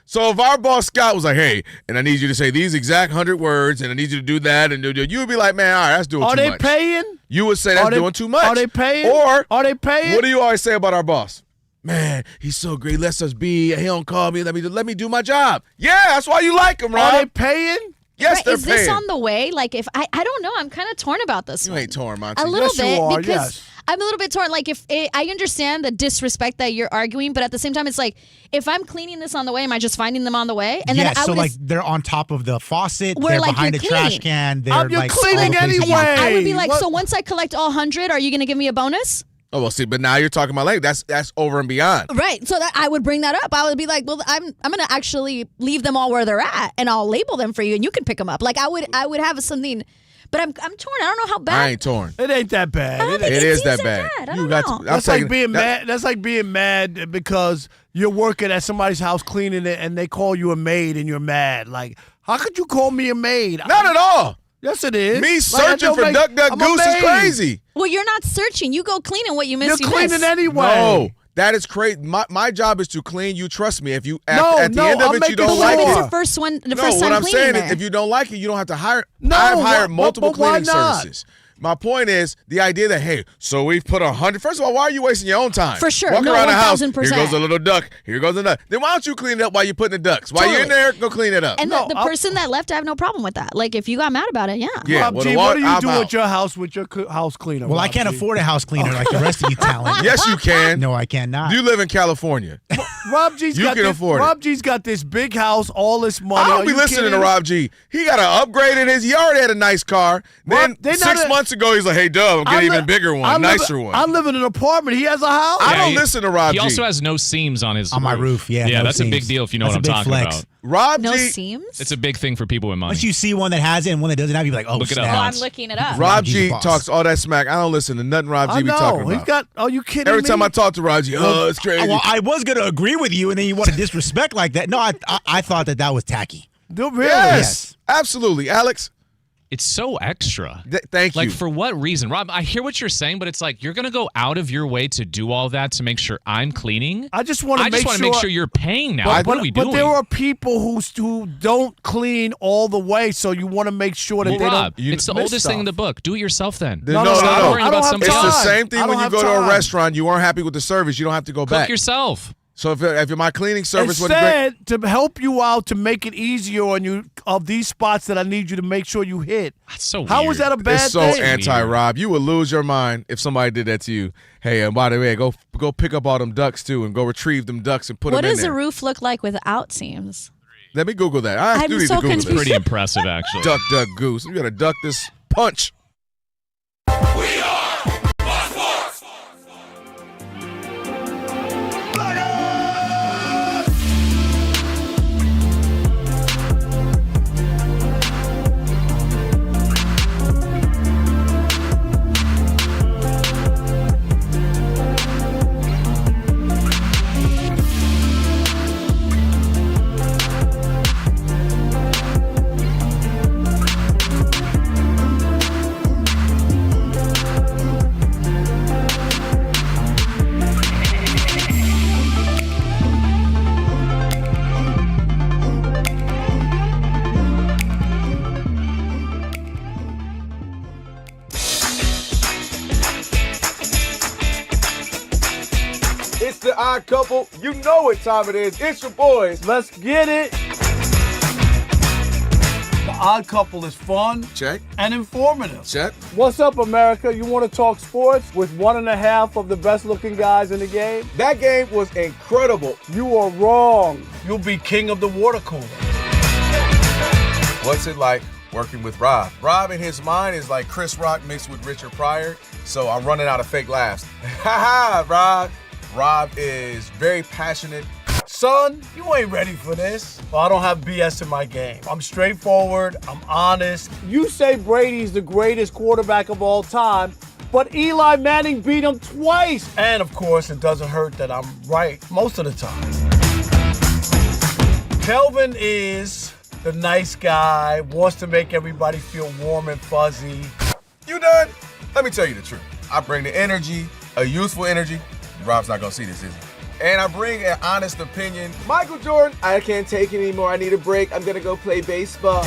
So if our boss Scott was like, "Hey, and I need you to say these exact 100 words, and I need you to do that," and you would be like, "Man, all right, that's doing too much." Are they paying? You would say that's doing too much. Are they paying? Or are they paying? What do you always say about our boss? "Man, he's so great. Lets us be. He don't call me. Let me do my job." Yeah, that's why you like him, Rob. Are they paying? Yes, right, they're is paying. this on the way? Like, if I don't know, I'm kind of torn about this. You one. ain't torn, Monty. A little Yes, you bit are, because yes. I'm a little bit torn. Like, I understand the disrespect that you're arguing, but at the same time, it's like, if I'm cleaning this on the way, am I just finding them on the way? And yeah, then so like they're on top of the faucet, Where, they're like, behind a you're trash cleaning. can, they're You're like cleaning all the places. anyway. yeah, I would be like, What? so once I collect all 100, are you going to give me a bonus? Oh, well, see, but now you're talking about like that's over and beyond. Right. So that I would bring that up. I would be like, well, I'm going to actually leave them all where they're at, and I'll label them for you, and you can pick them up. Like I would have something, but I'm torn. I don't know how bad. I ain't torn. It ain't that bad. It is that bad. I don't know. That's like being mad. That's like being mad because you're working at somebody's house cleaning it, and they call you a maid, and you're mad. Like, how could you call me a maid? Not at all. Yes, it is. Me searching for Duck, Duck, Goose is crazy. Well, you're not searching. You go cleaning what you miss. You're you cleaning miss. anyway. No, that is crazy. My job is to clean. You trust me. If you at the end of I'm it you don't making like But it. it's the first one. The first what time I'm cleaning saying there. is, if you don't like it, you don't have to hire. No, I've hired but multiple why cleaning not? services. My point is the idea that, hey, so we've put 100. First of all, why are you wasting your own time? For sure. Walk No, around the house. 1000%. Here goes a little duck. Here goes a duck. Then why don't you clean it up while you're putting the ducks? While you're in there, go clean it up. And the person that left, I have no problem with that. Like, if you got mad about it, yeah. Yeah, Rob well, G, the what do you I'm do out. with your house house cleaner? Well, I Rob can't G? afford a house cleaner like the rest of you talent. Yes, you can. No, I cannot. You live in California. Rob G's You got can this, afford it. Rob G's got this big house, all this money. I don't Are be you listening kidding? to Rob G. He got an upgrade in his. He already had a nice car. Then Rob, they 6 not a- months ago, he's like, "Hey, Dub, I'm getting even bigger one, nicer one." I live in an apartment. He has a house. I don't listen to Rob He G. also has no seams on his On my roof, yeah. Yeah, no that's a big seams. deal if you know That's what I'm a big talking flex. about. Rob No G. seams? It's a big thing for people with money. Once you see one that has it and one that doesn't have, you're like, oh, Look it up. snap. Oh, I'm looking it up. Rob G's G the boss. talks all that smack. I don't listen to nothing Rob G I be talking know. about. He's got. Are you kidding Every me? time I talk to Rob G, oh, it's crazy. Well, I was going to agree with you, and then you want to disrespect like that. No, I thought that was tacky. Do really? Yes, absolutely, Alex. It's so extra. Thank you. Like, for what reason? Rob, I hear what you're saying, but it's like you're going to go out of your way to do all that to make sure I'm cleaning? I just want to make sure you're paying now. What are we doing? But there are people who don't clean all the way, so you want to make sure that Rob, don't it's the oldest thing in the book. Do it yourself then. No. I don't have It's the same thing when you go to a time. restaurant, you aren't happy with the service, you don't have to go back. Cook yourself. So if my cleaning service wasn't great. Instead, to help you out, to make it easier on you of these spots that I need you to make sure you hit. That's so weird. How is that a bad It's so thing? anti-Rob. You would lose your mind if somebody did that to you. Hey, and by the way, go pick up all them ducks too and go retrieve them ducks and put them in there. What does a roof look like without seams? Let me Google that. I do need to Google this. It's pretty impressive, actually. Duck, duck, goose. We got to duck this punch. It's the Odd Couple. You know what time it is. It's your boys. Let's get it. The Odd Couple is fun. Check. And informative. Check. What's up, America? You want to talk sports with 1.5 of the best-looking guys in the game? That game was incredible. You are wrong. You'll be king of the water cooler. What's it like working with Rob? Rob in his mind is like Chris Rock mixed with Richard Pryor, so I'm running out of fake laughs. Ha ha, Rob. Rob is very passionate. Son, you ain't ready for this. Well, I don't have BS in my game. I'm straightforward. I'm honest. You say Brady's the greatest quarterback of all time, but Eli Manning beat him twice. And, of course, it doesn't hurt that I'm right most of the time. Kelvin is the nice guy, wants to make everybody feel warm and fuzzy. You done? Let me tell you the truth. I bring the energy, a youthful energy. Rob's not going to see this, is he? And I bring an honest opinion. Michael Jordan, I can't take it anymore. I need a break. I'm going to go play baseball.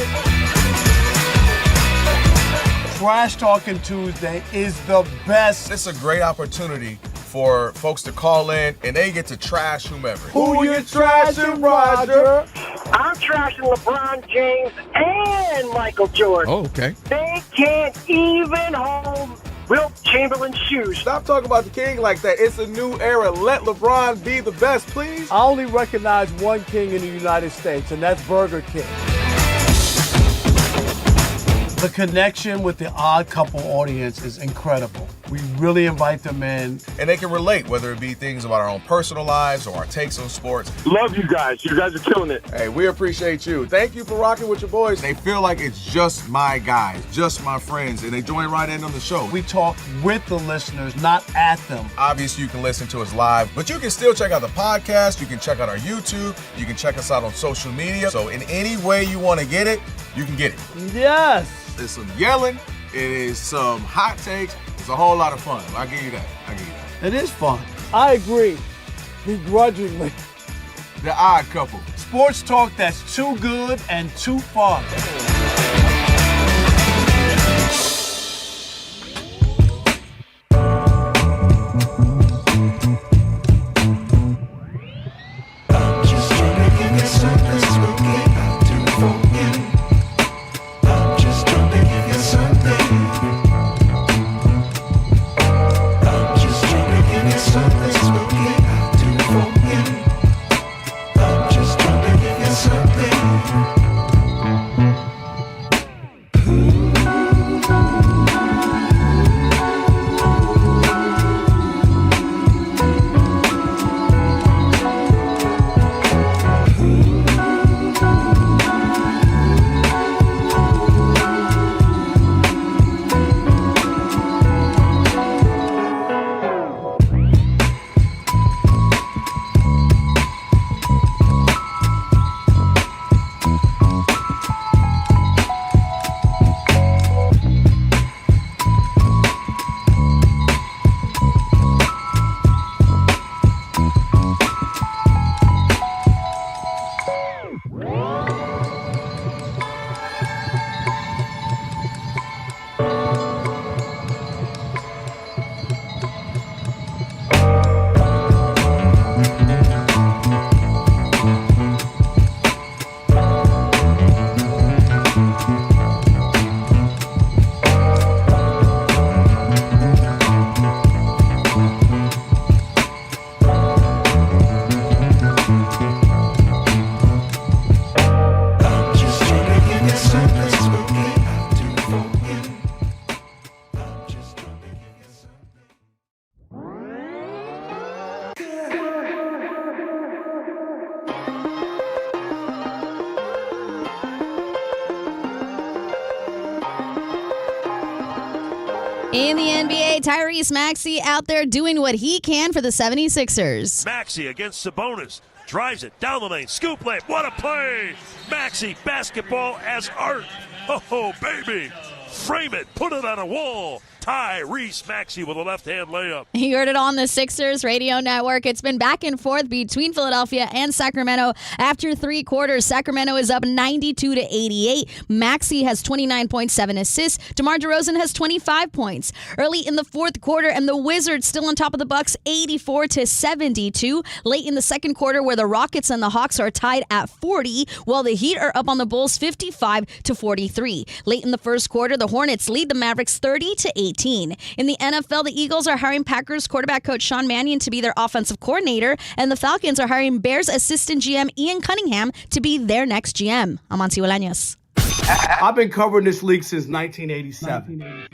Trash Talking Tuesday is the best. It's a great opportunity for folks to call in and they get to trash whomever. Who you trashing, Roger? I'm trashing LeBron James and Michael Jordan. Oh, okay. They can't even hold Wilt Chamberlain's shoes. Stop talking about the king like that. It's a new era. Let LeBron be the best, please. I only recognize one king in the United States, and that's Burger King. The connection with the Odd Couple audience is incredible. We really invite them in. And they can relate, whether it be things about our own personal lives or our takes on sports. Love you guys. You guys are killing it. Hey, we appreciate you. Thank you for rocking with your boys. They feel like it's just my guys, just my friends, and they join right in on the show. We talk with the listeners, not at them. Obviously, you can listen to us live, but you can still check out the podcast. You can check out our YouTube. You can check us out on social media. So in any way you want to get it, you can get it. Yes. There's some yelling. It is some hot takes. It's a whole lot of fun. I'll give you that. It is fun. I agree. Begrudgingly. The Odd Couple. Sports talk that's too good and too fun. In the NBA, Tyrese Maxey out there doing what he can for the 76ers. Maxey against Sabonis. Drives it down the lane. Scoop layup. What a play. Maxey, basketball as art. Oh, baby. Frame it. Put it on a wall. Tyrese Maxey with a left-hand layup. You heard it on the Sixers radio network. It's been back and forth between Philadelphia and Sacramento. After 3 quarters, Sacramento is up 92-88. Maxey has 29.7 assists. DeMar DeRozan has 25 points. Early in the 4th quarter, and the Wizards still on top of the Bucks, 84-72. Late in the 2nd quarter, where the Rockets and the Hawks are tied at 40, while the Heat are up on the Bulls 55-43. Late in the 1st quarter, the Hornets lead the Mavericks 30-18. In the NFL, the Eagles are hiring Packers quarterback coach Sean Mannion to be their offensive coordinator, and the Falcons are hiring Bears assistant GM Ian Cunningham to be their next GM. I'm Monty Bolaños. I've been covering this league since 1987.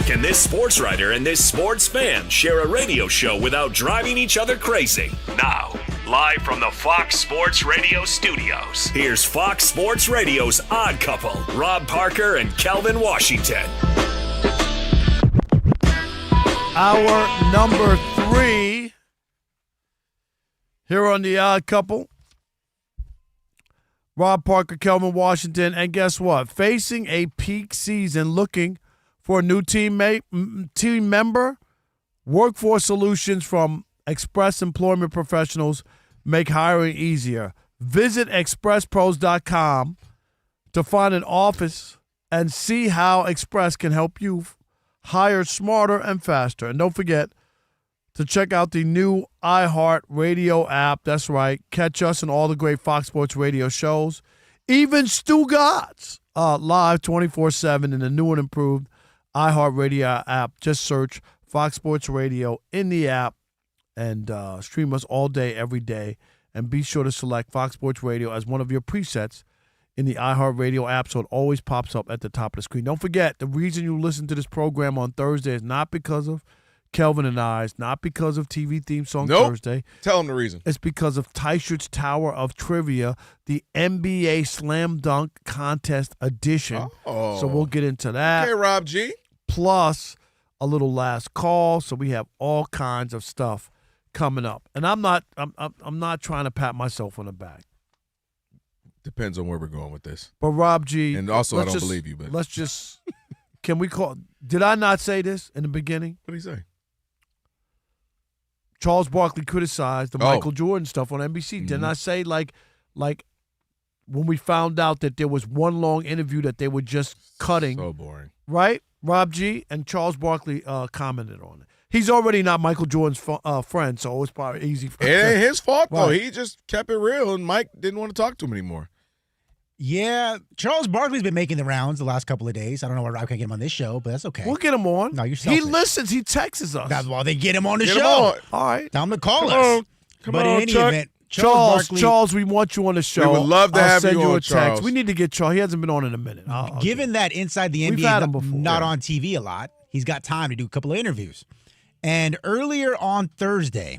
Can this sports writer and this sports fan share a radio show without driving each other crazy? Now, live from the Fox Sports Radio studios, here's Fox Sports Radio's Odd Couple, Rob Parker and Kelvin Washington. Our number 3 here on the Odd Couple. Rob Parker, Kelvin Washington, and guess what? Facing a peak season, looking for a new team member, Workforce Solutions from Express Employment Professionals make hiring easier. Visit expresspros.com to find an office and see how Express can help you hire smarter and faster. And don't forget to check out the new iHeart Radio app. That's right. Catch us and all the great Fox Sports Radio shows. Even Stu Gott's live 24/7 in the new and improved iHeart Radio app. Just search Fox Sports Radio in the app and stream us all day, every day. And be sure to select Fox Sports Radio as one of your presets in the iHeart Radio app so it always pops up at the top of the screen. Don't forget, the reason you listen to this program on Thursday is not because of Kelvin and I. It's not because of TV Theme Song Thursday. Tell them the reason. It's because of Teichert's Tower of Trivia, the NBA Slam Dunk Contest edition. Oh. So we'll get into that. Okay, Rob G. Plus a little last call. So we have all kinds of stuff coming up. And I'm not trying to pat myself on the back. Depends on where we're going with this. But Rob G. And also, I don't believe you, but let's just can we call? Did I not say this in the beginning? What did he say? Charles Barkley criticized the Michael Jordan stuff on NBC. Didn't I say like when we found out that there was one long interview that they were just cutting? So boring, right? Rob G. and Charles Barkley commented on it. He's already not Michael Jordan's friend, so it's probably easy for him. It ain't his fault, though. Right. He just kept it real, and Mike didn't want to talk to him anymore. Yeah, Charles Barkley's been making the rounds the last couple of days. I don't know why Rob can't get him on this show, but that's okay. We'll get him on. No, you're He selfish. listens. He texts us. That's why they get him on the Get him show. on. All right. Tell him to call Come us. on. Come but on, in any Chuck. event, Charles, we want you on the show. We would love to I'll have send you on, a text. Charles. We need to get Charles. He hasn't been on in a minute. I'll Given that Inside the We've NBA had is him before. not Yeah. on TV a lot, he's got time to do a couple of interviews. And earlier on Thursday,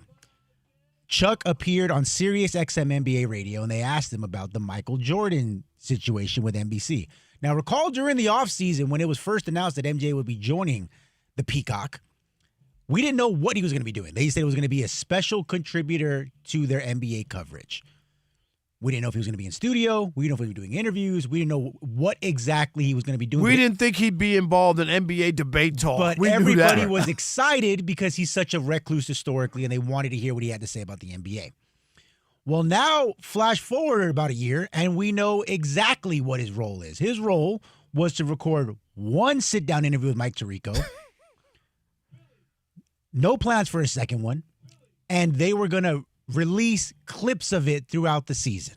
Chuck appeared on Sirius XM NBA radio, and they asked him about the Michael Jordan situation with NBC. Now, recall during the offseason when it was first announced that MJ would be joining the Peacock, we didn't know what he was going to be doing. They said it was going to be a special contributor to their NBA coverage. We didn't know if he was going to be in studio. We didn't know if he was doing interviews. We didn't know what exactly he was going to be doing. We didn't think he'd be involved in NBA debate talk. But we everybody knew that. was excited because he's such a recluse historically, and they wanted to hear what he had to say about the NBA. Well, now, flash forward about a year, and we know exactly what his role is. His role was to record one sit-down interview with Mike Tirico. No plans for a second one. And they were going to release clips of it throughout the season.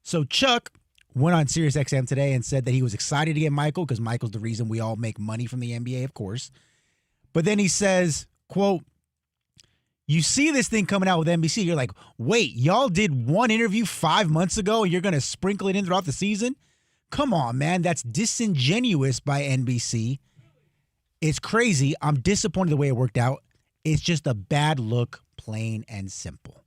So Chuck went on Sirius XM today and said that he was excited to get Michael because Michael's the reason we all make money from the NBA, of course. But then he says, quote, You see this thing coming out with NBC, you're like, wait, y'all did one interview 5 months ago and you're going to sprinkle it in throughout the season? Come on, man. That's disingenuous by NBC. It's crazy. I'm disappointed the way it worked out. It's just a bad look, plain and simple.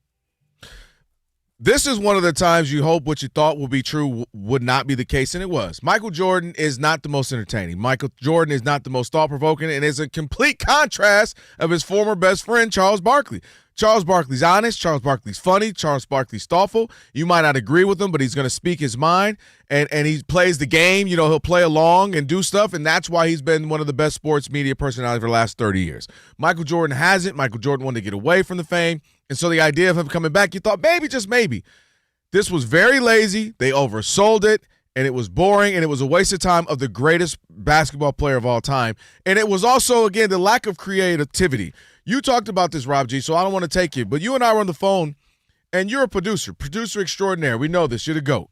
This is one of the times you hope what you thought would be true would not be the case, and it was. Michael Jordan is not the most entertaining. Michael Jordan is not the most thought-provoking, and is a complete contrast of his former best friend, Charles Barkley. Charles Barkley's honest. Charles Barkley's funny. Charles Barkley's thoughtful. You might not agree with him, but he's going to speak his mind, and he plays the game. You know, he'll play along and do stuff, and that's why he's been one of the best sports media personalities for the last 30 years. Michael Jordan hasn't. Michael Jordan wanted to get away from the fame, and so the idea of him coming back, you thought maybe, just maybe. This was very lazy. They oversold it, and it was boring, and it was a waste of time of the greatest basketball player of all time. And it was also, again, the lack of creativity. You talked about this, Rob G, so I don't want to take you, but you and I were on the phone, and you're a producer extraordinaire. We know this. You're the GOAT.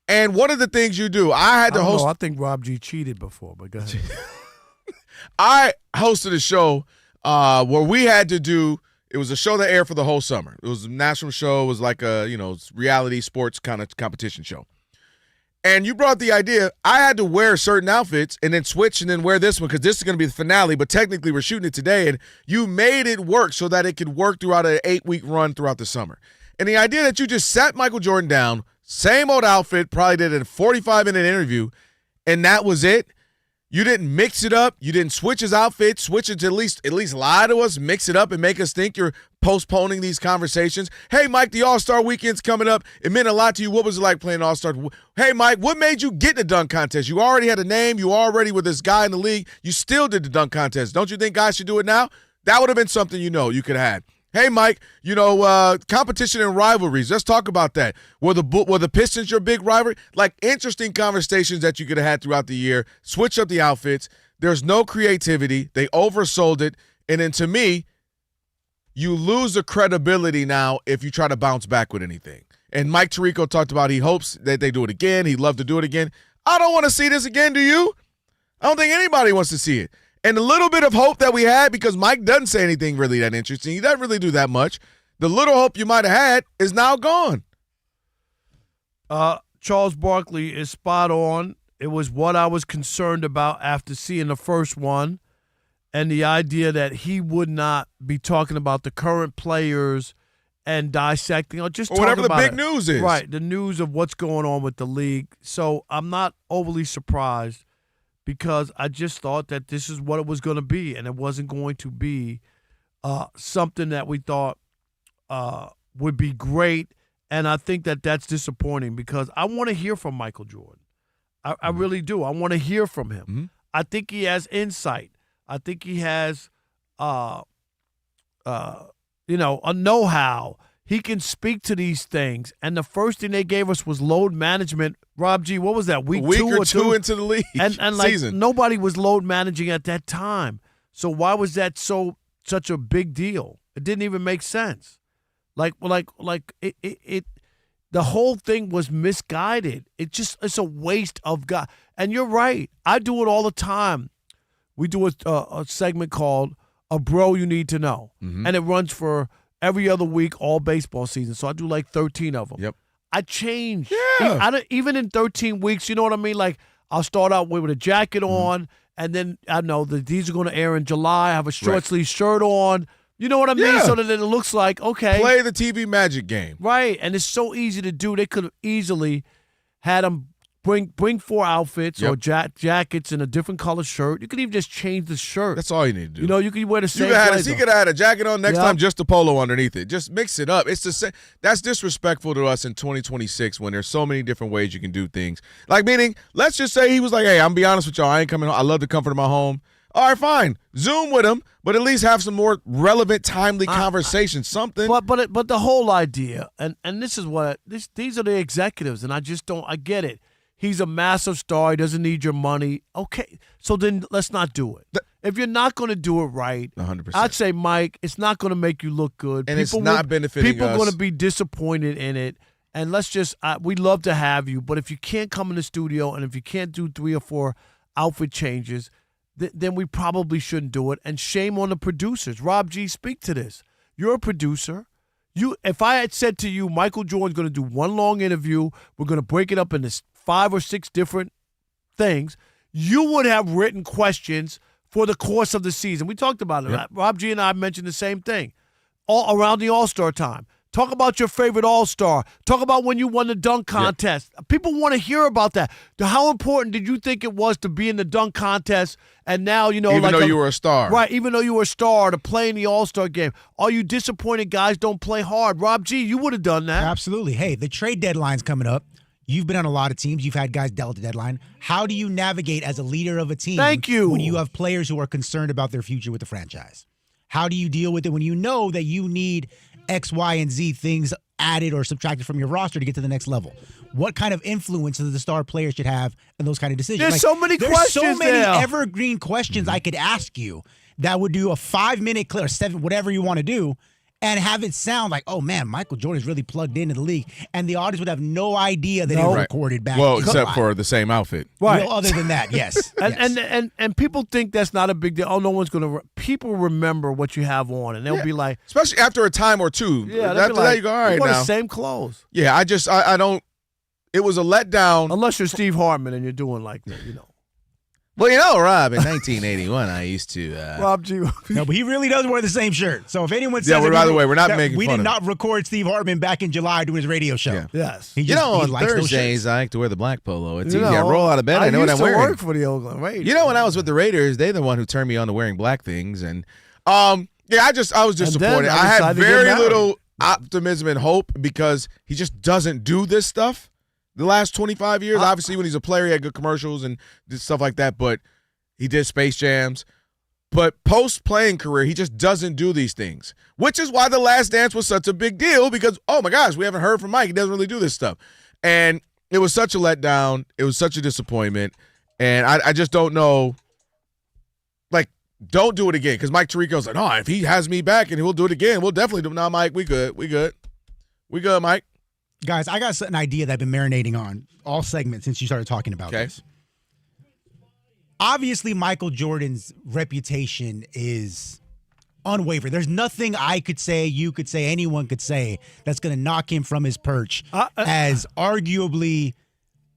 And one of the things you do, I think Rob G cheated before, but go ahead. I hosted a show where we had to do – it was a show that aired for the whole summer. It was a national show. It was like a, reality sports kind of competition show. And you brought the idea, I had to wear certain outfits and then switch and then wear this one because this is going to be the finale, but technically we're shooting it today, and you made it work so that it could work throughout an 8-week run throughout the summer. And the idea that you just sat Michael Jordan down, same old outfit, probably did a 45-minute interview, and that was it. You didn't mix it up. You didn't switch his outfit, switch it to at least lie to us, mix it up, and make us think you're postponing these conversations. Hey, Mike, the All-Star Weekend's coming up. It meant a lot to you. What was it like playing All-Star? Hey, Mike, what made you get in the dunk contest? You already had a name. You already were this guy in the league. You still did the dunk contest. Don't you think guys should do it now? That would have been something you could have had. Hey, Mike, competition and rivalries. Let's talk about that. Were the Pistons your big rivalry? Like, interesting conversations that you could have had throughout the year. Switch up the outfits. There's no creativity. They oversold it. And then, to me, you lose the credibility now if you try to bounce back with anything. And Mike Tirico talked about he hopes that they do it again. He'd love to do it again. I don't want to see this again, do you? I don't think anybody wants to see it. And a little bit of hope that we had, because Mike doesn't say anything really that interesting. He doesn't really do that much. The little hope you might have had is now gone. Charles Barkley is spot on. It was what I was concerned about after seeing the first one, and the idea that he would not be talking about the current players and dissecting or just whatever the big it. News is. Right, the news of what's going on with the league. So I'm not overly surprised, because I just thought that this is what it was going to be, and it wasn't going to be something that we thought would be great. And I think that that's disappointing, because I want to hear from Michael Jordan. I really do. I want to hear from him. Mm-hmm. I think he has insight. I think he has, a know-how. He can speak to these things. And the first thing they gave us was load management. Rob G, what was that, week two or two into the league and like season? Nobody was load managing at that time. So why was that such a big deal? It didn't even make sense. Like it the whole thing was misguided. It's a waste of God. And you're right. I do it all the time. We do a segment called A Bro You Need to Know. Mm-hmm. And it runs for every other week all baseball season. So I do like 13 of them. Yep. I change. Yeah. Even in 13 weeks, you know what I mean? Like, I'll start out with a jacket on, and then I know that these are going to air in July. I have a short sleeve shirt on. You know what I mean? Yeah. So that it looks like, okay. Play the TV Magic game. Right. And it's so easy to do. They could have easily had them bring 4 outfits or jackets and a different color shirt. You could even just change the shirt. That's all you need to do. You know, you could wear the same He could have had a jacket on next Yep. time, just a polo underneath it. Just mix it up. It's the same. That's disrespectful to us in 2026 when there's so many different ways you can do things. Like, meaning, let's just say he was like, hey, I'm be honest with y'all, I ain't coming home. I love the comfort of my home. All right, fine. Zoom with him, but at least have some more relevant, timely conversation. Something. But the whole idea, and this is what these are the executives, and I just don't. I get it. He's a massive star. He doesn't need your money. Okay, so then let's not do it. If you're not going to do it right, 100%. I'd say, Mike, it's not going to make you look good. And it's not benefiting us. People are going to be disappointed in it. And let's just, we'd love to have you, but if you can't come in the studio and if you can't do 3 or 4 outfit changes, then we probably shouldn't do it. And shame on the producers. Rob G, speak to this. You're a producer. If I had said to you, Michael Jordan's going to do one long interview, we're going to break it up into 5 or 6 different things, you would have written questions for the course of the season. We talked about it. Yep. Rob G and I mentioned the same thing. All around the All-Star time. Talk about your favorite All-Star. Talk about when you won the dunk contest. Yep. People want to hear about that. How important did you think it was to be in the dunk contest and now, even though you were a star. Right, even though you were a star, to play in the All-Star game. Are you disappointed guys don't play hard? Rob G, you would have done that. Absolutely. Hey, the trade deadline's coming up. You've been on a lot of teams. You've had guys dealt at the deadline. How do you navigate as a leader of a team Thank you. when you have players who are concerned about their future with the franchise? How do you deal with it when you know that you need X, Y, and Z things added or subtracted from your roster to get to the next level? What kind of influence does the star player should have in those kind of decisions? There's so many questions There's so many there. evergreen questions I could ask you that would do a 5-minute clip or 7, whatever you want to do, and have it sound like, oh man, Michael Jordan's really plugged into the league, and the audience would have no idea that he was recorded back. Well, in except July. for the same outfit. Right. Well, other than that, yes. And people think that's not a big deal. Oh, no one's going to. People remember what you have on, and they'll be like, especially after a time or two. yeah, After that, you go, all right, wear now. the same clothes. Yeah, I don't. It was a letdown. Unless you're Steve Hartman and you're doing like that, Well, Rob, in 1981, I used to. Rob G. No, but he really does wear the same shirt. So if anyone says, Yeah, well, by the way, we're not making we fun did of not record Steve Hartman back in July doing his radio show. Yeah. Yes. He just, on he likes those Thursdays, shirts. I like to wear the black polo. It's easy. I roll out of bed. I know what I'm wearing. I used to work for the Oakland Raiders. When I was with the Raiders, they're the one who turned me on to wearing black things. And, I was disappointed. I had very little optimism and hope because he just doesn't do this stuff the last 25 years. Obviously, when he's a player, he had good commercials and did stuff like that, but he did Space Jams. But post-playing career, he just doesn't do these things, which is why The Last Dance was such a big deal because, oh, my gosh, we haven't heard from Mike. He doesn't really do this stuff. And it was such a letdown. It was such a disappointment. And I just don't know. Like, don't do it again because Mike Tirico's like, no, if he has me back and he'll do it again, we'll definitely do it. No, Mike, we good. We good, Mike. Guys, I got an idea that I've been marinating on all segments since you started talking about this. Obviously, Michael Jordan's reputation is unwavering. There's nothing I could say, you could say, anyone could say that's going to knock him from his perch as arguably,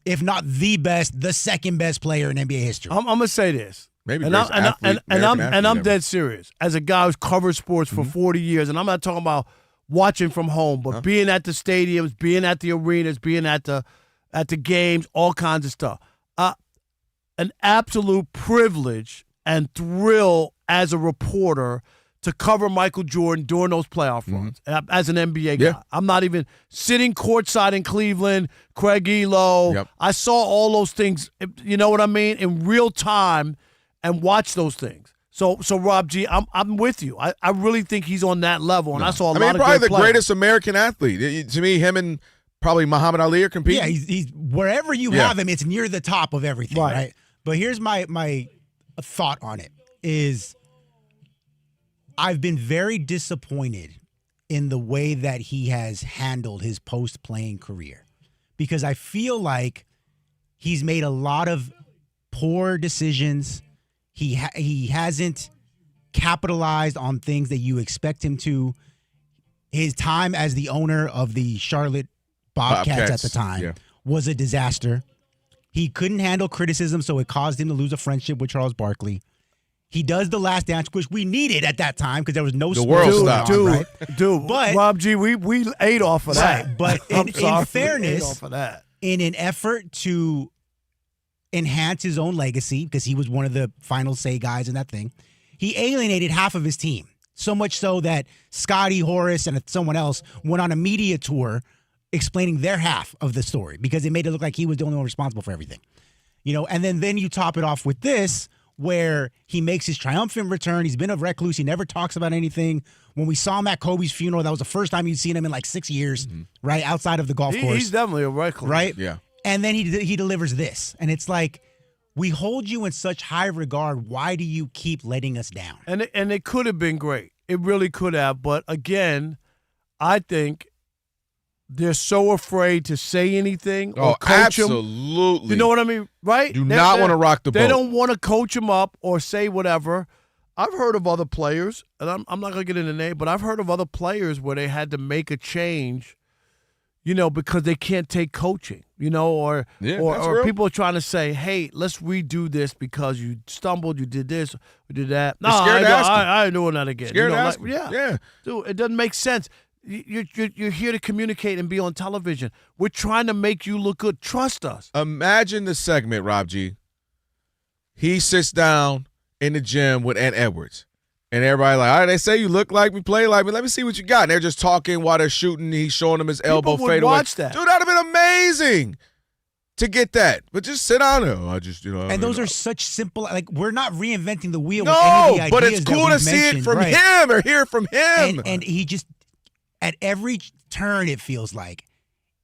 if not the best, the second best player in NBA history. I'm going to say this. Maybe I'm dead serious. As a guy who's covered sports for 40 years, and I'm not talking about watching from home, but being at the stadiums, being at the arenas, being at the games, all kinds of stuff. An absolute privilege and thrill as a reporter to cover Michael Jordan during those playoff runs as an NBA guy. Yeah. I'm not even sitting courtside in Cleveland, Craig Elo. Yep. I saw all those things, you know what I mean, in real time and watched those things. So Rob G, I'm with you. I really think he's on that level, and I saw a lot of probably great the players. greatest American athlete. To me, him and probably Muhammad Ali are competing. Yeah, he's wherever you have him, it's near the top of everything, right? But here's my thought on it is I've been very disappointed in the way that he has handled his post-playing career because I feel like he's made a lot of poor decisions. He hasn't capitalized on things that you expect him to. His time as the owner of the Charlotte Bobcats at the time was a disaster. He couldn't handle criticism, so it caused him to lose a friendship with Charles Barkley. He does The Last Dance, which we needed at that time because there was no world stopped. Dude, but Rob G, we ate off of that. Right, but in fairness, off of that. In an effort to enhance his own legacy, because he was one of the final say guys in that thing, he alienated half of his team. So much so that Scotty, Horace, and someone else went on a media tour explaining their half of the story because it made it look like he was the only one responsible for everything. And then you top it off with this, where he makes his triumphant return. He's been a recluse. He never talks about anything. When we saw him at Kobe's funeral, that was the first time you'd seen him in like 6 years, right, outside of the golf course. He's definitely a recluse. Right? Yeah. And then he delivers this. And it's like, we hold you in such high regard. Why do you keep letting us down? And it could have been great. It really could have. But again, I think they're so afraid to say anything or coach him. Absolutely. You know what I mean? Right? Do not want to rock the boat. They don't want to coach him up or say whatever. I've heard of other players, and I'm not going to get into name, but I've heard of other players where they had to make a change, because they can't take coaching, or people are trying to say, hey, let's redo this because you stumbled, you did this, you did that. No, I ain't doing that again. Scared to ask him. Yeah. Dude, it doesn't make sense. You're here to communicate and be on television. We're trying to make you look good. Trust us. Imagine the segment, Rob G. He sits down in the gym with Ant Edwards. And everybody like, all right, they say you look like me, play like me. Let me see what you got. And they're just talking while they're shooting. He's showing them his elbow fade away. Watch that. Dude, that would have been amazing to get that. But just sit down there. And those are such simple, like, we're not reinventing the wheel no, with any of the ideas but it's cool to see it from him or hear from him. And he just, at every turn, it feels like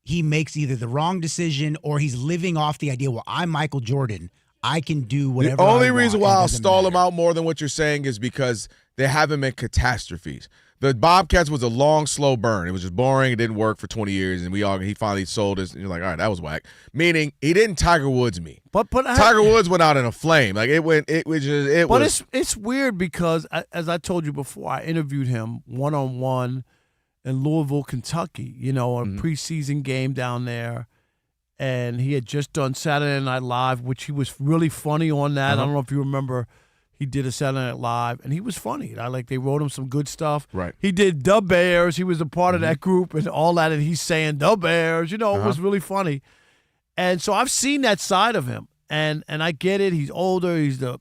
he makes either the wrong decision or he's living off the idea, well, I'm Michael Jordan. I can do whatever The only I reason want. why I'll stall him out more than what you're saying is because there haven't been catastrophes. The Bobcats was a long, slow burn. It was just boring. It didn't work for 20 years, and he finally sold us. And you're like, all right, that was whack. Meaning he didn't Tiger Woods me. But Tiger Woods went out in a flame. Like it's weird because as I told you before, I interviewed him one-on-one in Louisville, Kentucky. A preseason game down there. And he had just done Saturday Night Live, which he was really funny on that. I don't know if you remember, he did a Saturday Night Live, and he was funny. They wrote him some good stuff. Right. He did the Bears. He was a part of that group and all that, and he's saying the Bears. It was really funny. And so I've seen that side of him, and I get it. He's older. He's a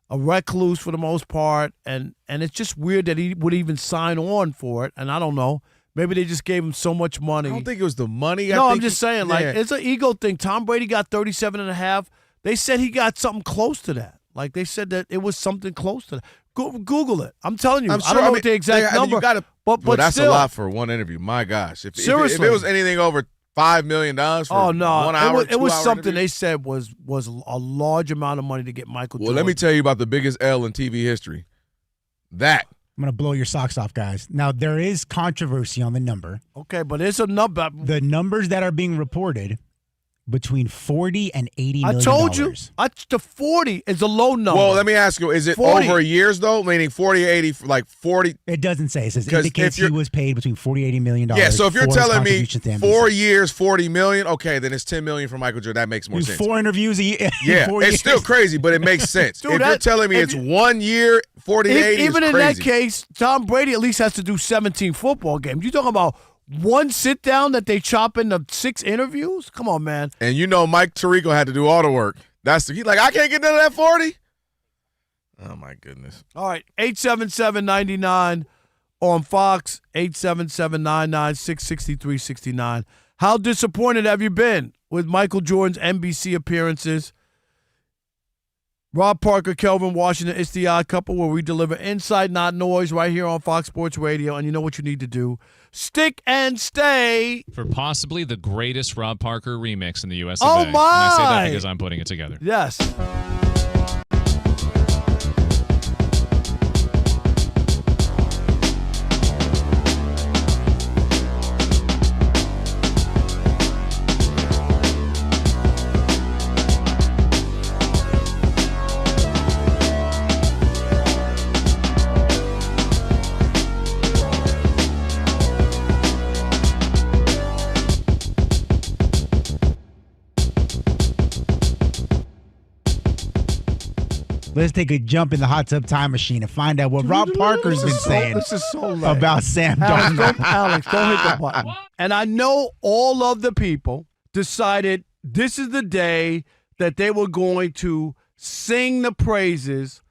recluse for the most part, and it's just weird that he would even sign on for it. And I don't know. Maybe they just gave him so much money. I don't think it was the money. I'm just saying, it's an ego thing. Tom Brady got 37.5. They said he got something close to that. Like, they said that it was something close to that. Google it. I'm telling you. I don't know what the exact number. But that's still, a lot for one interview. My gosh. If Seriously. it was anything over $5 million for 1 hour, it was something interview? they said was a large amount of money to get Michael Jordan. Well, let me tell you about the biggest L in TV history. That. I'm going to blow your socks off, guys. Now, there is controversy on the number. Okay, but it's a number. The numbers that are being reported, between $40 and $80 million. I told you. The 40 is a low number. Well, let me ask you, is it 40. over years, though? Meaning 40, 80, like 40? It doesn't say. It says indicates he was paid between $40 and $80 million. Yeah, so if you're telling me 4 years, years, $40 million, okay, then it's $10 million for Michael Jordan. That makes more sense. 4 interviews a year. Yeah, it's still crazy, but it makes sense. Dude, if you're telling me it's 1 year, 40 to 80 even is in crazy. that case, Tom Brady at least has to do 17 football games. You're talking about one sit down that they chop into 6 interviews? Come on, man. And Mike Tirico had to do all the work. He's like, I can't get none of that 40. Oh my goodness. All right, 877-99 on Fox, 877-99-663-69. How disappointed have you been with Michael Jordan's NBC appearances? Rob Parker, Kelvin Washington, it's the Odd Couple, where we deliver insight, not noise, right here on Fox Sports Radio. And you know what you need to do. Stick and stay. For possibly the greatest Rob Parker remix in the US Oh, of A. my! And I say that because I'm putting it together. Yes. let's take a jump in the hot tub time machine and find out what Rob Parker's been saying about Sam Darnold. Alex, don't hit the button. And I know all of the people decided this is the day that they were going to sing the praises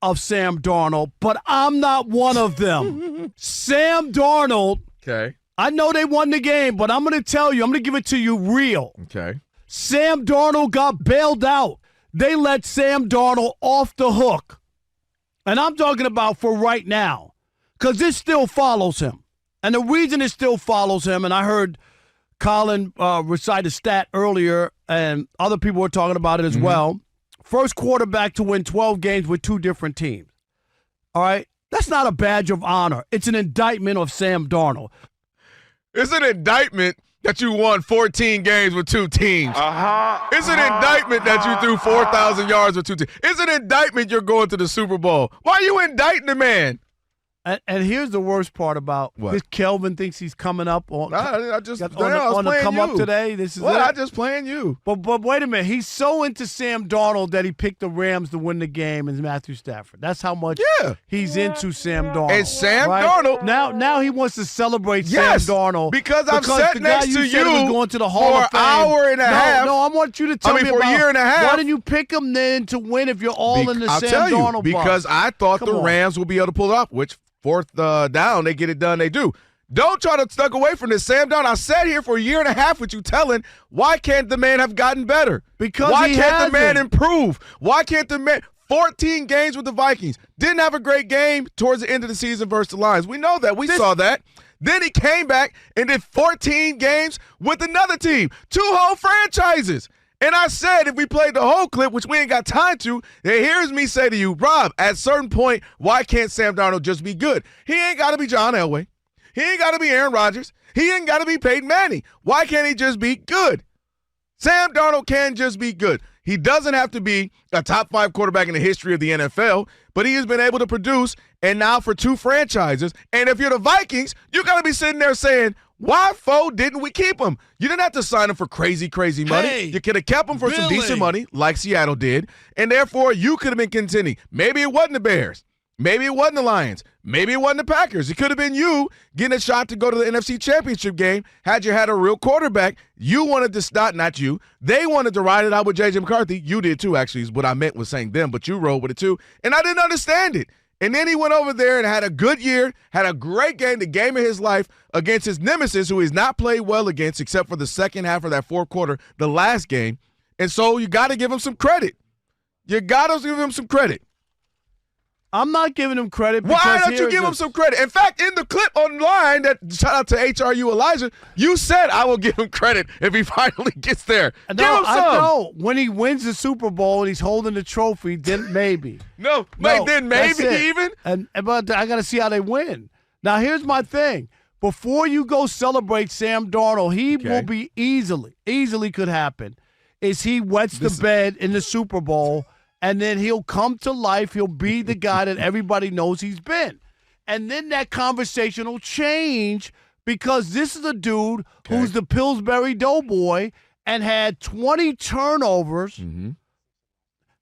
of Sam Darnold, but I'm not one of them. Sam Darnold. Okay. I know they won the game, but I'm going to tell you, I'm going to give it to you real. Okay. Sam Darnold got bailed out. They let Sam Darnold off the hook. And I'm talking about for right now, because this still follows him. And the reason it still follows him, and I heard Colin recite a stat earlier, and other people were talking about it as well. First quarterback to win 12 games with two different teams. All right? That's not a badge of honor. It's an indictment of Sam Darnold. It's an indictment that you won 14 games with 2 teams. It's an indictment that you threw 4,000 yards with 2 teams. It's an indictment you're going to the Super Bowl. Why are you indicting the man? And here's the worst part about this. Kelvin thinks he's coming up on. I just on the come up today. This is I just playing you. But wait a minute. He's so into Sam Darnold that he picked the Rams to win the game and Matthew Stafford. That's how much he's into Sam Darnold. And Sam Darnold. Now he wants to celebrate Yes, Sam Darnold because I've sat the guy next to said you was going to the Hall for of Fame. an hour and a half. No, I want you to tell me for about a year and a half. Why didn't you pick him then to win if you're all in the I'll Sam tell you, Darnold because box? I thought Come the on. Rams will be able to pull it off, which fourth down, they get it done, they do. Don't try to stuck away from this, Sam Darnold. I sat here for a year and a half with you telling, why can't the man have gotten better? Because why he can't the man hasn't. improve? Why can't the man 14 games with the Vikings? Didn't have a great game towards the end of the season versus the Lions. We know that. We saw that. Then he came back and did 14 games with another team. 2 whole franchises. And I said, if we played the whole clip, which we ain't got time to, then here's me say to you, Rob, at a certain point, why can't Sam Darnold just be good? He ain't got to be John Elway. He ain't got to be Aaron Rodgers. He ain't got to be Peyton Manning. Why can't he just be good? Sam Darnold can just be good. He doesn't have to be a top 5 quarterback in the history of the NFL, but he has been able to produce, and now for 2 franchises. And if you're the Vikings, you got to be sitting there saying, why, didn't we keep him? You didn't have to sign him for crazy money. Hey, you could have kept him for some Billy. decent money, like Seattle did, and therefore you could have been contending. Maybe it wasn't the Bears. Maybe it wasn't the Lions. Maybe it wasn't the Packers. It could have been you getting a shot to go to the NFC Championship game had you had a real quarterback. You wanted to not you. They wanted to ride it out with J.J. McCarthy. You did too, actually, is what I meant was saying them, but you rode with it too. And I didn't understand it. And then he went over there and had a good year, had a great game, the game of his life against his nemesis, who he's not played well against except for the second half of that fourth quarter, the last game. And so you got to give him some credit. You got to give him some credit. I'm not giving him credit. Why don't you give him some credit? In fact, in the clip online, that shout out to HRU Elijah, you said I will give him credit if he finally gets there. No, give him some. I know. When he wins the Super Bowl and he's holding the trophy, then maybe. Then maybe even. But I got to see how they win. Now, here's my thing. Before you go celebrate Sam Darnold, he will be easily could happen, is he wets the bed in the Super Bowl, and then he'll come to life. He'll be the guy that everybody knows he's been. And then that conversation will change because this is a dude who's the Pillsbury Doughboy and had 20 turnovers,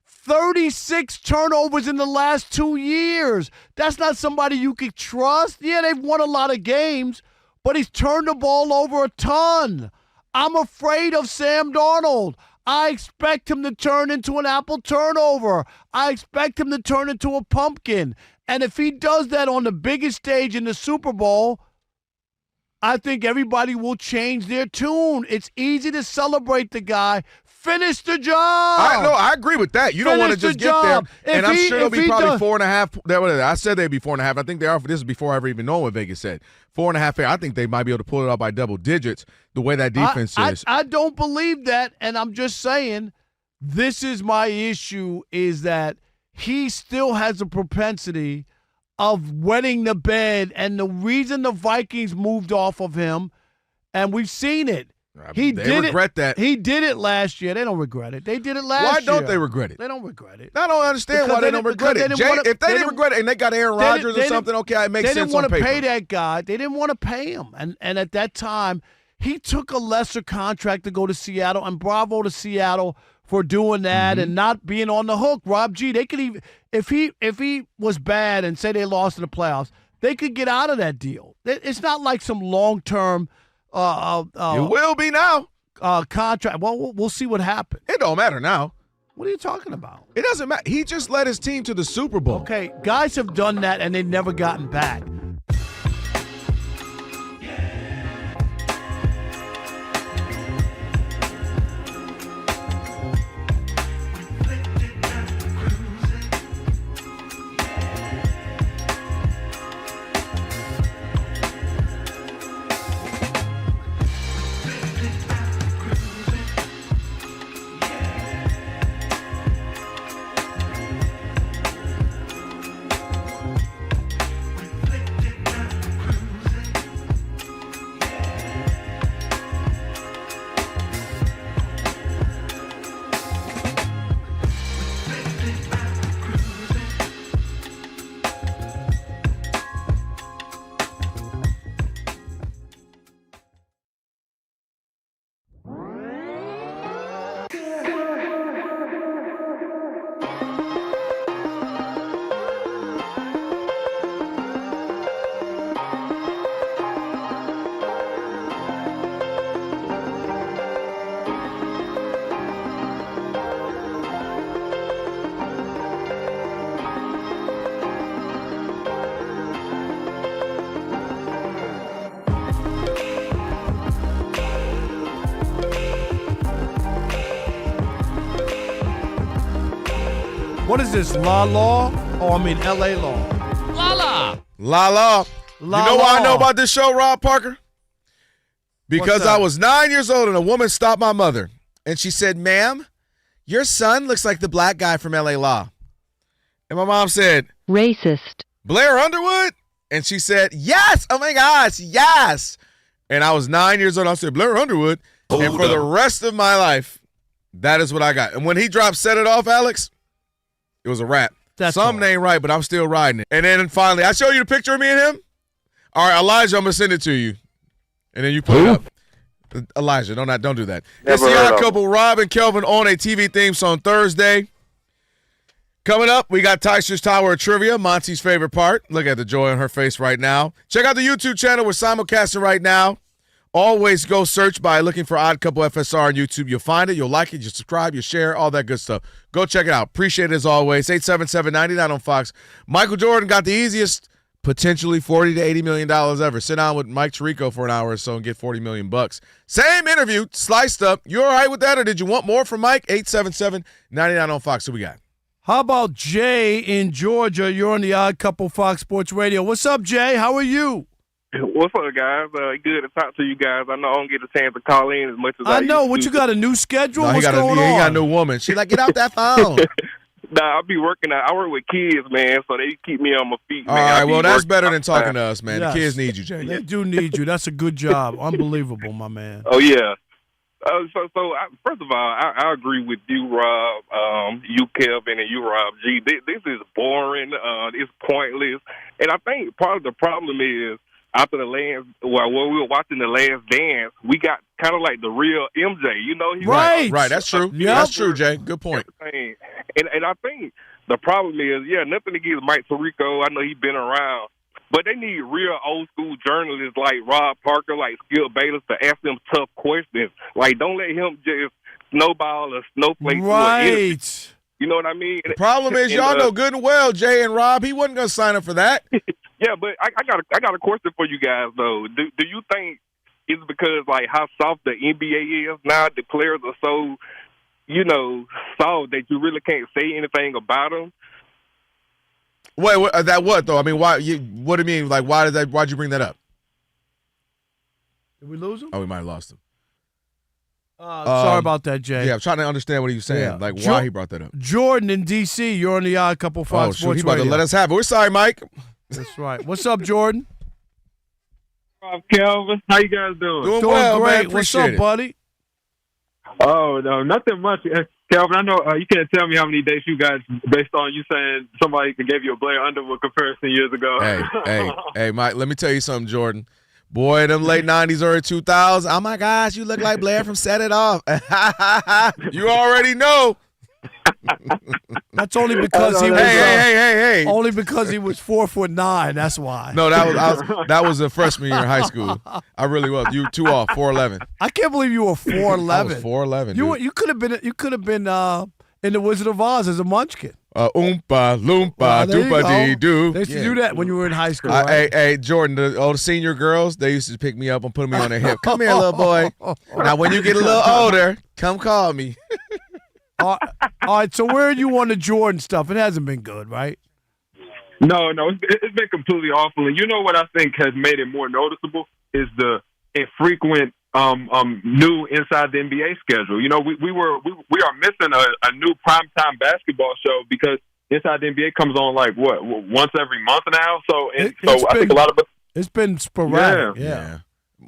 36 turnovers in the last 2 years. That's not somebody you could trust. Yeah, they've won a lot of games, but he's turned the ball over a ton. I'm afraid of Sam Darnold. I expect him to turn into an apple turnover. I expect him to turn into a pumpkin. And if he does that on the biggest stage in the Super Bowl, I think everybody will change their tune. It's easy to celebrate the guy. Finish the job. I agree with that. You don't want to just get there. And I'm sure they'll be probably 4.5. I said they'd be 4.5. I think they are. This is before I ever even know what Vegas said. 4.5. I think they might be able to pull it out by double digits the way that defense is. I don't believe that, and I'm just saying this is my issue, is that he still has a propensity of wetting the bed, and the reason the Vikings moved off of him, and we've seen it. They regret that. He did it last year. They don't regret it. They did it last year. Why don't they regret it? They don't regret it. I don't understand why they don't regret it. If they didn't regret it and they got Aaron Rodgers or something, okay, it makes sense on paper. They didn't want to pay that guy. They didn't want to pay him. And at that time, he took a lesser contract to go to Seattle, and bravo to Seattle for doing that and not being on the hook. Rob G, they could even, if he was bad and say they lost in the playoffs, they could get out of that deal. It's not like some long-term it will be now. Contract. Well, we'll see what happens. It don't matter now. What are you talking about? It doesn't matter. He just led his team to the Super Bowl. Okay, guys have done that and they've never gotten back. What is this, La Law? Oh, I mean L.A. Law. La. La La. You know why I know about this show, Rob Parker? Because I was 9 years old and a woman stopped my mother. And she said, ma'am, your son looks like the black guy from L.A. Law. And my mom said, racist. Blair Underwood? And she said, yes. Oh, my gosh, yes. And I was 9 years old. I said, Blair Underwood. And for the rest of my life, that is what I got. And when he dropped Set It Off, Alex, it was a wrap. Something ain't right, but I'm still riding it. And then finally, I show you the picture of me and him. All right, Elijah, I'm going to send it to you. And then you put it up. Elijah, don't do that. It's the Odd Couple, Rob and Kelvin on a TV theme song Thursday. Coming up, we got Teichert's Tower of Trivia, Monty's favorite part. Look at the joy on her face right now. Check out the YouTube channel. We're simulcasting right now. Always go search by looking for Odd Couple FSR on YouTube. You'll find it. You'll like it. You subscribe. You share. All that good stuff. Go check it out. Appreciate it as always. 877-99 on Fox. Michael Jordan got the easiest, potentially $40 to $80 million ever. Sit down with Mike Tirico for an hour or so and get $40 million. Same interview, sliced up. You all right with that, or did you want more from Mike? 877-99 on Fox. Who we got? How about Jay in Georgia? You're on the Odd Couple Fox Sports Radio. What's up, Jay? How are you? What's up, guys? Good to talk to you guys. I know I don't get a chance to call in as much as I know. used What to. you got, a new schedule? No, What's going on? He got a new woman. She like, get out that phone. Nah, I be working. I work with kids, man, so they keep me on my feet, man. All right, well, that's working better than talking to us, man. Yes. The kids need you, Jay. They do need you. That's a good job. Unbelievable, my man. Oh, yeah. First of all, I agree with you, Rob, you, Kelvin, and you, Rob G. This is boring. It's pointless. And I think part of the problem is after when we were watching The Last Dance, we got kind of like the real MJ. You know, Right, that's true. That's true, Jay. Good point. And I think the problem is, nothing against Mike Tirico. I know he's been around. But they need real old-school journalists like Rob Parker, like Skip Bayless, to ask them tough questions. Like, don't let him just snowball or snowflake. Right. You know what I mean? The problem is, y'all know good and well, Jay and Rob, he wasn't going to sign up for that. Yeah, but I got a question for you guys, though. Do you think it's because, like, how soft the NBA is now? The players are so, soft that you really can't say anything about them? Wait, what though? I mean, why? What do you mean? Like, why'd you bring that up? Did we lose him? Oh, we might have lost him. Sorry about that, Jay. Yeah, I'm trying to understand what he was saying. Like, why he brought that up. Jordan in D.C., you're on the Odd Couple Fox Sports he about Radio. to let us have it. We're sorry, Mike. That's right. What's up, Jordan? Kelvin, how you guys doing? Doing well, great. man. What's up, buddy? Oh, no, nothing much. Kelvin, I know you can't tell me how many dates you guys, based on you saying somebody gave you a Blair Underwood comparison years ago. Hey, Mike, let me tell you something, Jordan. Boy, them late 90s, early 2000s, oh, my gosh, you look like Blair from Set It Off. You already know. That's only because he was. Hey. Only because he was 4'9". That's why. No, that was a freshman year in high school. I really was. You 2 off, 4'11". I can't believe you were 4'11". I was 4'11". You could have been in the Wizard of Oz as a munchkin. Oompa loompa doopa dee doo. They used to do that when you were in high school. Right? Hey, Jordan, the senior girls, they used to pick me up and put me on their hip. Come here, little boy. Now, when you get a little older, come call me. All right, so where are you on the Jordan stuff? It hasn't been good, right? No, it's been completely awful. And you know what I think has made it more noticeable is the infrequent new Inside the NBA schedule. You know, we are missing a new primetime basketball show because Inside the NBA comes on like once every month now. So I think a lot of it's been sporadic. Yeah.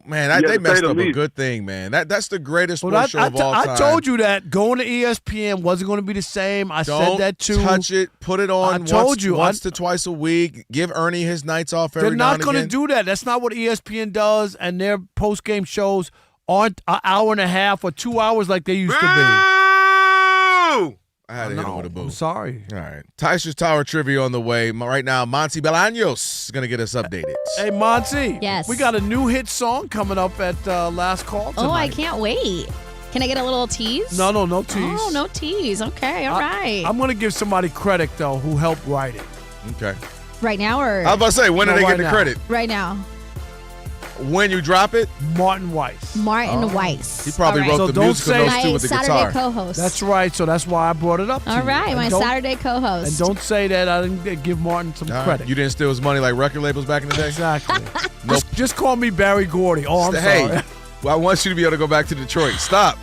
Man, they messed up a good thing, man. That's the greatest sports show of all time. I told you that going to ESPN wasn't going to be the same. I said that too. Don't touch it. Put it on once to twice a week. Give Ernie his nights off every now and again. They're not going to do that. That's not what ESPN does, and their post-game shows aren't an hour and a half or 2 hours like they used to be. I had to hit him with a boo. I'm sorry. All right. Teichert's Tower Trivia on the way. Right now, Monty Bolaños is going to get us updated. Hey, Monty. Yes. We got a new hit song coming up at Last Call tonight. Oh, I can't wait. Can I get a little tease? No tease. Oh, no tease. Okay, all right. I'm going to give somebody credit, though, who helped write it. Okay. Right now or? I was about to say, when did they get the credit? Right now. when you drop it? Martin Weiss. Martin Weiss. He probably All right. wrote So the don't musical say- notes too with the Saturday guitar. co-host. That's right. So that's why I brought it up to All you. right, And my don't- Saturday co-host. And don't say that I didn't give Martin some All right. credit. You didn't steal his money like record labels back in the day? Exactly. Nope. Just call me Barry Gordy. Oh, I'm Hey, sorry. well, I want you to be able to go back to Detroit. Stop.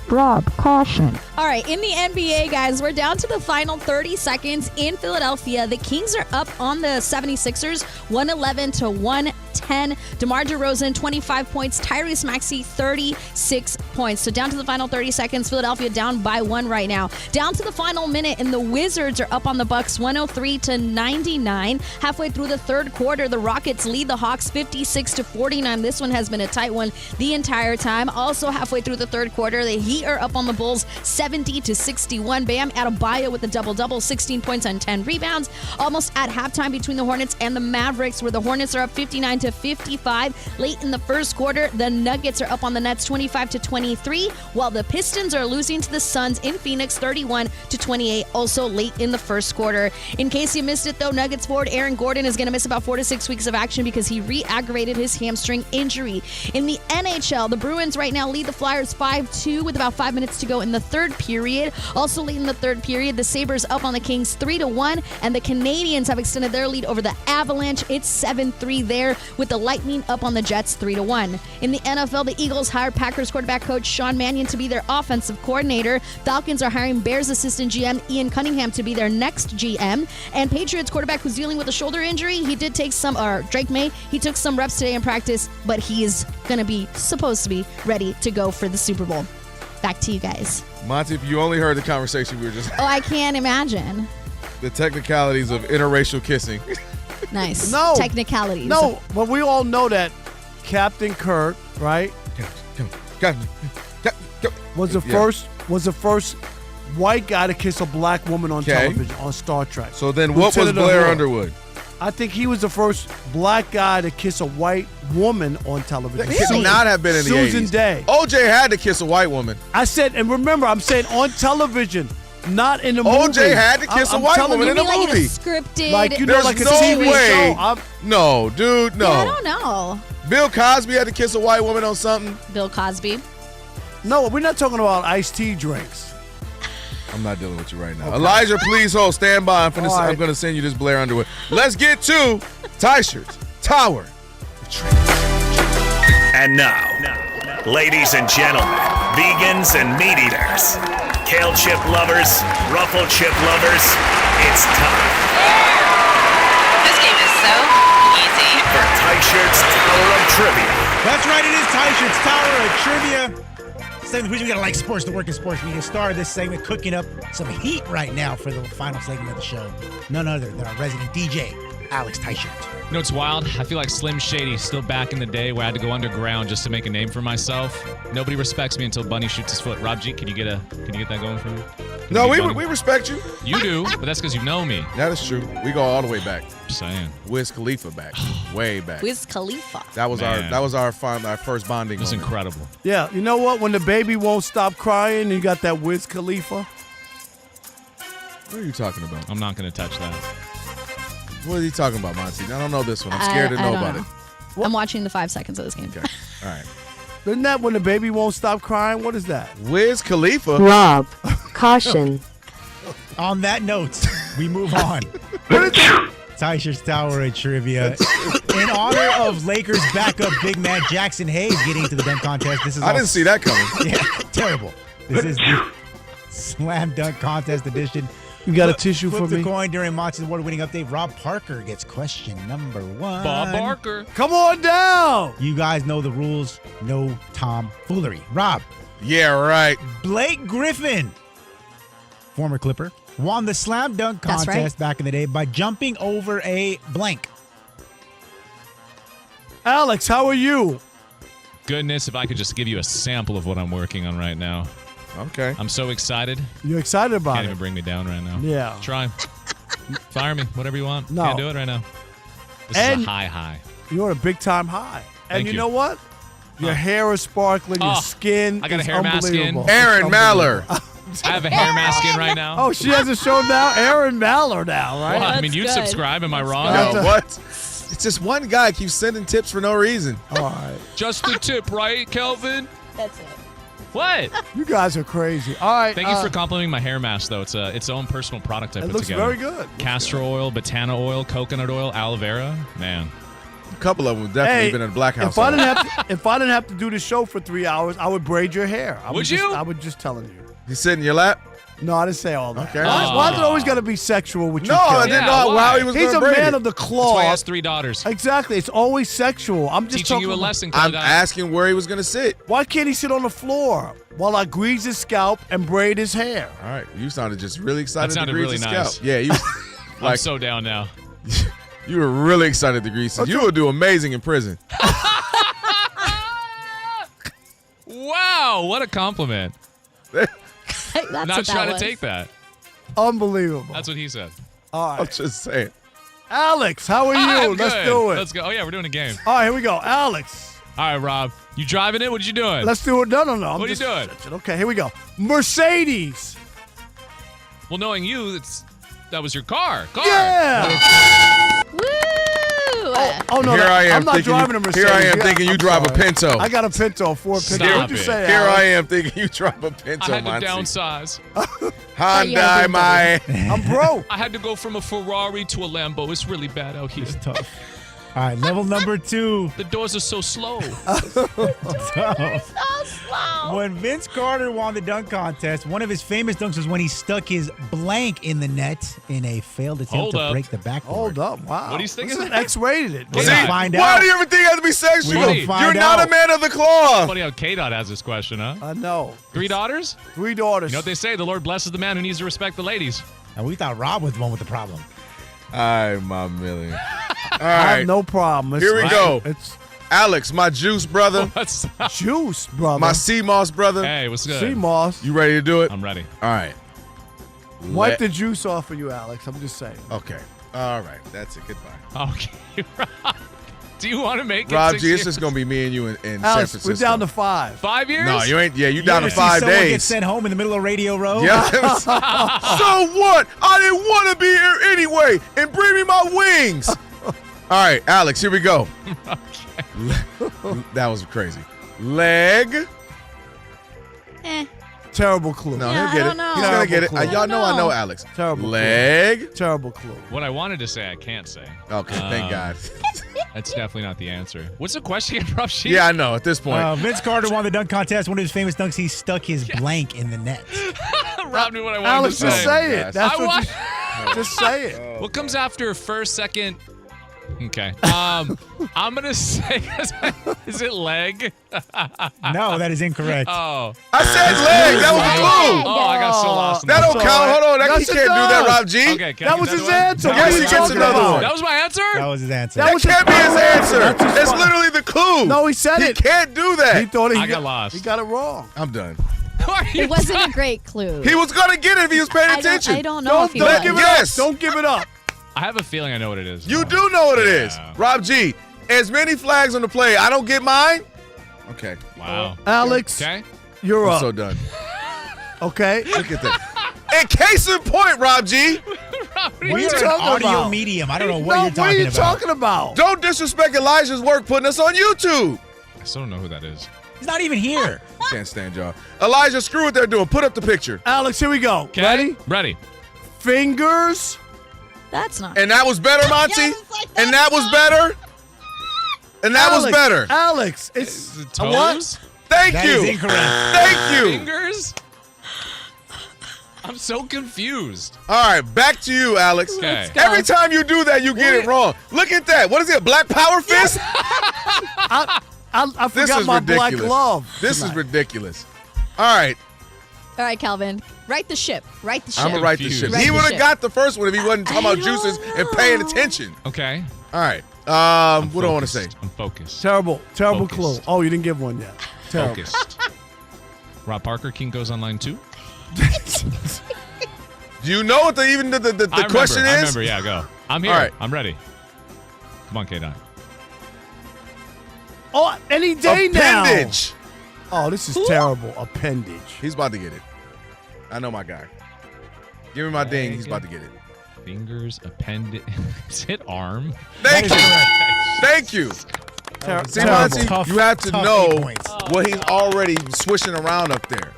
Rob, caution. All right, in the NBA, guys, we're down to the final 30 seconds in Philadelphia. The Kings are up on the 76ers, 111 to 110. DeMar DeRozan, 25 points. Tyrese Maxey, 36 points. So down to the final 30 seconds. Philadelphia down by 1 right now. Down to the final minute, and the Wizards are up on the Bucks, 103 to 99. Halfway through the third quarter, the Rockets lead the Hawks 56 to 49. This one has been a tight one the entire time. Also, halfway through the third quarter, the Heat are up on the Bulls 70 to 61. Bam Adebayo with a double-double, 16 points on 10 rebounds. Almost at halftime between the Hornets and the Mavericks, where the Hornets are up 59 to 55. Late in the first quarter, the Nuggets are up on the Nets 25 to 23, while the Pistons are losing to the Suns in Phoenix 31 to 28, also late in the first quarter. In case you missed it, though, Nuggets forward Aaron Gordon is going to miss about 4 to 6 weeks of action because he re-aggravated his hamstring injury. In the NHL, the Bruins right now lead the Flyers 5-2 with about 5 minutes to go in the third period. Also late in the third period, the Sabres up on the Kings 3-1, and the Canadians have extended their lead over the Avalanche. It's 7-3 there, with the Lightning up on the Jets 3-1. In the NFL, the Eagles hired Packers quarterback coach Sean Mannion to be their offensive coordinator. Falcons are hiring Bears assistant GM Ian Cunningham to be their next GM. And Patriots quarterback who's dealing with a shoulder injury, he did take some, Drake May, he took some reps today in practice, but he is going to be, supposed to be, ready to go for the Super Bowl. Back to you guys. Monty, if you only heard the conversation we were just Oh, I can't imagine. the technicalities of interracial kissing. Nice. No. Technicalities. No, but we all know that Captain Kirk, right, was the first white guy to kiss a black woman on television on Star Trek. So then what was Lieutenant Blair Uhura. Underwood? I think he was the first black guy to kiss a white woman on television. He could not have been in the 80s. Susan Day. OJ had to kiss a white woman. I said, and remember, I'm saying on television, not in the movie. OJ had to kiss a white telling woman you, in a like movie. a scripted. Like, you know, There's like a no TV way. show. No, dude, no. Yeah, I don't know. Bill Cosby had to kiss a white woman on something. Bill Cosby. No, we're not talking about iced tea drinks. I'm not dealing with you right now. Elijah, please hold. Stand by. I'm going to send you this Blair Underwood. Let's get to Teichert's Tower. And now, ladies and gentlemen, vegans and meat eaters, kale chip lovers, ruffle chip lovers, it's time. This game is so easy. For Teichert's Tower of Trivia. That's right, it is Teichert's Tower of Trivia. Segment, we gotta like sports, the work in sports. We can start this segment cooking up some heat right now for the final segment of the show. None other than our resident DJ, Alex Teichert. You know, it's wild. I feel like Slim Shady still back in the day where I had to go underground just to make a name for myself. Nobody respects me until Bunny shoots his foot. Rob G, can you get that going for me? No, we respect you. You do, but that's because you know me. That is true. We go all the way back. Just saying. Wiz Khalifa back, way back. Wiz Khalifa. That was our first bonding. It was moment. incredible. Yeah, you know what? When the baby won't stop crying, you got that Wiz Khalifa. What are you talking about? I'm not going to touch that. What are you talking about, Monty? I don't know this one. I'm scared to know about it. I'm watching the 5 seconds of this game. Okay. All right. Isn't that when the baby won't stop crying? What is that? Wiz Khalifa. Rob, caution. On that note, we move on. Teichert's Tower of Trivia. In honor of Lakers backup big man Jackson Hayes getting to the dunk contest. This is I didn't see that coming. Yeah, terrible. This is the Slam Dunk Contest edition. You got a tissue Flip for the me? coin during Monty's award-winning update. Rob Parker gets question number 1. Bob Barker. Come on down. You guys know the rules. No tomfoolery. Rob. Yeah, right. Blake Griffin, former Clipper, won the Slam Dunk That's Contest back in the day by jumping over a blank. Alex, how are you? Goodness, if I could just give you a sample of what I'm working on right now. Okay. I'm so excited. You excited about Can't it? even bring me down right now. Yeah. Try. Fire me, whatever you want. No. Can't do it right now. This And- is a high. You're at a big time high. And Thank you you. know what? Your hair is sparkling. Your Oh, skin I got a is hair mask in. unbelievable. Aaron Maller. I have a hair mask in right now. Oh, she has a show now? Aaron Maller now, right? Well, I mean, That's you'd good. subscribe. Am I wrong? Yo, what? It's just one guy keeps sending tips for no reason. All right. Just the tip, right, Kelvin? That's it. What? You guys are crazy. All right. Thank you for complimenting my hair mask, though. It's its own personal product I put looks together. very good. Castor oil, botana oil, coconut oil, aloe vera. Man. A couple of them definitely been in the black house. If I didn't have to do the show for 3 hours, I would braid your hair. I Would you? I would just telling you. You sit in your lap? No, I didn't say all that. Okay. Why is it always got to be sexual with you? No, I Kelvin? didn't know how he was He's gonna a braid man it. of the That's cloth. why he has 3 daughters. Exactly. It's always sexual. I'm just Teaching you a talking- lesson, I'm Kelvin. asking where he was going to sit. Why can't he sit on the floor while I grease his scalp and braid his hair? All right. You sounded just really excited That to sounded grease really his nice. scalp. Yeah, you I'm so down now. you were really excited to grease it. You will do amazing in prison. Wow, what a compliment. That's Not what that trying was. to take that. Unbelievable. That's what he said. All I'm right. just saying. Alex, how are you? I'm Let's good. do it. Let's go. Oh, yeah, we're doing a game. All right, here we go. Alex. All right, Rob. You driving it? What you doing? Let's do it. No. I'm What are you just doing? stretching. Okay, here we go. Mercedes. Well, knowing you, that was your car. Yeah. Woo! Oh no, Here I am I'm not thinking driving you- a Mercedes. Here I am Yeah, thinking you I'm drive a sorry. Pinto. I got a Pinto, Ford Pinto. Stop What'd you it. say, Here Alex? I am thinking you drive a Pinto, I had to Monty. downsize. Hyundai, my. I'm broke. I had to go from a Ferrari to a Lambo. It's really bad out here. It's tough. All right, level number 2. The doors are so slow. When Vince Carter won the dunk contest, one of his famous dunks was when he stuck his blank in the net in a failed attempt Hold to up. break the backboard. Hold up. Wow. What do you think This of is that? X-rated. We're See, gonna find why out. do everything have to be sexual? We're gonna You're find not out. a man of the cloth. Funny how K-Dot has this question, huh? I know. 3 daughters? 3 daughters. You know what they say? The Lord blesses the man who needs to respect the ladies. And we thought Rob was the one with the problem. All right, my million. All I right. have no problem. Here we go. It's Alex, my juice brother. What's up? juice, brother. My sea moss brother. Hey, what's good? Sea moss. You ready to do it? I'm ready. All right. Wipe the juice off of you, Alex. I'm just saying. Okay. All right. That's it. Goodbye. Okay. Do you want to make it Rob 6 G, it's years? just going to be me and you in San Alex, Francisco. we're down to 5. 5 years? No, you ain't. Yeah, you down ever to see 5 someone days. get sent home in the middle of Radio Row? Yeah. So what? I didn't want to be here anyway. And bring me my wings. All right, Alex, here we go. That was crazy. Leg. Terrible clue. No, Yeah, he'll get I it. don't know. He's going to get it. Terrible clue. Y'all know I know know. Alex. Terrible Leg. clue. Terrible clue. What I wanted to say, I can't say. Okay, thank God. That's definitely not the answer. What's the question again, Rob? Sheet? Yeah, I know at this point. Vince Carter won the dunk contest. One of his famous dunks, he stuck his blank in the net. Rob knew what I wanted Alex, to just say. say gosh. it. That's I what want- you, just say it. What comes after first, second? Okay. I'm gonna say, is it leg? No, that is incorrect. Oh. I said leg. That was a clue. Oh, I got so lost. in That that. don't count. Hold on. He Yes, can't it do that, does. Rob G. Okay, can I That get was his one? answer. Yes, What are he you gets talking another about? one. That was my answer? That was his answer. That was his Can't be his answer. That's his That's fault. literally the clue. No, he said He it. can't do that. He thought he I got lost. He got it wrong. I'm done. It wasn't a great clue. He was going to get it if he was paying attention. I don't know if he Don't was. give it up. Don't give it up. I have a feeling I know what it is. You do know what it is. Yeah. Rob G, as many flags on the play, I don't get mine. Okay. Wow. Alex, Okay. you're I'm up. so done. Okay. Look at that. And case in point, Rob G, What are We you are an talking audio about? medium. I don't know No, what you're What are you talking about. talking about? don't disrespect Elijah's work putting us on YouTube. I still don't know who that is. He's not even here. Can't stand y'all. Elijah, screw what they're doing. Put up the picture. Alex, here we go. Okay. Ready? Ready. Fingers. That's not. And that was better, Monty. And that was better. And that was Alex, better. Alex, it's Is it a what? toes? Thank That you. is incorrect. Thank you. Fingers? I'm so confused. All right, back to you, Alex. Okay. Every time you do that, you get it wrong. Look at that. What is it? Black Power Fist? I This forgot is my ridiculous. black glove. This is tonight. ridiculous. All right, All right, Calvin. Right the ship. Right the ship. I'm gonna write this shit. Confused. He Right would the have ship. got the first one if he wasn't talking I about juices don't and paying know. attention. Okay. All right. What do I want to say? I'm focused. Terrible Focused. clue. Oh, you didn't give one yet. Terrible. Focused. Rob Parker, King goes online too. Do you know what the question is? I remember. Yeah, go. I'm here. All right. I'm ready. Come on, K9. Oh, any day Appendage. now. Oh, this is terrible. Appendage. He's about to get it. I know my guy. Give me my ding. He's about to get it. Fingers, appendage. Is it arm? Thank you. Thank you. See, Monty, you have to know what he's already swishing around up there.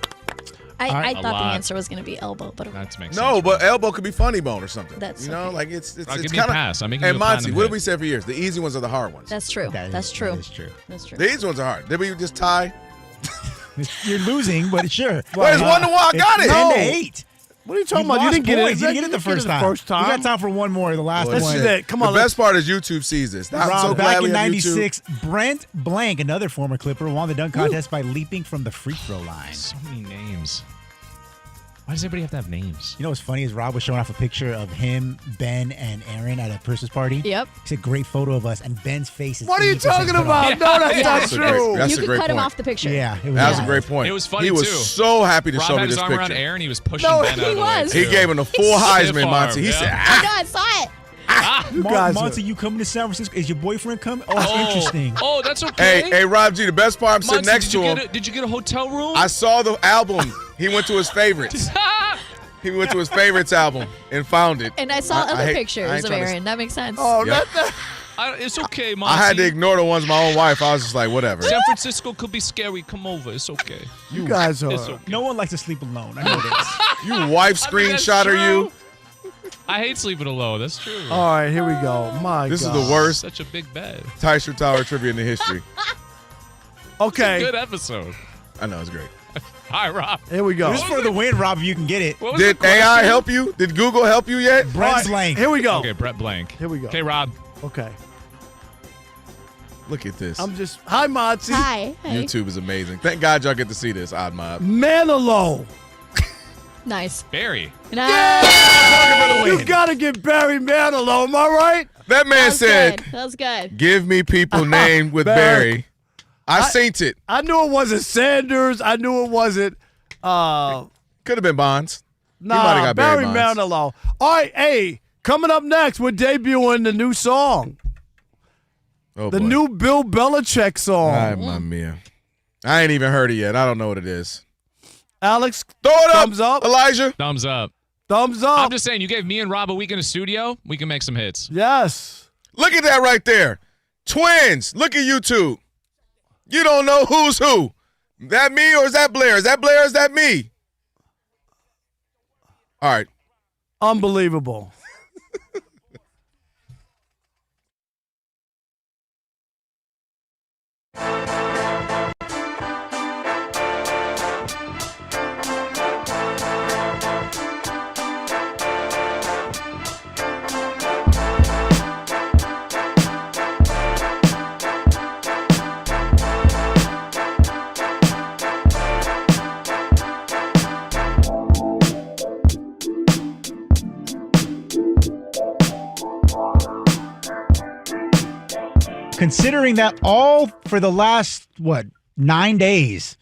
I thought the answer was going to be elbow, but That makes sense. No, but elbow could be funny bone or something. That's like it's I'll give kind you a of. pass. I'm making And you a Monty, platinum what hit. have we said for years? The easy ones are the hard ones. That's true. That's true. That is true. That's true. The easy ones are hard. Then we just tie. You're losing, but sure. Well, it's 1-1. I got it. 10-8. What are you talking about? You didn't get it. You didn't get it the first time. We got time for one more. The last Well, one. this is it. Come on. The best part is YouTube sees this. I'm Rob, so glad back we in have '96, Brent Blank, another former Clipper, won the dunk contest by leaping from the free throw line. So many names. Why does everybody have to have names? You know what's funny is Rob was showing off a picture of him, Ben, and Aaron at a Christmas party. Yep. It's a great photo of us, and Ben's face is. What are you 80% talking cut about? off. No, that's not true. That's You a could great cut him point. off the picture. Yeah, it was That was a wild. great point. It was funny, He was too. so happy to Rob show me had this his arm around picture. Aaron. He was pushing No, Ben he out of the was. way. He gave him a full Stiff Heisman, arm, Monty. He yeah. said, I know, I saw it. You guys are- Monty, you coming to San Francisco? Is your boyfriend coming? Oh, it's interesting. Oh, that's okay. Hey, Rob G, the best part, I'm sitting Monty, next to him. Did you get a hotel room? I saw the album. He went to his favorites. He went to his favorites album and found it. And I saw other pictures of Aaron. That makes sense. Oh, Yep. It's okay, Monty. I had to ignore the ones my own wife. I was just like, whatever. San Francisco could be scary. Come over. It's okay. You guys are. It's okay. No one likes to sleep alone. I know this. You wife screenshotter you. I hate sleeping alone. That's true. All right, here we go. My This God. is the worst Such a big bed. Teichert Tower trivia in the history. Okay. Good episode. I know, it's great. Hi, Rob. Here we go. Just for the win, Rob, if you can get it. What was Did the question? AI help you? Did Google help you yet? Brent Blank. Here we go. Okay, Brett Blank. Here we go. Okay, Rob. Okay. Look at this. Hi, Monty. Hi. Hey. YouTube is amazing. Thank God y'all get to see this, Odd Mob. Manilow. Nice. Barry. Nice. You gotta get Barry Manilow. Am I right? That man said, That was good. give me people named with Barry. I seen it. I knew it wasn't Sanders. I knew it wasn't. Could have been Bonds. He might have Nah, got Barry Bonds. Manilow. All right, hey, coming up next, we're debuting the new song. Oh, The boy. new Bill Belichick song. Ay, mamma mia. I ain't even heard it yet. I don't know what it is. Alex, Throw it thumbs up. Elijah. Thumbs up. Thumbs up. I'm just saying, you gave me and Rob a week in the studio. We can make some hits. Yes. Look at that right there. Twins. Look at YouTube. You don't know who's who. That me or is that Blair? Is that Blair or is that me? All right. Unbelievable. Considering that all for the last, 9 days,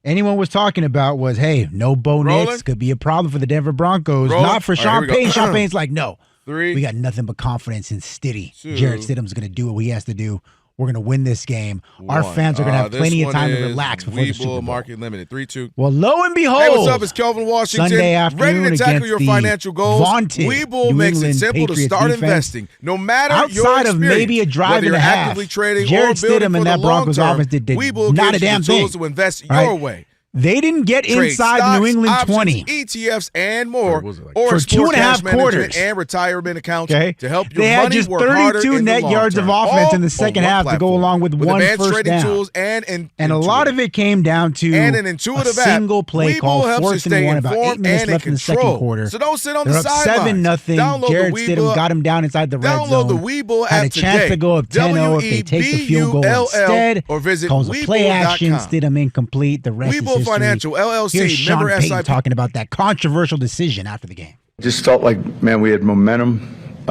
anyone was talking about was, hey, no Bo Nix could be a problem for the Denver Broncos. Rolling. Not for All right, Sean here we go. Payton. Sean Payton's like, no. 3. We got nothing but confidence in Stiddy. Two. Jarrett Stidham's going to do what he has to do. We're going to win this game. Our 1. fans are going to have This plenty of one time to is relax before the Super Bowl. Market Limited. 3-2. Well, lo and behold, Hey, what's up? It's Kelvin Washington. Sunday afternoon ready to tackle against your the financial goals. vaunted Webull New makes it England simple to Patriots start defense. investing, no matter your Outside of experience. maybe a drive Whether and you're a half, actively trading Jarrett or building Stidham for and the that long Broncos term, offense did Webull not a gives you damn the tools thing. to invest Right? your way. They didn't get Trade inside stocks, New England options, 20. ETFs, and more, or For explore 2.5 cash management quarters. and retirement accounts Okay. to help your They had money just work harder 32 in the net long yards term. of offense All in the on second one half to go platform. along with one advanced first trading down. tools and And a lot of it came down to and an intuitive a single play app. call, Webull helps you 4th and stay 1, about 8 informed minutes and in left in the second control. quarter. So don't sit on They're the up sidelines. 7-0. Download Jarrett the Stidham Webull- got him down inside the red Download zone. the Webull Had a app chance today. to go up 10-0 if they take the field goal WEBULL instead. or visit Calls a play action. Webull.com. Stidham incomplete. The rest Webull is history. Financial, LLC, Here's Sean member Payton SIP. talking about that controversial decision after the game. Just felt like, man, we had momentum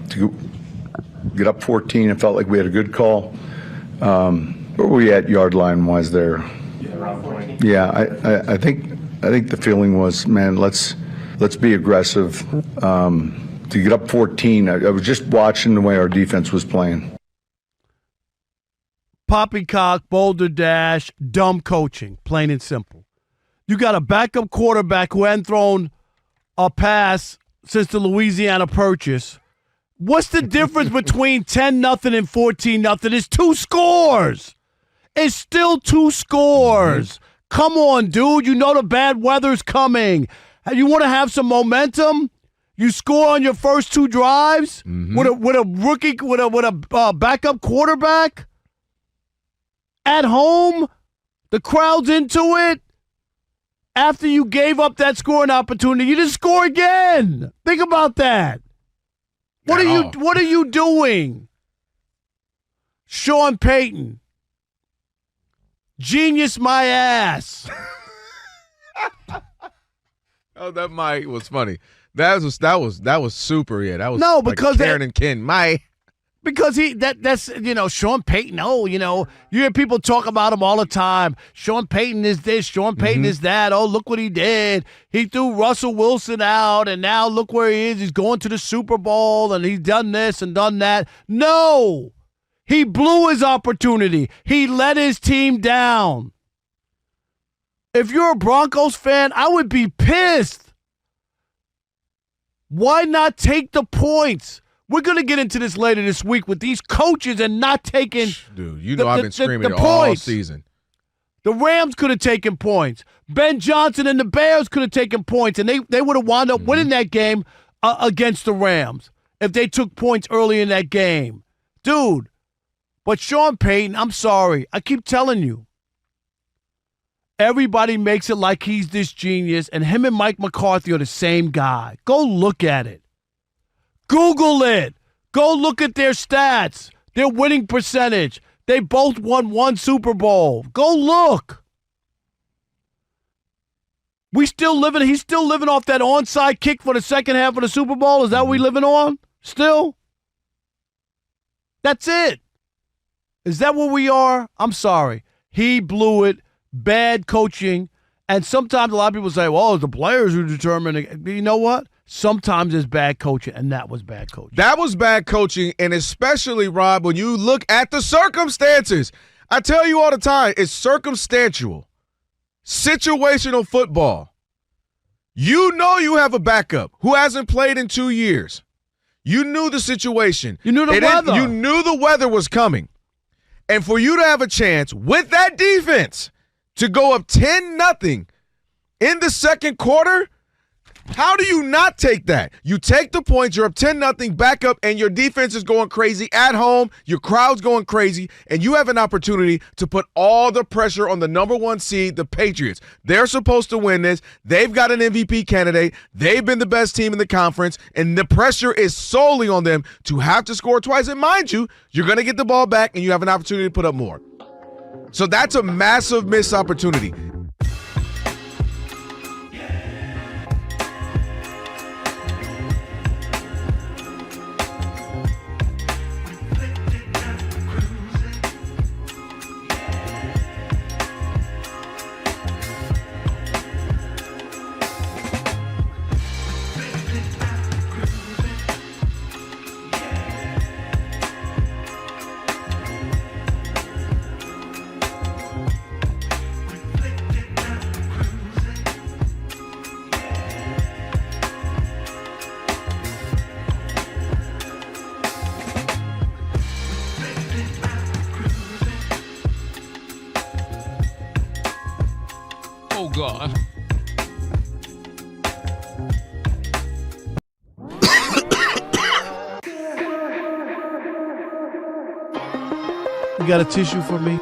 to get up 14. It felt like we had a good call. Where were we at yard line wise there? Around 14. Yeah, I think the feeling was, man, let's be aggressive. To get up 14, I was just watching the way our defense was playing. Poppycock, boulder dash, dumb coaching, plain and simple. You got a backup quarterback who hadn't thrown a pass since the Louisiana Purchase. What's the difference between 10-0 and 14-0? It's 2 scores. It's still 2 scores. Come on, dude. You know the bad weather's coming. You want to have some momentum? You score on your first 2 drives with a rookie, with a backup quarterback at home. The crowd's into it. After you gave up that scoring opportunity, you just score again. Think about that. What are you doing? Sean Payton. Genius my ass. Oh, that mic was funny. That was super. Yeah, that was no, because like Karen and Ken. Because that's Sean Payton. Oh, you hear people talk about him all the time. Sean Payton is this. Sean Payton is that. Oh, look what he did. He threw Russell Wilson out, and now look where he is. He's going to the Super Bowl, and he's done this and done that. No, he blew his opportunity. He let his team down. If you're a Broncos fan, I would be pissed. Why not take the points? We're going to get into this later this week with these coaches and not taking Dude, I've been screaming the all points. season. The Rams could have taken points. Ben Johnson and the Bears could have taken points, and they would have wound up winning that game against the Rams if they took points early in that game. Dude, but Sean Payton, I'm sorry. I keep telling you. Everybody makes it like he's this genius, and him and Mike McCarthy are the same guy. Go look at it. Google it. Go look at their stats, their winning percentage. They both won 1 Super Bowl. Go look. He's still living off that onside kick for the second half of the Super Bowl. Is that what we living on? Still? That's it. Is that what we are? I'm sorry. He blew it. Bad coaching. And sometimes a lot of people say, well, it's the players who determine it. You know what? Sometimes it's bad coaching, and that was bad coaching. That was bad coaching, and especially, Rob, when you look at the circumstances. I tell you all the time, it's circumstantial. Situational football. You know you have a backup who hasn't played in 2 years. You knew the situation. You knew the weather. You knew the weather was coming. And for you to have a chance with that defense to go up 10-0 in the second quarter, how do you not take that? You take the points, you're up 10-0, back up, and your defense is going crazy at home, your crowd's going crazy, and you have an opportunity to put all the pressure on the number 1 seed, the Patriots. They're supposed to win this. They've got an MVP candidate. They've been the best team in the conference, and the pressure is solely on them to have to score twice. And mind you, you're going to get the ball back, and you have an opportunity to put up more. So that's a massive missed opportunity. Oh, God. You got a tissue for me?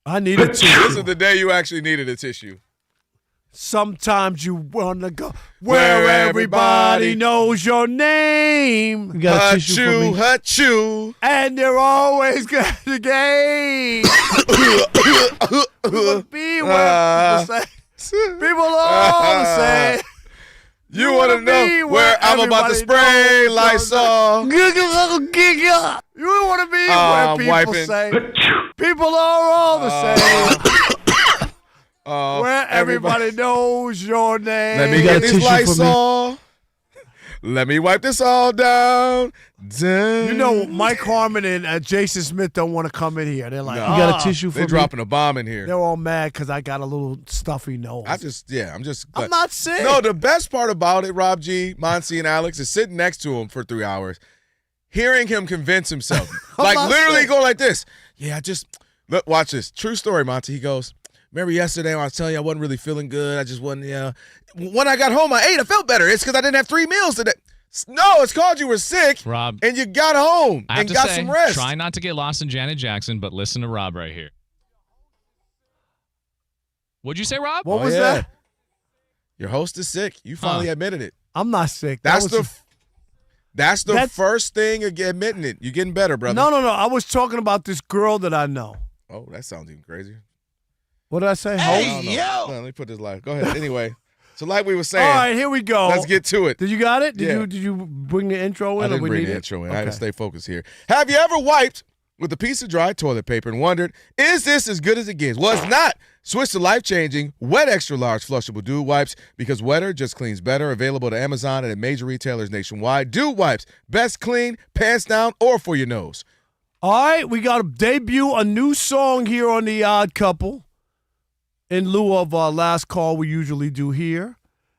I need a tissue. This is the day you actually needed a tissue. Sometimes you want to go where everybody knows your name. You got a tissue for me? Hachoo. And they're always got the game. Be where people say. People are all the same. You want to know where I'm about to spray Lysol. You want to be where people wiping. say. People are all the same. Where everybody knows your name. Let me get this Lysol. Let me wipe this all down. You know, Mike Harmon and Jason Smith don't want to come in here. They're like, No. you got a tissue for They're me? dropping a bomb in here. They're all mad because I got a little stuffy nose. I'm not sick. No, the best part about it, Rob G, Monty, and Alex, is sitting next to him for 3 hours, hearing him convince himself. Like, literally sick. going like this. Yeah, look, watch this. True story, Monty. He goes, remember yesterday when I was telling you I wasn't really feeling good? I just wasn't, when I got home, I ate. I felt better. It's because I didn't have 3 meals today. No, it's called you were sick, Rob, and you got home I have and to got say, some rest. try not to get lost in Janet Jackson, but listen to Rob right here. What'd you say, Rob? What was that? Your host is sick. You finally admitted it. I'm not sick. That's the first thing of admitting it. You're getting better, brother. No. I was talking about this girl that I know. Oh, that sounds even crazier. What did I say? Let me put this live. Go ahead. Anyway, so like we were saying. All right, here we go. Let's get to it. Did you got it? Yeah. Did you bring the intro in? I didn't or we bring need the it? intro in. Okay. I had to stay focused here. Have you ever wiped with a piece of dry toilet paper and wondered, is this as good as it gets? Well, it's not. Switch to life-changing Wet Extra Large Flushable Dude Wipes because wetter just cleans better. Available to Amazon and at major retailers nationwide. Dude Wipes. Best clean, pants down, or for your nose. All right, we got to debut a new song here on The Odd Couple in lieu of our last call we usually do here.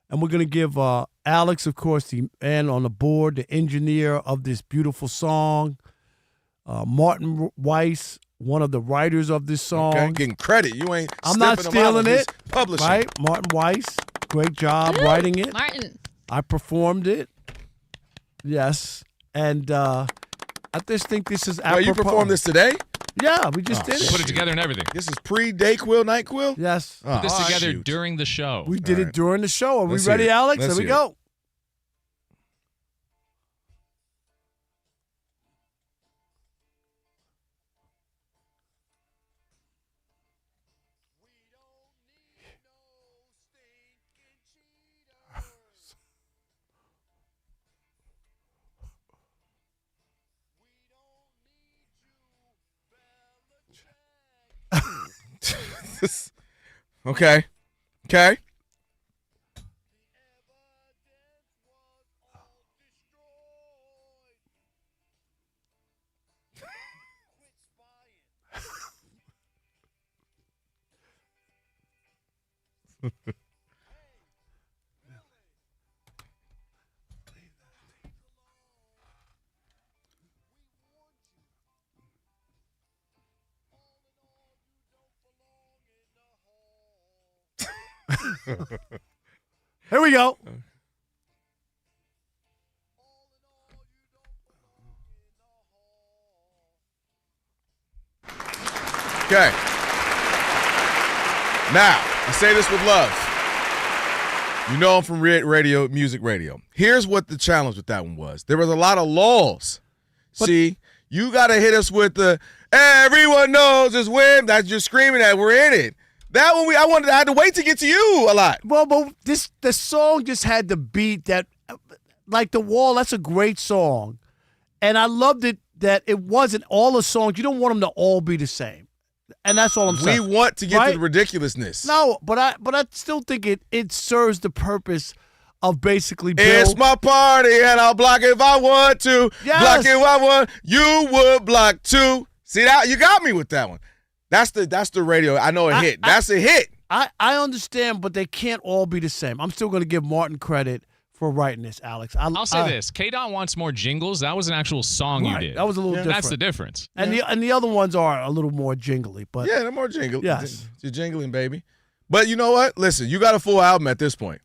And we're going to give Alex, of course, the man on the board, the engineer of this beautiful song, Martin Weiss, one of the writers of this song. Okay, getting credit. You ain't I'm not sniffing them out stealing of his it. Publishing. Right? Martin Weiss, great job writing it. Martin. I performed it. Yes. And I just think this is apropos. Well, you performed this today? Yeah, we just did it. Put it together and everything. This is pre-Dayquil, NyQuil? Yes. Put this together shoot. during the show. We did it during the show. Are Let's we ready, hear it. Alex? Let's There we hear go. Okay. Here we go. Okay. Now, I say this with love. You know I'm from radio, music radio. Here's what the challenge with that one was. There was a lot of lulls. See, you got to hit us with the everyone knows it's when that you're screaming at. We're in it. That one I had to wait to get to you a lot. Well, but the song just had the beat that, like The Wall, that's a great song. And I loved it that it wasn't all the songs. You don't want them to all be the same. And that's all I'm saying. We want to get right? to the ridiculousness. No, but I still think it serves the purpose of basically It's my party and I'll block it if I want to. Yes. Block it if I want. You would block too. See that? You got me with that one. That's the radio. I know a hit. That's a hit. I understand, but they can't all be the same. I'm still going to give Martin credit for writing this, Alex. I'll say this. K-Dot wants more jingles. That was an actual song you did. That was a little different. That's the difference. And the other ones are a little more jingly. But Yeah, they're more jingling. Yes. You're jingling, baby. But you know what? Listen, you got a full album at this point.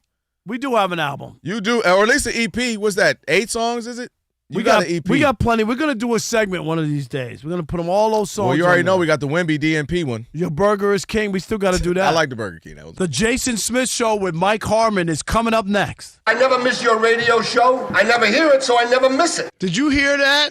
we do have an album. You do, or at least an EP. What's that? 8 songs, is it? You got an EP. We got plenty. We're going to do a segment one of these days. We're going to put them all those songs. Well, you already on know there. we got the Wemby DMP one. Your Burger is King. We still got to do that. I like the Burger King. That was The Jason Smith Show with Mike Harmon is coming up next. I never miss your radio show. I never hear it, so I never miss it. Did you hear that?